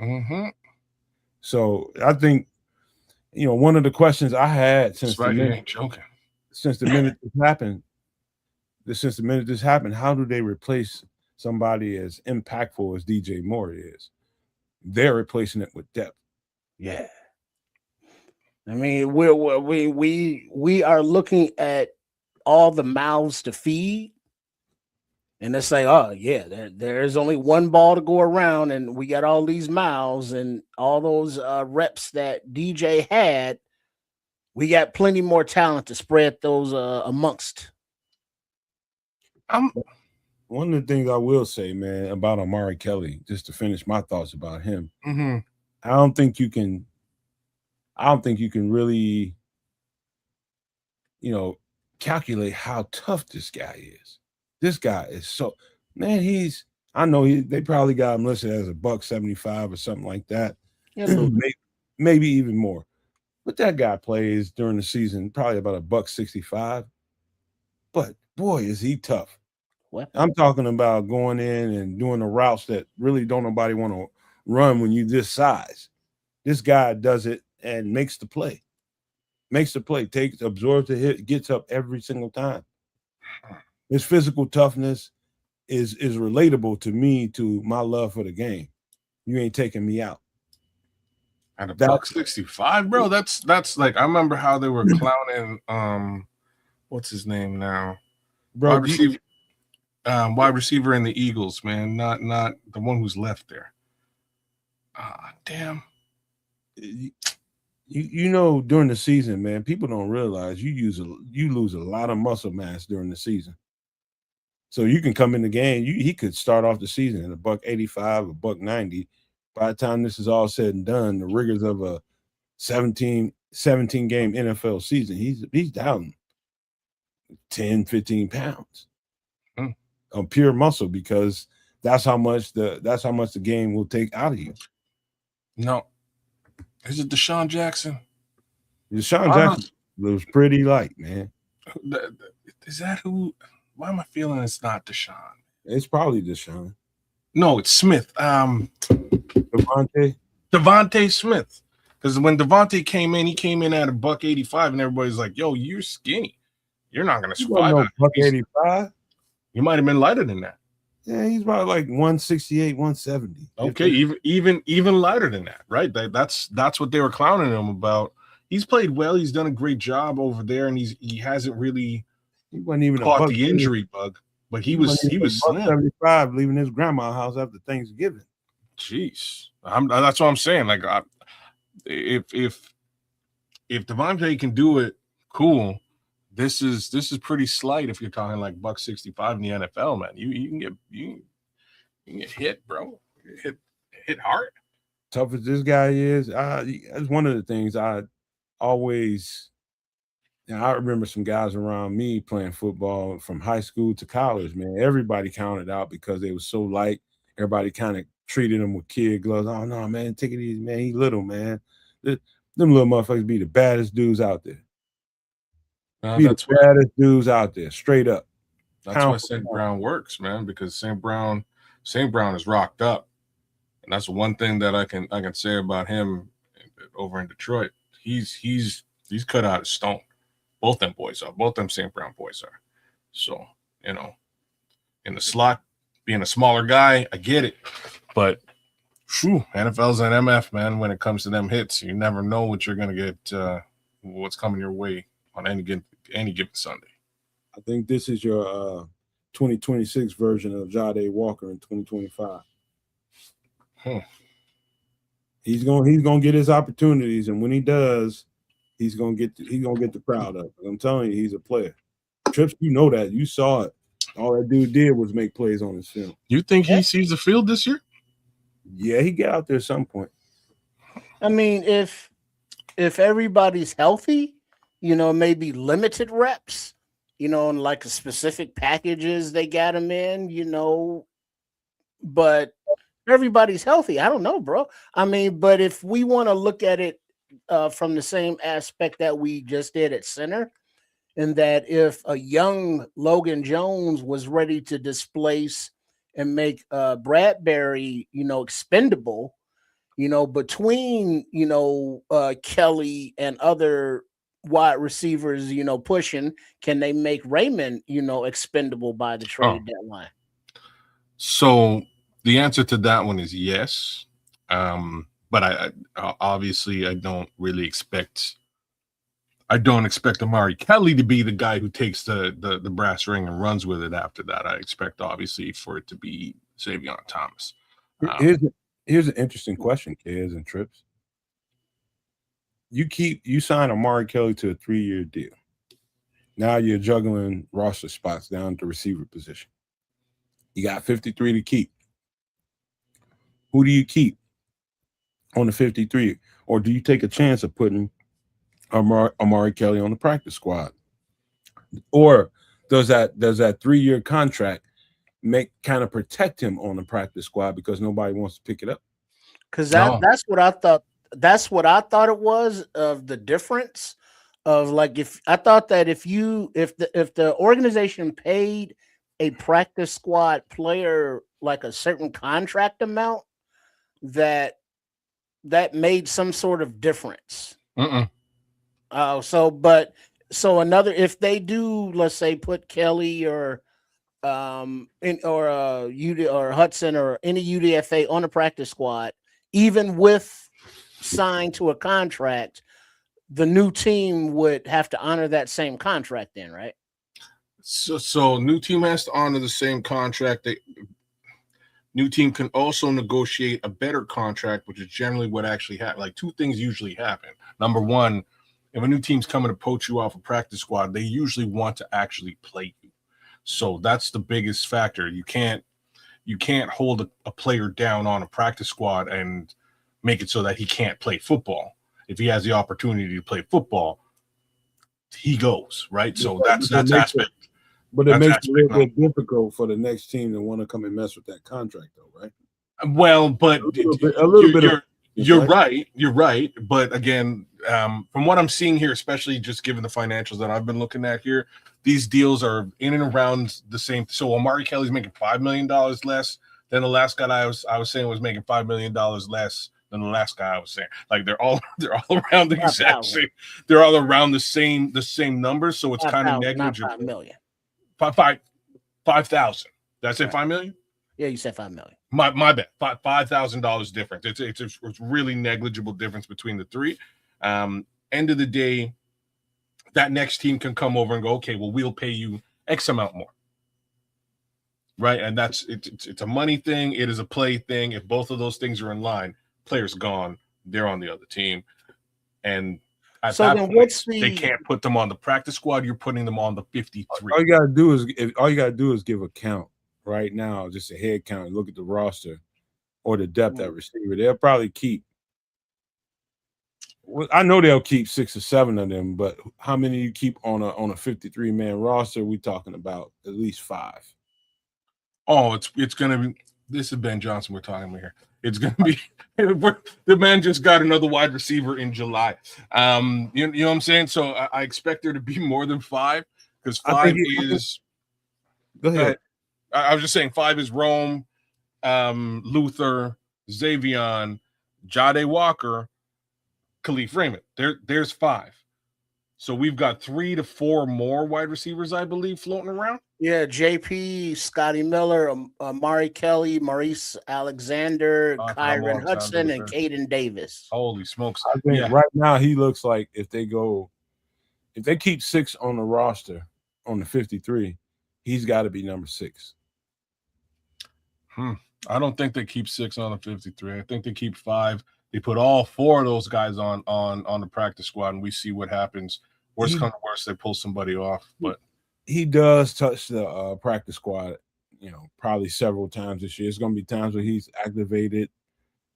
Mm-hmm. So I think, one of the questions I had since the minute this happened, how do they replace somebody as impactful as DJ Moore is? They're replacing it with depth. Yeah. I mean, we are looking at all the mouths to feed, and it's like, oh yeah, there's only one ball to go around, and we got all these mouths and all those reps that DJ had. We got plenty more talent to spread those amongst. One of the things I will say, man, about Omari Kelly, just to finish my thoughts about him, I don't think you can really, calculate how tough this guy is. This guy is so, man, they probably got him listed as $175 or something like that. Yeah. maybe even more. But that guy plays during the season probably about $165. But boy, is he tough. What? I'm talking about going in and doing the routes that really don't nobody want to run when you this size. This guy does it and makes the play. Absorbs the hit, gets up every single time. His physical toughness is relatable to me, to my love for the game. You ain't taking me out. At $165, bro. That's like, I remember how they were clowning what's his name now? Bro, wide receiver in the Eagles, man. Not the one who's left there. Damn. During the season, man, people don't realize you lose a lot of muscle mass during the season. So you can come in the game. He could start off the season at $185, $190. By the time this is all said and done, the rigors of a 17 game NFL season, he's down 10, 15 pounds of pure muscle, because that's how much the game will take out of you. No. Is it Deshaun Jackson? Deshaun Jackson was pretty light, man. Is that who? Why am I feeling it's not Deshaun? It's probably Deshaun. No, it's Smith. Devontae Smith. Because when Devontae came in, he came in at $185, and everybody's like, "Yo, you're skinny. You're not going to survive." $185. You might have been lighter than that. Yeah, he's about like 168, 170. Okay, even lighter than that, right? That's what they were clowning him about. He's played well. He's done a great job over there, and he hasn't really caught the injury bug. But he was slim. 75, leaving his grandma's house after Thanksgiving. Jeez, that's what I'm saying. Like, if Devontae can do it, cool. This is pretty slight if you're talking like $165 in the NFL, man. You can get hit, bro. Hit hard. Tough as this guy is, that's one of the things I always. I remember some guys around me playing football from high school to college. Man, everybody counted out because they were so light. Everybody kind of treated him with kid gloves. Oh no, man, take it easy, man. He little, man. Them little motherfuckers be the baddest dudes out there. That's the baddest dudes out there, straight up. That's why St. Brown works, man, because St. Brown is rocked up. And that's one thing that I can say about him over in Detroit. He's cut out of stone. Both them boys are. Both them St. Brown boys are. So, in the slot, being a smaller guy, I get it. But NFL's an MF, man. When it comes to them hits, you never know what you're gonna get, what's coming your way on any given Sunday. I think this is your 2026 version of Jade Walker in 2025. He's gonna get his opportunities, and when he does, he's gonna get the crowd up. I'm telling you, he's a player. Trips, you know that. You saw it. All that dude did was make plays on his film. You think he sees the field this year? Yeah, he get out there at some point. I mean, if everybody's healthy, maybe limited reps, and like specific packages they got him in, but everybody's healthy. I don't know, bro. I mean, but if we want to look at it from the same aspect that we just did at center, and that if a young Logan Jones was ready to displace and make Bradbury, expendable, between, Kelly and other wide receivers, pushing, can they make Raymond, expendable by the trade deadline? So the answer to that one is yes. But I obviously I don't expect Amari Kelly to be the guy who takes the brass ring and runs with it after that. I expect obviously for it to be Savion Thomas. Here's an interesting question, Kaz and Trips. You sign Amari Kelly to a 3-year deal. Now you're juggling roster spots down to receiver position. You got 53 to keep. Who do you keep on the 53? Or do you take a chance of putting Amari Kelly on the practice squad? Or does that 3-year contract kind of protect him on the practice squad because nobody wants to pick it up? Because that's what I thought. That's what I thought it was, of the difference of, like, if the organization paid a practice squad player like a certain contract amount, that made some sort of difference. If they do, let's say, put Kelly or Hudson or any UDFA on a practice squad, even with signed to a contract, the new team would have to honor that same contract then, right? So new team has to honor the same contract. New team can also negotiate a better contract, which is generally what actually happens. Like, two things usually happen. Number one, if a new team's coming to poach you off a practice squad, they usually want to actually play you. So that's the biggest factor. You can't hold a player down on a practice squad and make it so that he can't play football. If he has the opportunity to play football, he goes, right? So that's aspect. But it makes it a little bit difficult for the next team to want to come and mess with that contract, though, right? Well, but you're right. But again, from what I'm seeing here, especially just given the financials that I've been looking at here, these deals are in and around the same. So Amari Kelly's making $5 million less than the last guy I was saying was making $5 million less than the last guy I was saying. Like, they're all around the exact same. They're all around the same numbers. So it's kind of negligible. 5 million. 5,000. Did I say 5 million? Yeah, you said 5 million. My bad. $5,000 difference. It's really negligible difference between the three. End of the day, that next team can come over and go, okay, well, we'll pay you X amount more. Right? And it's a money thing. It is a play thing. If both of those things are in line, player's gone. They're on the other team. And at that point, they can't put them on the practice squad. You're putting them on the 53. All you gotta do is give a count right now, just a head count, and look at the roster or the depth at receiver. They'll probably keep. Well, I know they'll keep 6 or 7 of them, but how many you keep on a 53-man roster? We talking about at least 5. Oh, it's gonna be. This is Ben Johnson we're talking about here. It's going to be the man just got another wide receiver in July. You know what I'm saying? So I expect there to be more than 5 because 5 is. Go ahead. I was just saying 5 is Rome, Luther, Xavion, Jade Walker, Khalif Raymond. There's 5. So we've got 3 to 4 more wide receivers, I believe, floating around. Yeah, JP, Scotty Miller, Amari Kelly, Maurice Alexander, Kyron Hudson, and Caden Davis. Holy smokes. I think right now he looks like if they keep 6 on the roster on the 53, he's got to be number 6. I don't think they keep 6 on the 53. I think they keep 5. They put all 4 of those guys on the practice squad, and we see what happens. Worst comes to worst, they pull somebody off. But he does touch the practice squad, probably several times this year. It's going to be times where he's activated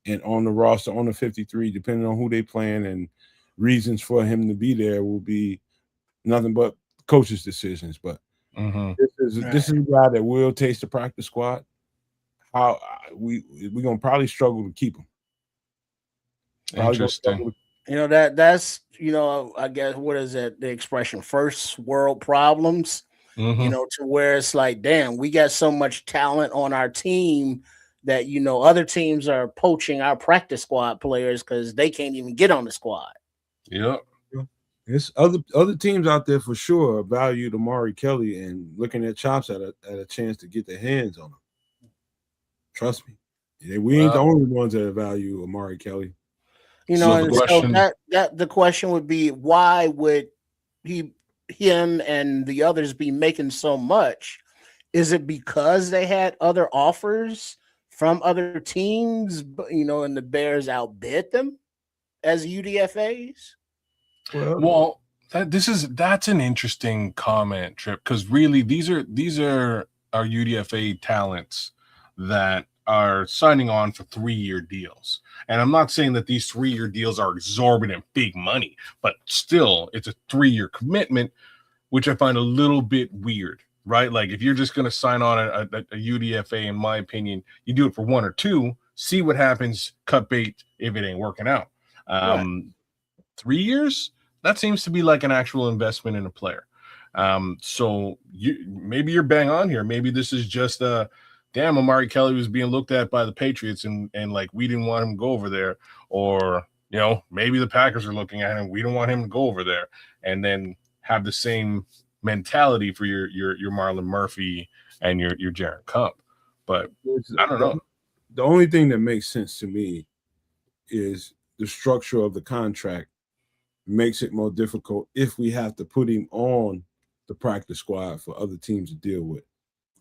and on the roster on the 53, depending on who they playing, and reasons for him to be there will be nothing but coaches' decisions. But this is a guy that will taste the practice squad. How we're gonna probably struggle to keep him. Interesting. That's I guess, what is it? The expression first world problems. To where it's like, damn, we got so much talent on our team that other teams are poaching our practice squad players because they can't even get on the squad. Yep. There's other teams out there for sure value Amari Kelly and looking at chops at a chance to get their hands on him. Trust me, we ain't the only ones that value Amari Kelly. The question would be, why would him and the others be making so much? Is it because they had other offers from other teams, and the Bears outbid them as UDFAs? Well, that's an interesting comment, Trip, because really these are our UDFA talents that are signing on for 3-year deals. And I'm not saying that these 3-year deals are exorbitant big money, but still it's a 3-year commitment, which I find a little bit weird, right? Like if you're just going to sign on a UDFA, in my opinion, you do it for 1 or 2, see what happens, cut bait if it ain't working out. 3 years, that seems to be like an actual investment in a player. So maybe you're bang on here. Maybe this is just damn, Amari Kelly was being looked at by the Patriots and like we didn't want him to go over there, or maybe the Packers are looking at him, we don't want him to go over there, and then have the same mentality for your Marlon Murphy and your Jaron Kump. But I don't know. The only thing that makes sense to me is the structure of the contract makes it more difficult if we have to put him on the practice squad for other teams to deal with.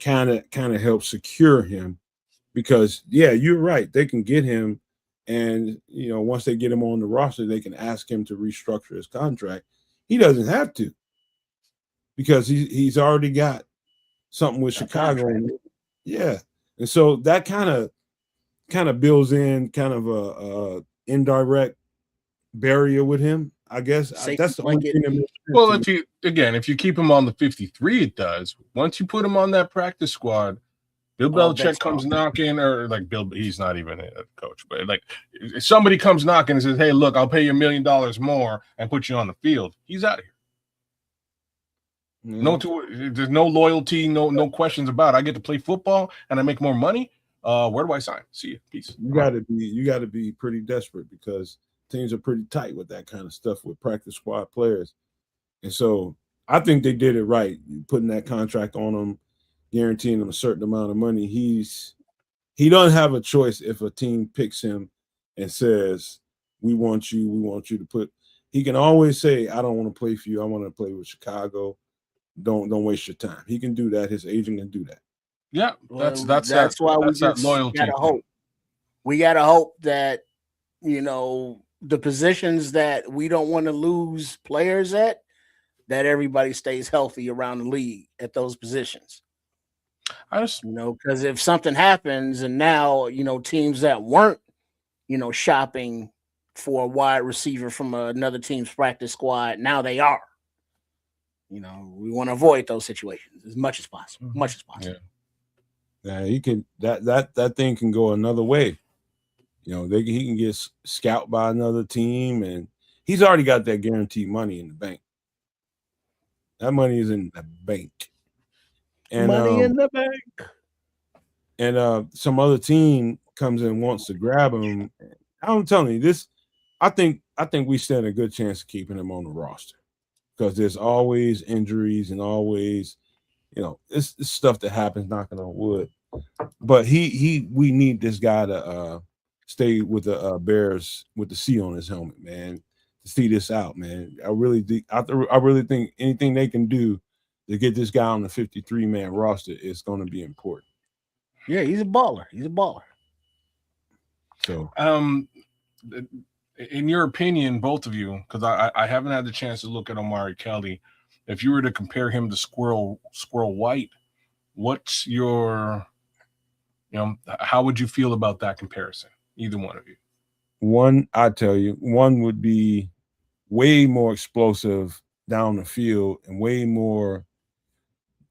Kind of helps secure him, because you're right, they can get him, and once they get him on the roster, they can ask him to restructure his contract. He doesn't have to, because he's already got something with Chicago. And so that kind of builds in kind of a indirect barrier with him, I guess. That's the only thing that makes sense. Well, if you keep him on the 53, it does. Once you put him on that practice squad, Bill Belichick comes knocking, or like he's not even a coach, but like if somebody comes knocking and says, "Hey, look, I'll pay you $1 million more and put you on the field," he's out of here. There's no loyalty, no questions about it. I get to play football and I make more money. Where do I sign? See you. Peace. You got to be pretty desperate, because teams are pretty tight with that kind of stuff with practice squad players. And so I think they did it right, putting that contract on them, guaranteeing him a certain amount of money. He doesn't have a choice if a team picks him and says, we want you to put. He can always say, I don't want to play for you, I want to play with Chicago. Don't waste your time. He can do that. His agent can do that. Yeah, that's why we just gotta hope. We gotta hope that the positions that we don't want to lose players at, that everybody stays healthy around the league at those positions. I just because if something happens and now teams that weren't shopping for a wide receiver from another team's practice squad, now they are. We want to avoid those situations as much as possible. Yeah, you can that thing can go another way. You know, he can get scout by another team, and he's already got that guaranteed money in the bank. That money is in the bank. And Money in the bank. And some other team comes in and wants to grab him. I'm telling you this. I think we stand a good chance of keeping him on the roster because there's always injuries and always, you know, it's stuff that happens. Knocking on wood, but we need this guy to stay with the Bears with the C on his helmet, man. To see this out, man. I really think anything they can do to get this guy on the 53-man roster is going to be important. Yeah, he's a baller. He's a baller. So, in your opinion, both of you, because I haven't had the chance to look at Omari Kelly, if you were to compare him to Squirrel White, what's your, you know, how would you feel about that comparison? Either one of you. One, I tell you, one would be way more explosive down the field and way more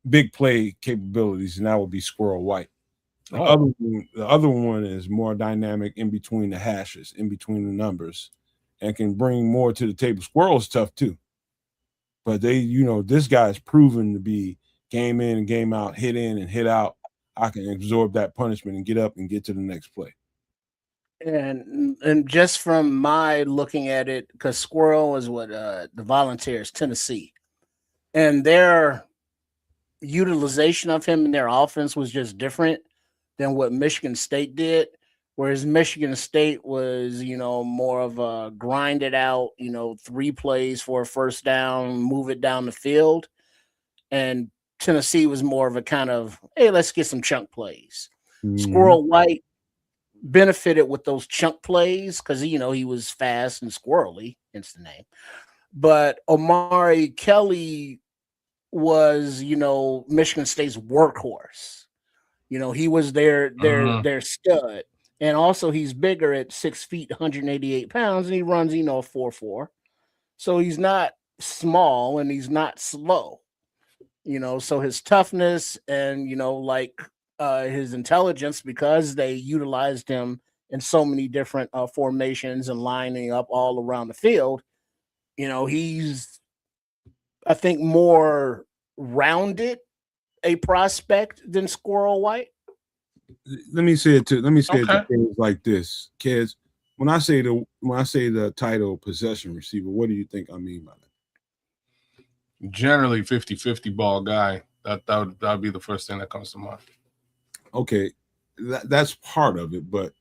big play capabilities, and that would be Squirrel White. The other one is more dynamic in between the hashes, in between the numbers, and can bring more to the table. Squirrel's tough too, but this guy's proven to be game in and game out, hit in and hit out. I can absorb that punishment and get up and get to the next play. And just from my looking at it, because Squirrel is what the Volunteers, Tennessee, and their utilization of him in their offense was just different than what Michigan State did. Whereas Michigan State was, more of a grinded out, 3 plays for a first down, move it down the field. And Tennessee was more of a kind of, hey, let's get some chunk plays. Mm-hmm. Squirrel White benefited with those chunk plays because, he was fast and squirrely, hence the name. But Omari Kelly was, Michigan State's workhorse. He was their stud. And also he's bigger at 6 feet, 188 pounds, and he runs, 4.4. So he's not small and he's not slow. So his toughness and, his intelligence, because they utilized him in so many different formations and lining up all around the field, he's, I think, more rounded a prospect than Squirrel White. Let me say it to kids like this, kids. When I say the title possession receiver, what do you think I mean by that? Generally 50-50 ball guy. That would be the first thing that comes to mind. Okay, that's part of it, but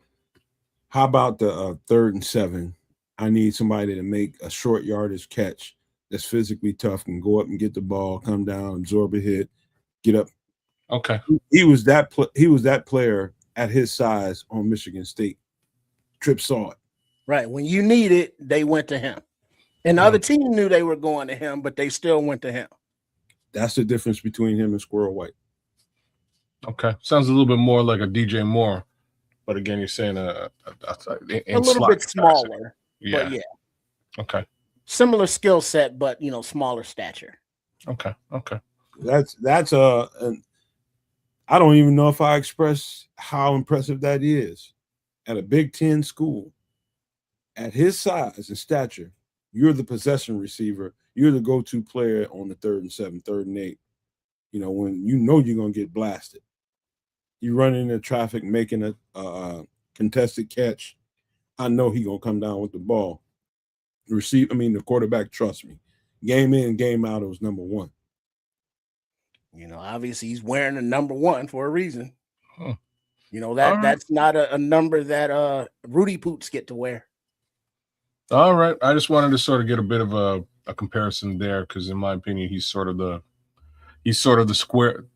how about the 3rd and 7? I need somebody to make a short yardage catch that's physically tough, can go up and get the ball, come down, absorb a hit, get up. Okay. He was that player at his size on Michigan State. Tripp saw it. Right. When you need it, they went to him. And the other team knew they were going to him, but they still went to him. That's the difference between him and Squirrel White. Okay. Sounds a little bit more like a DJ Moore. But again, you're saying a little bit smaller. Yeah. But yeah. Okay. Similar skill set, but smaller stature. Okay. That's I don't even know if I express how impressive that is. At a Big Ten school, at his size and stature, you're the possession receiver. You're the go-to player on the 3rd and 7, 3rd and 8. When you're gonna get blasted. You run into traffic, making a contested catch. I know he's gonna come down with the ball. The quarterback trusts me. Game in, game out, it was number 1. Obviously he's wearing a number 1 for a reason. Huh. That's not a number that Rudy Poots get to wear. All right. I just wanted to sort of get a bit of a comparison there because in my opinion he's sort of the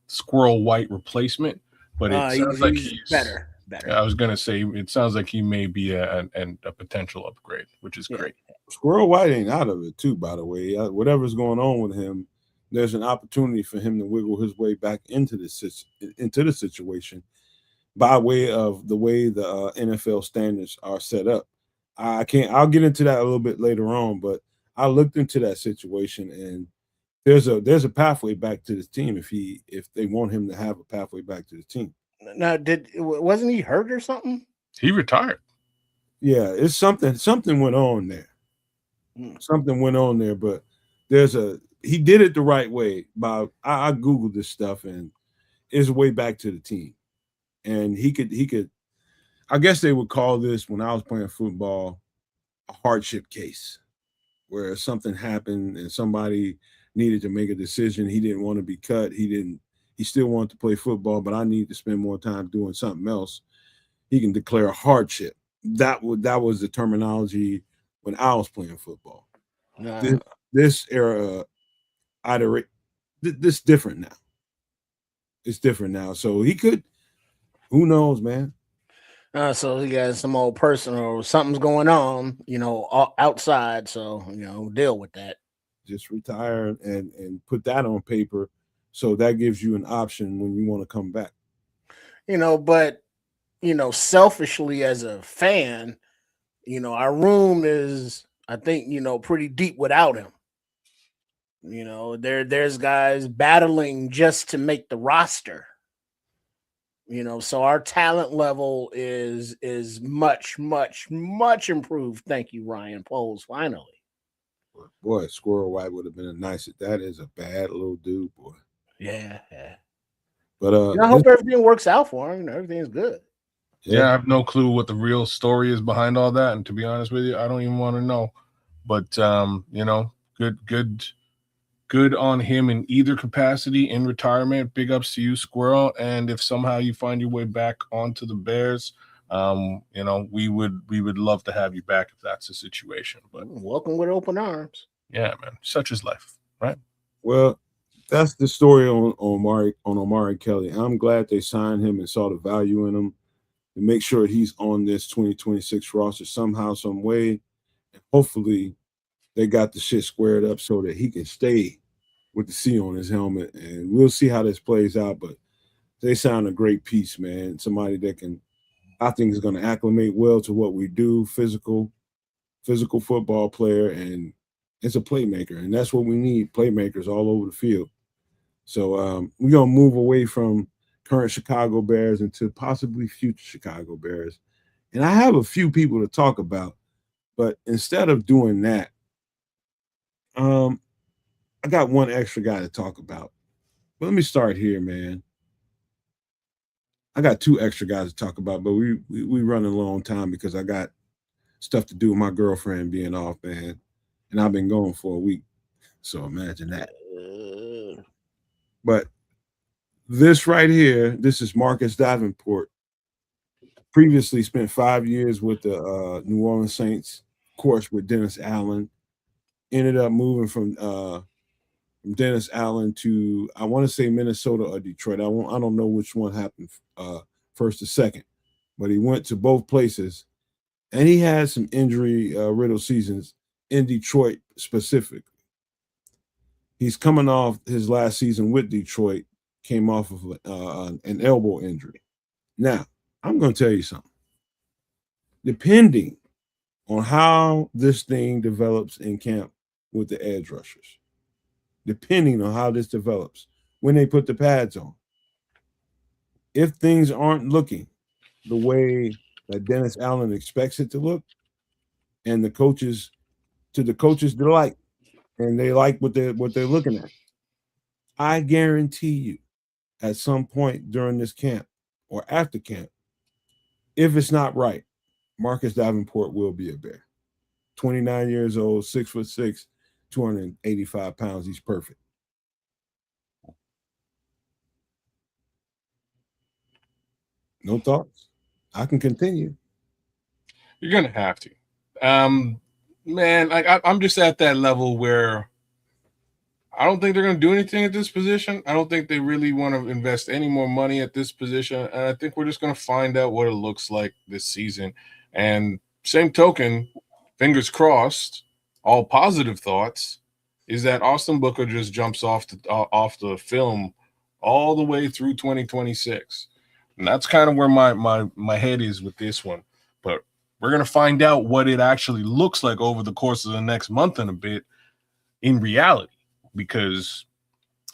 Squirrel White replacement, but it sounds like he's better. I was gonna say it sounds like he may be a potential upgrade, which is great. Squirrel White ain't out of it too, by the way. Whatever's going on with him, there's an opportunity for him to wiggle his way back into the situation by way of the way the NFL standards are set up. I'll get into that a little bit later on, but I looked into that situation and there's a pathway back to this team if they want him to have a pathway back to the team. Now, wasn't he hurt or something? He retired. Yeah, it's something went on there. Something went on there, but he did it the right way. I googled this stuff, and it's way back to the team, and he could. I guess they would call this, when I was playing football, a hardship case, where something happened and somebody needed to make a decision. He didn't want to be cut. He still wanted to play football, but I need to spend more time doing something else. He can declare a hardship. That was the terminology when I was playing football. This era, this different now. It's different now. So he could, who knows, man. So he got some old personal, something's going on, outside. So, deal with that. Just retire and put that on paper. So that gives you an option when you want to come back. But, selfishly as a fan, our room is, I think, pretty deep without him. There's guys battling just to make the roster. So our talent level is much, much, much improved. Thank you, Ryan Poles. Finally, boy, Squirrel White would have been a nice. That is a bad little dude, boy. Yeah. But I hope everything works out for him. Everything's good. Yeah, I have no clue what the real story is behind all that, and to be honest with you, I don't even want to know. But good on him in either capacity in retirement. Big ups to you, Squirrel. And if somehow you find your way back onto the Bears, we would love to have you back if that's the situation. But welcome with open arms. Yeah, man. Such is life, right? Well, that's the story on Omari Kelly. I'm glad they signed him and saw the value in him to make sure he's on this 2026 roster somehow, some way. And hopefully they got the shit squared up so that he can stay with the C on his helmet. And we'll see how this plays out. But they sound a great piece, man. Somebody that I think is going to acclimate well to what we do, physical football player, and it's a playmaker. And that's what we need, playmakers all over the field. So we're going to move away from current Chicago Bears into possibly future Chicago Bears. And I have a few people to talk about, but instead of doing that, I got one extra guy to talk about. But let me start here, man. I got two extra guys to talk about, but we running low on time because I got stuff to do with my girlfriend being off, man. And I've been gone for a week. So imagine that. But this right here, this is Marcus Davenport. Previously spent 5 years with the New Orleans Saints, of course, with Dennis Allen. Ended up moving from Dennis Allen to, I want to say, Minnesota or Detroit. I don't know which one happened first or second, but he went to both places, and he had some injury riddled seasons in Detroit specifically. He's coming off his last season with Detroit, came off of an elbow injury. Now, I'm going to tell you something. Depending on how this thing develops in camp with the edge rushers, depending on how this develops, when they put the pads on, if things aren't looking the way that Dennis Allen expects it to look, and the coaches delight, and they like what they're looking at, I guarantee you, at some point during this camp or after camp, if it's not right, Marcus Davenport will be a Bear. 29 years old, 6'6", 285 pounds. He's perfect. No thoughts? I can continue. You're gonna have to, man. I'm just at that level where I don't think they're gonna do anything at this position. I don't think they really want to invest any more money at this position, and I think we're just gonna find out what it looks like this season. And same token, fingers crossed, all positive thoughts, is that Austin Booker just jumps off the film all the way through 2026. And that's kind of where my head is with this one. But we're going to find out what it actually looks like over the course of the next month and a bit in reality, because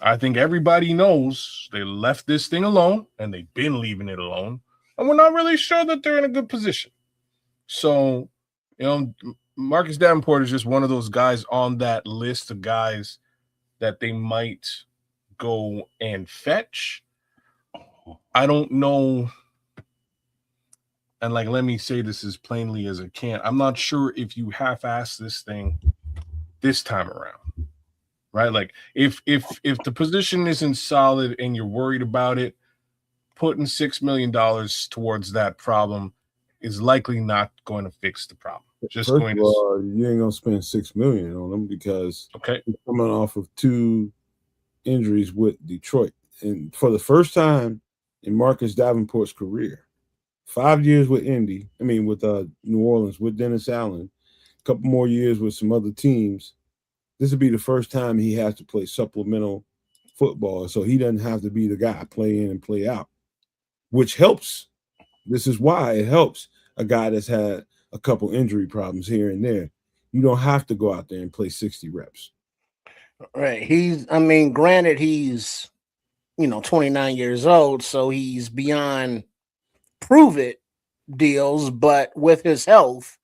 I think everybody knows they left this thing alone, and they've been leaving it alone, and we're not really sure that they're in a good position. So, Marcus Davenport is just one of those guys on that list of guys that they might go and fetch. I don't know. And let me say this as plainly as I can. I'm not sure if you half-ass this thing this time around, right? Like if the position isn't solid and you're worried about it, putting $6 million towards that problem is likely not going to fix the problem. Just First going of all, you ain't gonna spend $6 million on them because he's coming off of 2 injuries with Detroit, and for the first time in Marcus Davenport's career, 5 years with Indy. I mean, with New Orleans with Dennis Allen, a couple more years with some other teams. This will be the first time he has to play supplemental football, so he doesn't have to be the guy play in and play out, which helps. This is why it helps a guy that's had a couple injury problems here and there. You don't have to go out there and play 60 reps. Right. Granted, he's 29 years old, so he's beyond prove it deals, but with his health,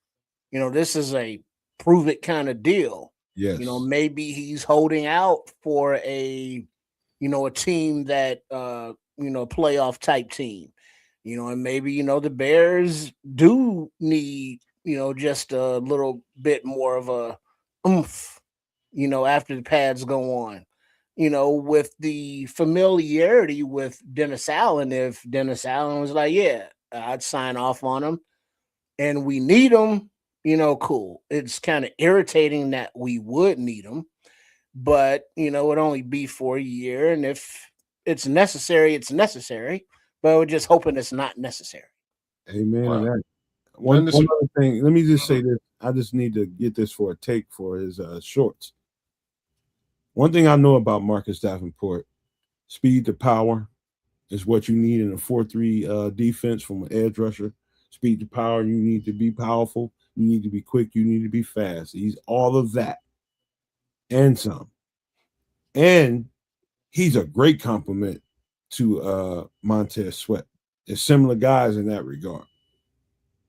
this is a prove it kind of deal. Yes. Maybe he's holding out for a team that playoff type team. And maybe the Bears do need just a little bit more of a oomph after the pads go on, with the familiarity with Dennis Allen. If Dennis Allen was like, yeah, I'd sign off on him and we need him, cool. It's kind of irritating that we would need him, but it'd only be for a year. And if it's necessary, it's necessary, but we're just hoping it's not necessary. Amen. Wow. That. One other thing, let me just say this. I just need to get this for a take for his shorts. One thing I know about Marcus Davenport, speed to power is what you need in a 4-3 defense from an edge rusher. Speed to power, you need to be powerful. You need to be quick. You need to be fast. He's all of that and some. And he's a great compliment to Montez Sweat. They're similar guys in that regard.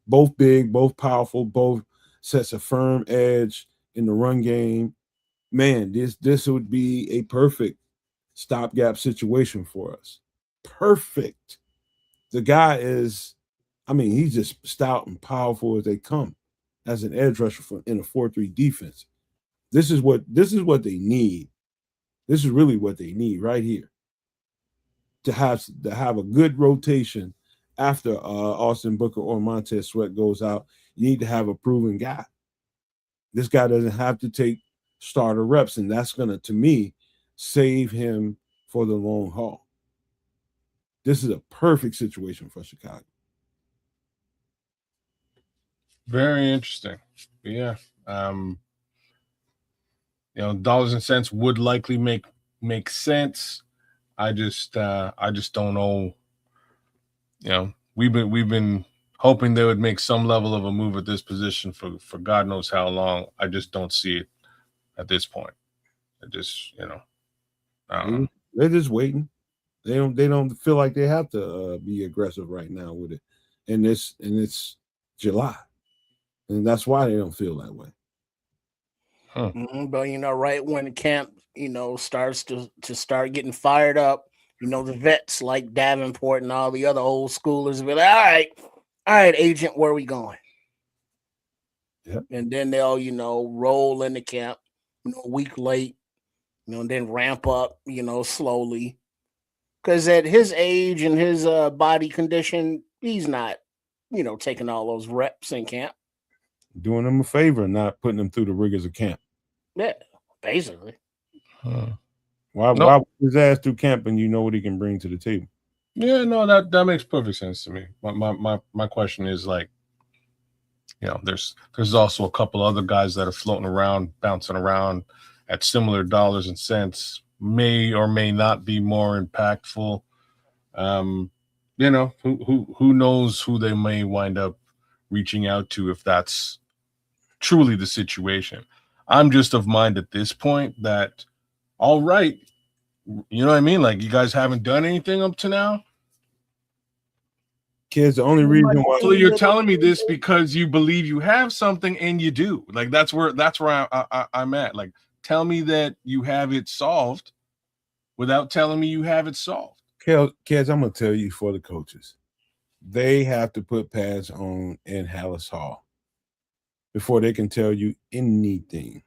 Both big, both powerful, both sets a firm edge in the run game. Man, this would be a perfect stopgap situation for us. Perfect. The guy is, he's just stout and powerful as they come as an edge rusher in a 4-3 defense. This is what they need. This is really what they need right here. To have a good rotation after Austin Booker or Montez Sweat goes out. You need to have a proven guy. This guy doesn't have to take starter reps, and that's going to me, save him for the long haul. This is a perfect situation for Chicago. Very interesting. Yeah. Dollars and cents would likely make sense. I just don't know. We've been hoping they would make some level of a move at this position for God knows how long. I just don't see it at this point. I just, I don't know. They're just waiting. They don't feel like they have to be aggressive right now with it. And it's July. And that's why they don't feel that way. Huh. But right when camp, starts to start getting fired up, the vets like Davenport and all the other old schoolers will be like, all right, agent, where are we going? Yep. And then they'll, roll into camp, a week late, and then ramp up, slowly. Because at his age and his body condition, he's not, taking all those reps in camp. Doing them a favor, not putting them through the rigors of camp. Yeah, basically. Why put his ass through camp and you know what he can bring to the table? Yeah, no, that makes perfect sense to me. My question is there's also a couple other guys that are floating around, bouncing around at similar dollars and cents, may or may not be more impactful. Who knows who they may wind up reaching out to if that's truly the situation. I'm just of mind at this point that, all right, you know what I mean? Like, you guys haven't done anything up to now. Kids, the only reason why. So you're telling me this because you believe you have something and you do. Like that's where I'm at. Like, tell me that you have it solved without telling me you have it solved. Kids, I'm gonna tell you for the coaches, they have to put pads on in Hallis Hall before they can tell you anything.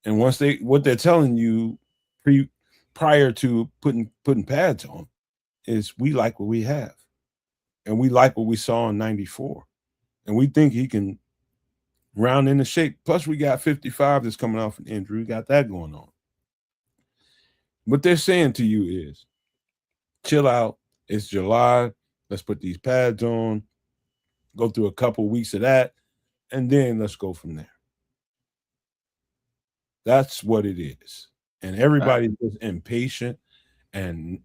And once what they're telling you prior to putting pads on is we like what we have. And we like what we saw in 94. And we think he can round into shape. Plus, we got 55 that's coming off an injury. We got that going on. What they're saying to you is, chill out. It's July. Let's put these pads on, go through a couple weeks of that, and then let's go from there. That's what it is. And everybody's just impatient and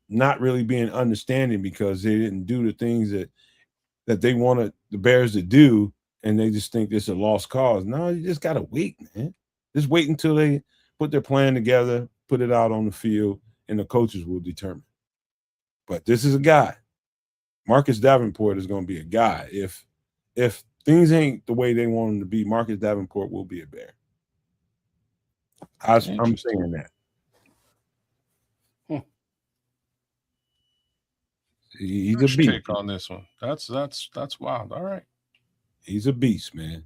not really being understanding because they didn't do the things that they wanted the Bears to do, and they just think it's a lost cause. No, you just got to wait, man. Just wait until they put their plan together, put it out on the field, and the coaches will determine. But this is a guy. Marcus Davenport is going to be a guy. If things ain't the way they want them to be, Marcus Davenport will be a Bear. I'm saying that. He's a beast. Take on this one. That's wild. All right. He's a beast, man.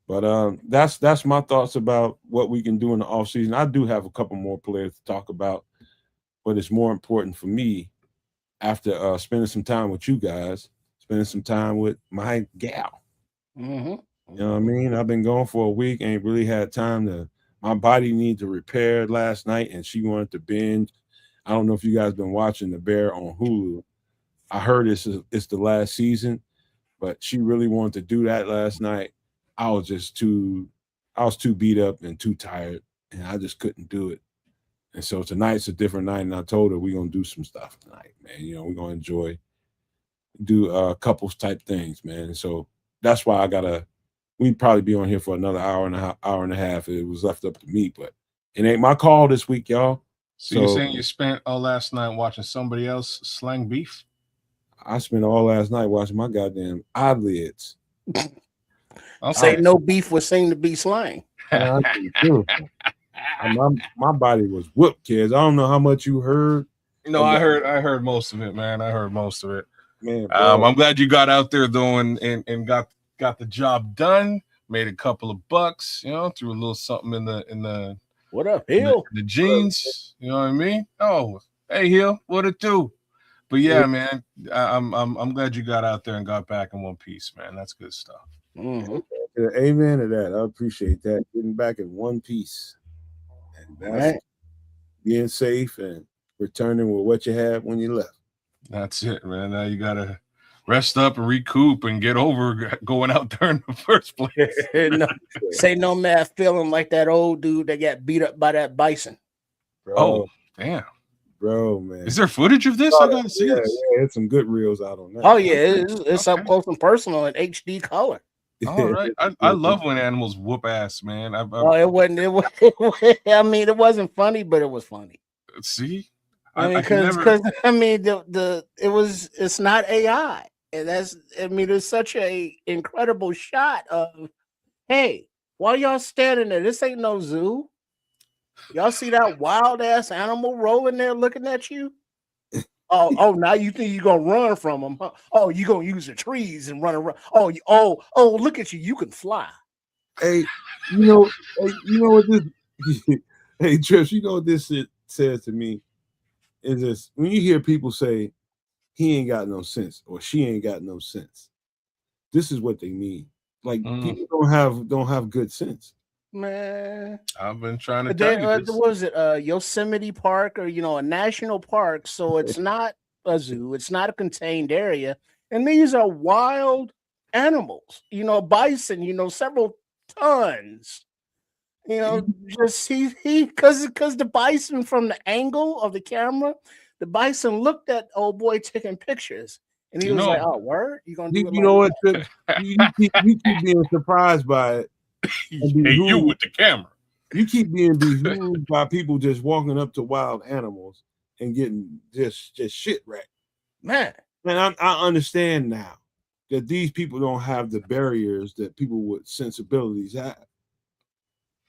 But that's my thoughts about what we can do in the offseason. I do have a couple more players to talk about, but it's more important for me after spending some time with you guys, spending some time with my gal. Mm-hmm. You know what I mean? I've been gone for a week, ain't really had time to. My body needed to repair last night, and she wanted to binge. I don't know if you guys been watching The Bear on Hulu. I heard it's the last season, but she really wanted to do that last night. I was too beat up and too tired, and I just couldn't do it. And so tonight's a different night, and I told her we're gonna do some stuff tonight, man. You know, we're gonna do couples type things, man. And so that's why we'd probably be on here for another hour and a half. It was left up to me, but it ain't my call this week, y'all. So you're saying you spent all last night watching somebody else slang beef? I spent all last night watching my goddamn eyelids. Say no beef was seen to be slang. My body was whooped, kids. I don't know how much you heard. No, I heard most of it, man. I heard most of it. Man, I'm glad you got out there though and got the job done. Made a couple of bucks, you know, threw a little something in the what up, Hill? The jeans, you know what I mean? Oh, hey Hill, what it do? But yeah, man, I'm glad you got out there and got back in one piece, man. That's good stuff. Mm-hmm. Amen to that. I appreciate that. Getting back in one piece. And that's being safe and returning with what you had when you left. That's it, man. Now you gotta rest up and recoup and get over going out there in the first place. Say no math feeling like that old dude that got beat up by that bison. Bro. Oh, damn. Bro, man. Is there footage of this? I gotta see this. Yeah, it's some good reels out on that. Oh, yeah. It's up close and personal in HD color. All right. I love when animals whoop ass, man. It wasn't. I mean, it wasn't funny, but it was funny. See? Because it's not AI. And there's such a incredible shot of, hey, while y'all standing there, this ain't no zoo. Y'all see that wild ass animal rolling there looking at you? Oh, now you think you're gonna run from them? Huh? Oh, you gonna use the trees and run around? Oh, look at you! You can fly. Hey, you know what this? Hey, Trish, you know what this says to me is this: when you hear people say he ain't got no sense or she ain't got no sense, this is what they mean. Like people don't have good sense. Man, I've been trying to tell you this. What is it? Yosemite Park, or a national park? So it's not a zoo. It's not a contained area, and these are wild animals. Bison. Several tons. Just because the bison, from the angle of the camera, the bison looked at old boy taking pictures, and he was like, "Oh, word, you gonna do it?" You know what? You keep being surprised by it. Hey, you with the camera. You keep being behooved by people just walking up to wild animals and getting just shit wrecked. Man, And I understand now that these people don't have the barriers that people with sensibilities have.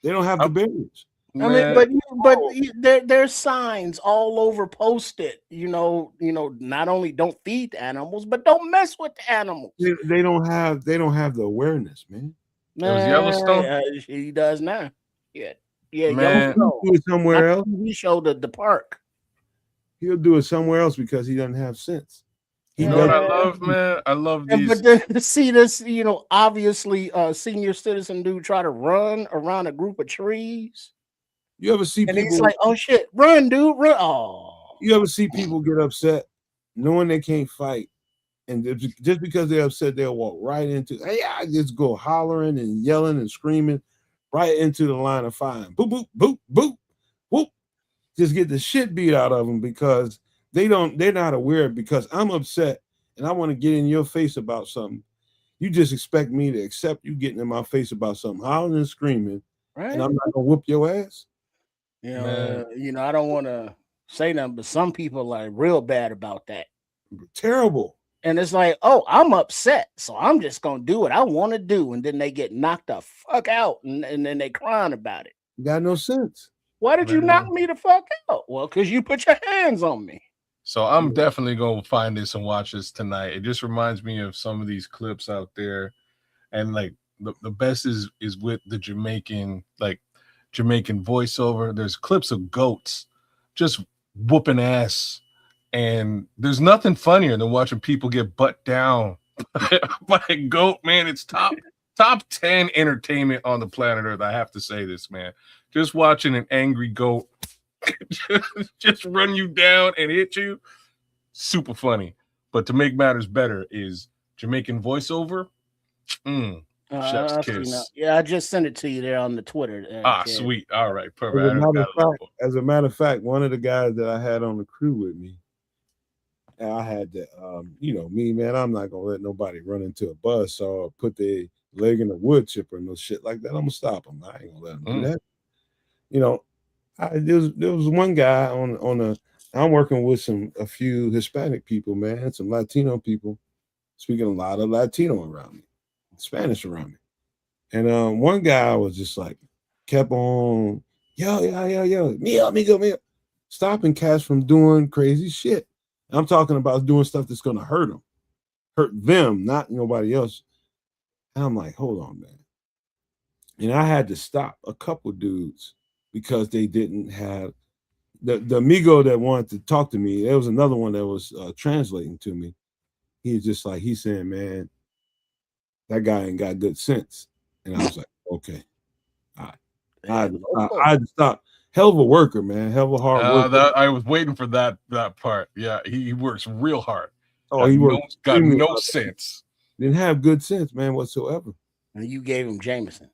They don't have the barriers. I mean, there's signs all over posted. Not only don't feed the animals, but don't mess with the animals. They don't have the awareness, man. It was Yellowstone. He does now. Yeah, Man. Yellowstone. He'll do it somewhere else. We showed the park. He'll do it somewhere else because he doesn't have sense. You know what I love, man? I love these. But then to see this, obviously, senior citizen dude try to run around a group of trees. You ever see and people? He's like, "Oh shit, run, dude, run!" Oh, you ever see people get upset knowing they can't fight, and just because they're upset, they'll walk right into. Hey, I just go hollering and yelling and screaming right into the line of fire. Boop boop boop boop whoop. Just get the shit beat out of them because they're not aware. Because I'm upset and I want to get in your face about something. You just expect me to accept you getting in my face about something, hollering and screaming, right? And I'm not gonna whoop your ass. I don't want to say nothing, but some people are like real bad about that. Terrible. And it's like, oh, I'm upset, so I'm just gonna do what I want to do, and then they get knocked the fuck out, and then they crying about it. You got no sense. Why did you knock me the fuck out? Well, because you put your hands on me. So I'm definitely gonna find this and watch this tonight. It just reminds me of some of these clips out there, and like the best is with the Jamaican voiceover. There's clips of goats just whooping ass, and there's nothing funnier than watching people get butt down by a goat, man. It's top 10 entertainment on the planet Earth. I have to say this, man. Just watching an angry goat just run you down and hit you, super funny. But to make matters better is Jamaican voiceover. Chef's kiss. Yeah, I just sent it to you there on the Twitter. Sweet. All right, perfect. As a matter of fact, one of the guys that I had on the crew with me, I had that, me, man, I'm not gonna let nobody run into a bus or put their leg in a wood chipper and no shit like that. I'm gonna stop them. I ain't gonna let them do that. There was one guy I'm working with a few Hispanic people, man, some Latino people, speaking a lot of Latino around me, Spanish around me. And one guy was just like, kept on, yo, me up, stopping cats from doing crazy shit. I'm talking about doing stuff that's gonna hurt them, not nobody else. And I'm like, hold on, man. And I had to stop a couple dudes because they didn't have the amigo that wanted to talk to me. There was another one that was translating to me. He's saying, man, that guy ain't got good sense. And I was like, okay, all right. I had to stop. Hell of a worker, man. Hell of a hard worker. I was waiting for that part. Yeah, he works real hard. Oh, he got no sense. Didn't have good sense, man, whatsoever. And you gave him Jameson.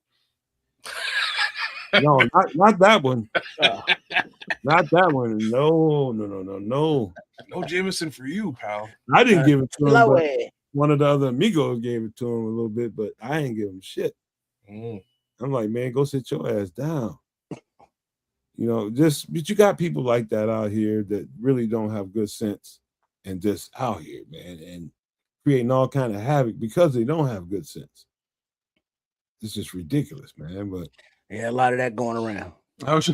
No, not that one. Not that one. No. No Jameson for you, pal. I didn't give it to him. But one of the other amigos gave it to him a little bit, but I ain't give him shit. I'm like, man, go sit your ass down. But you got people like that out here that really don't have good sense and just out here, man, and creating all kind of havoc because they don't have good sense. It's just ridiculous, man. But yeah, a lot of that going around. It's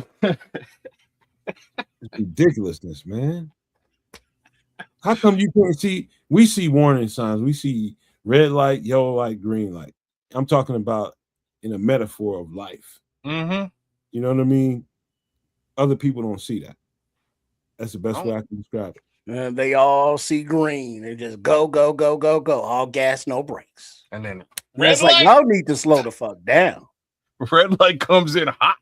ridiculousness, man. How come you can't see? We see warning signs. We see red light, yellow light, green light. I'm talking about in a metaphor of life. Mm-hmm. You know what I mean? Other people don't see that. That's the best way I can describe it. They all see green. They just go, go, go, go, go. All gas, no brakes. And then it's like, y'all need to slow the fuck down. Red light comes in hot.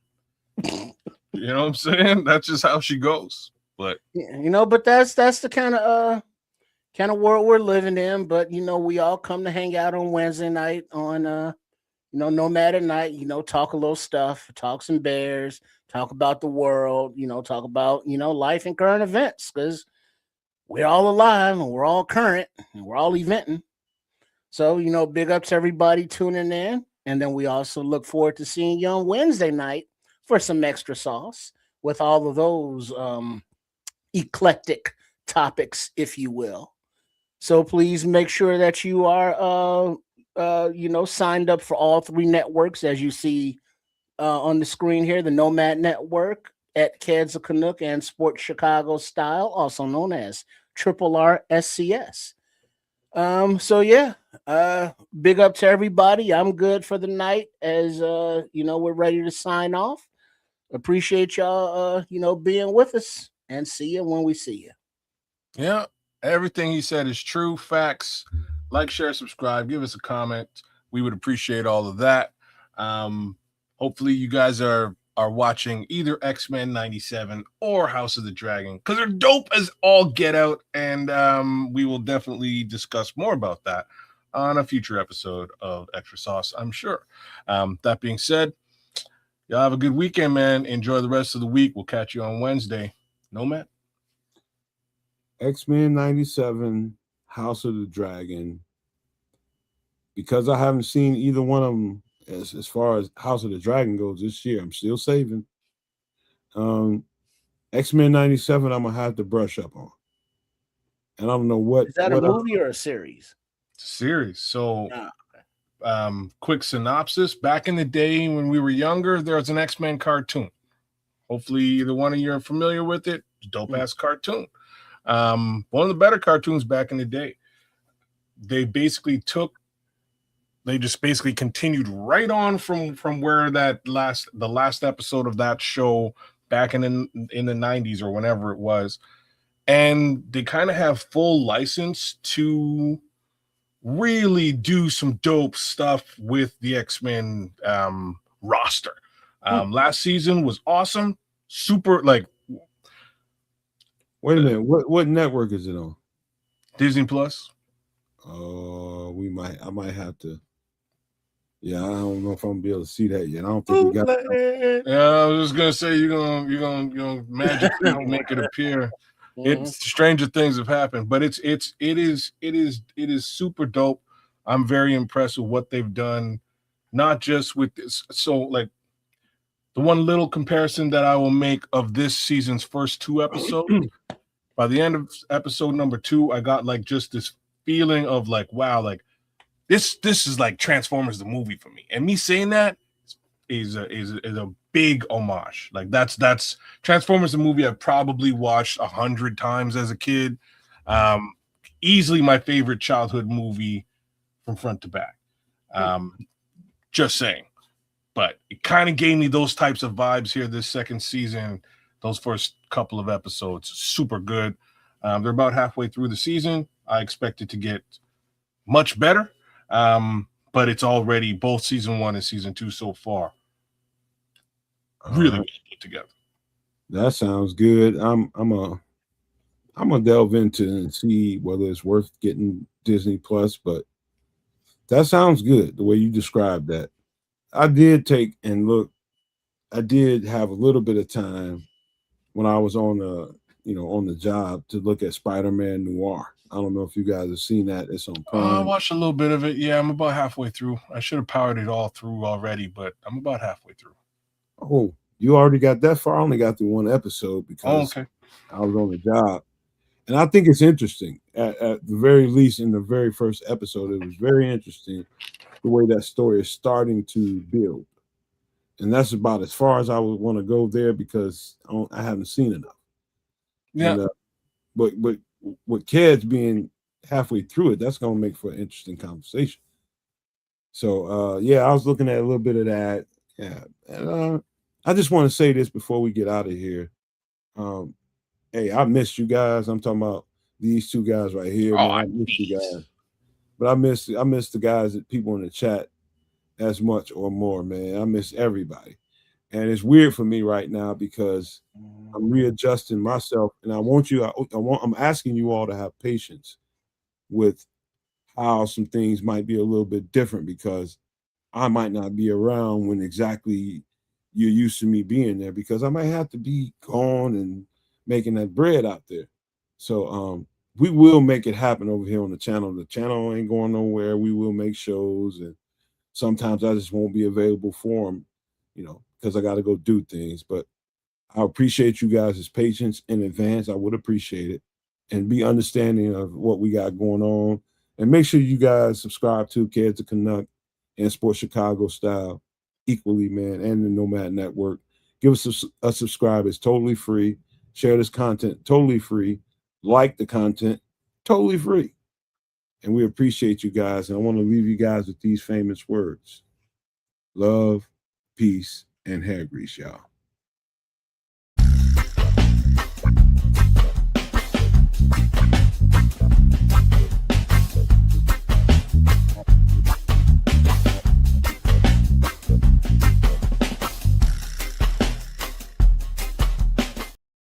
You know what I'm saying? That's just how she goes. But but that's the kind of world we're living in. But we all come to hang out on Wednesday night on Nomad at Night, talk a little stuff, talk some bears, talk about the world, talk about, life and current events, because we're all alive and we're all current and we're all eventing. So, big ups to everybody tuning in. And then we also look forward to seeing you on Wednesday night for some extra sauce with all of those eclectic topics, if you will. So please make sure that you are signed up for all three networks as you see on the screen here, the Nomad Network at Kids of Canuck and Sports Chicago Style, also known as Triple R SCS. So yeah, big up to everybody. I'm good for the night as we're ready to sign off. Appreciate y'all being with us, and see you when we see you. Yeah, everything he said is true. Facts. Like, share, subscribe, give us a comment. We would appreciate all of that. Hopefully you guys are watching either X-Men 97 or House of the Dragon, because they're dope as all get out, and we will definitely discuss more about that on a future episode of Extra Sauce, I'm sure. That being said, y'all have a good weekend, man. Enjoy the rest of the week. We'll catch you on Wednesday. Nomad? X-Men 97, House of the Dragon. Because I haven't seen either one of them as far as House of the Dragon goes this year, I'm still saving. X-Men 97, I'm going to have to brush up on. And I don't know what. Is that a movie or a series? It's a series. So, quick synopsis. Back in the day when we were younger, there was an X-Men cartoon. Hopefully either one of you are familiar with it. Dope-ass cartoon. One of the better cartoons back in the day. They just basically continued right on from where the last episode of that show back in the 90s or whenever it was. And they kind of have full license to really do some dope stuff with the X-Men roster. Last season was awesome. Super, like. Wait a minute. What network is it on? Disney Plus. Oh, I might have to. Yeah, I don't know if I'm gonna be able to see that yet. I don't think we got. Yeah, I was just gonna say you're gonna magically make it appear. It's stranger things have happened, but it is super dope. I'm very impressed with what they've done, not just with this. So, like, the one little comparison that I will make of this season's first two episodes, by the end of episode number 2, I got like just this feeling of like, wow, like this is like Transformers the movie for me. And me saying that is a big homage. Like that's Transformers the movie I've probably watched 100 times as a kid. Easily my favorite childhood movie from front to back. Just saying. But it kind of gave me those types of vibes here this second season. Those first couple of episodes, super good. They're about halfway through the season. I expect it to get much better. But it's already both season 1 and season 2 so far. Really well put together. That sounds good. I'm gonna delve into and see whether it's worth getting Disney Plus, but that sounds good the way you described that. I did take and look. I did have a little bit of time when I was on the job to look at Spider-Man Noir. I don't know if you guys have seen that. It's on Prime. I watched a little bit of it. Yeah, I'm about halfway through. I should have powered it all through already, but I'm about halfway through. Oh, you already got that far? I only got through one episode because I was on the job. And I think it's interesting. At the very least, in the very first episode, it was very interesting the way that story is starting to build. And that's about as far as I would want to go there because I haven't seen enough. Yeah. And, but with kids being halfway through it, that's going to make for an interesting conversation. So, yeah, I was looking at a little bit of that. Yeah. And I just want to say this before we get out of here. Hey, I missed you guys. I'm talking about these two guys right here. Man, I miss you guys. But I miss the guys, that people in the chat as much or more, man. I miss everybody. And it's weird for me right now because I'm readjusting myself, and I'm asking you all to have patience with how some things might be a little bit different because I might not be around when exactly you're used to me being there because I might have to be gone and making that bread out there. So we will make it happen over here on the channel. The channel ain't going nowhere. We will make shows, and sometimes I just won't be available for them, because I got to go do things. But I appreciate you guys' patience in advance. I would appreciate it. and be understanding of what we got going on. And make sure you guys subscribe to Kids of Canuck and Sports Chicago Style equally, man, and the Nomad Network. Give us a subscribe. It's totally free. Share this content, totally free. Like the content, totally free. And we appreciate you guys. And I want to leave you guys with these famous words. Love, peace, and hair grease, y'all.